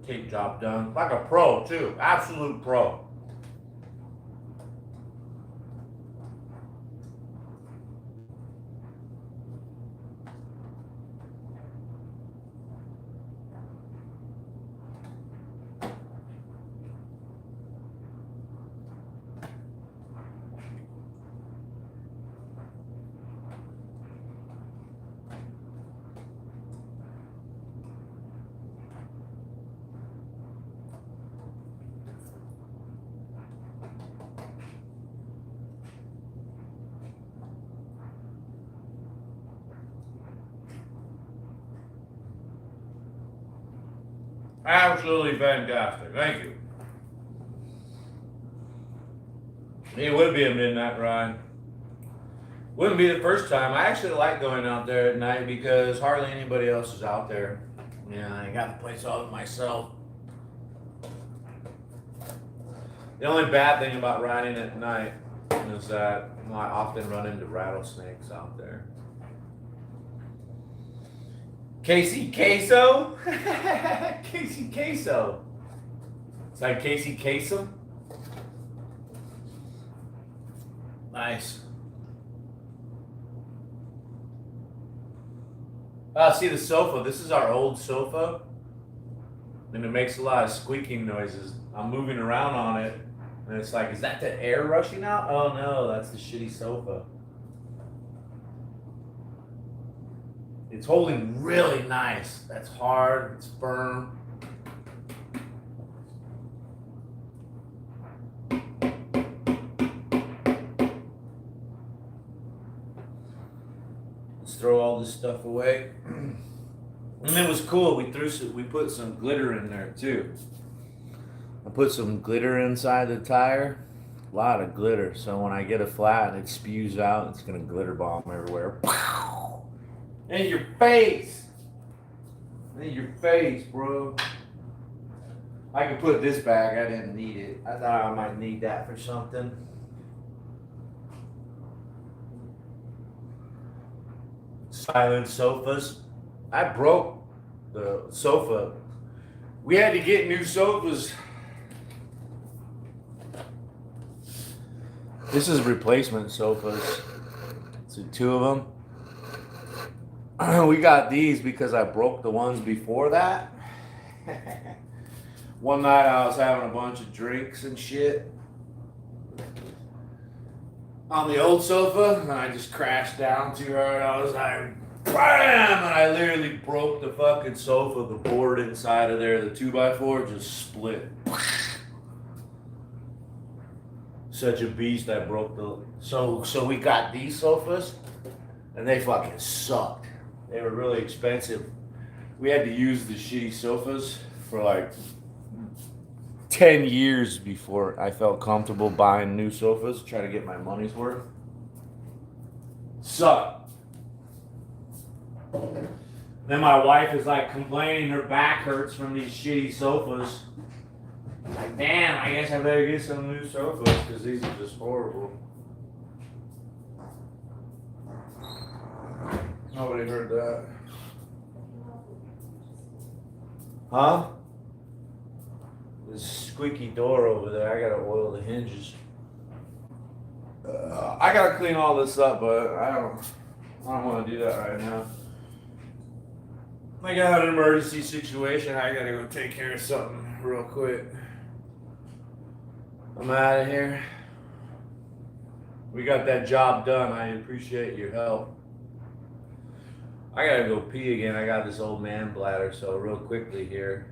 tape job done. Like a pro, too. Absolute pro. Absolutely fantastic. Thank you. It would be a midnight ride. Wouldn't be the first time. I actually like going out there at night because hardly anybody else is out there. Yeah, I got the place all to myself. The only bad thing about riding at night is that I often run into rattlesnakes out there. Casey Queso? Casey Queso. It's like Casey Queso. Nice. See the sofa. This is our old sofa. And it makes a lot of squeaking noises. I'm moving around on it. And it's like, is that the air rushing out? Oh no, that's the shitty sofa. It's holding really nice. That's hard. It's firm. Let's throw all this stuff away. And it was cool. We put some glitter in there too. I put some glitter inside the tire. A lot of glitter. So when I get a flat and it spews out, it's gonna glitter bomb everywhere. In your face! In your face, bro. I could put this back. I didn't need it. I thought I might need that for something. Silent sofas. I broke the sofa. We had to get new sofas. This is replacement sofas. So 2 of them. We got these because I broke the ones before that. One night I was having a bunch of drinks and shit on the old sofa, and I just crashed down too hard. I was like, BAM! And I literally broke the fucking sofa, the board inside of there, the 2x4 just split. Such a beast. I broke the... So we got these sofas, and they fucking sucked. They were really expensive. We had to use the shitty sofas for like 10 years before I felt comfortable buying new sofas, try to get my money's worth. Sucked. Then my wife is like complaining her back hurts from these shitty sofas. Like, damn, I guess I better get some new sofas because these are just horrible. Nobody heard that. Huh? This squeaky door over there, I gotta oil the hinges. I gotta clean all this up, but I don't want to do that right now. I got an emergency situation. I gotta go take care of something real quick. I'm out of here. We got that job done. I appreciate your help. I gotta go pee again. I got this old man bladder, so real quickly here.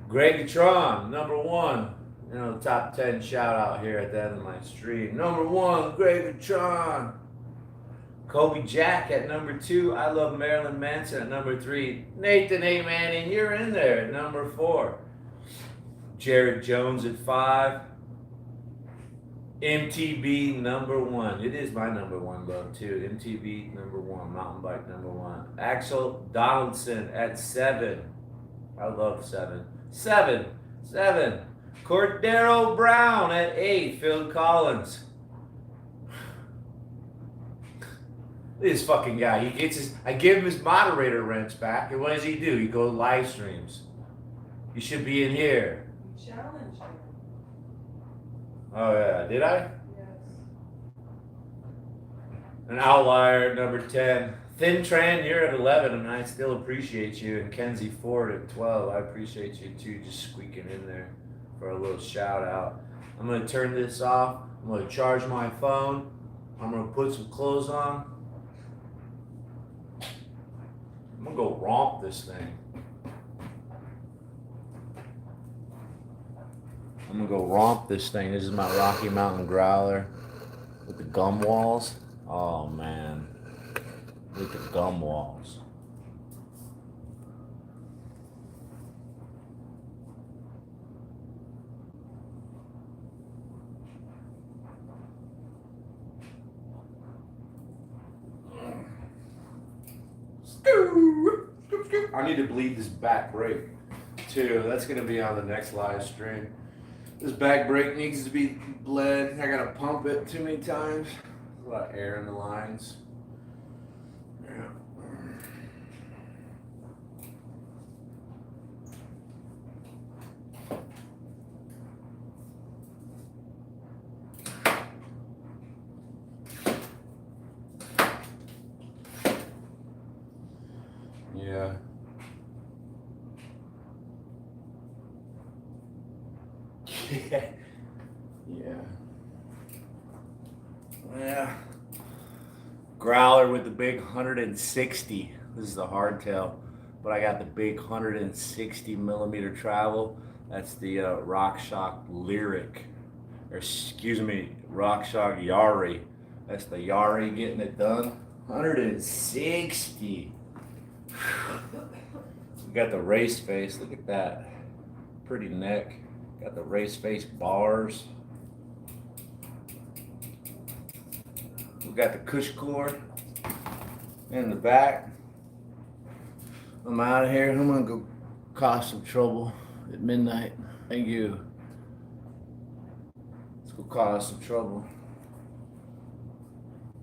Gregatron, #1. You know, top 10 shout out here at the end of my stream. #1, Gregatron. Kobe Jack at #2. I love Marilyn Manson at #3. Nathan A. Manning, you're in there at #4. Jared Jones at 5. MTB #1. It is my #1 love too. MTB #1. Mountain bike #1. Axel Donaldson at 7. I love 7. 7. 7. Cordero Brown at 8. Phil Collins. This fucking guy. He gets his. I give him his moderator rents back, and what does he do? He goes live streams. You should be in here. Challenge him. Oh yeah, did I? Yes. An outlier #10. Thin Tran, you're at 11, and I still appreciate you. And Kenzie Ford at 12, I appreciate you too, just squeaking in there for a little shout out. I'm gonna turn this off. I'm gonna charge my phone. I'm gonna put some clothes on. I'm gonna go romp this thing. I'm gonna go romp this thing. This is my Rocky Mountain growler with the gum walls. Oh man, with the gum walls. I need to bleed this back brake too. That's gonna be on the next live stream. This back brake needs to be bled. I gotta pump it too many times. There's a lot of air in the lines. Yeah. Yeah. Yeah. Yeah. Growler with the big 160. This is the hardtail, but I got the big 160 millimeter travel. That's the RockShox Lyric, or excuse me, RockShox Yari. That's the Yari getting it done. 160. We got the race face. Look at that. Pretty neck. Got the race face bars. We got the cush cord in the back. I'm out of here. I'm gonna go cause some trouble at midnight. Thank you. Let's go cause some trouble.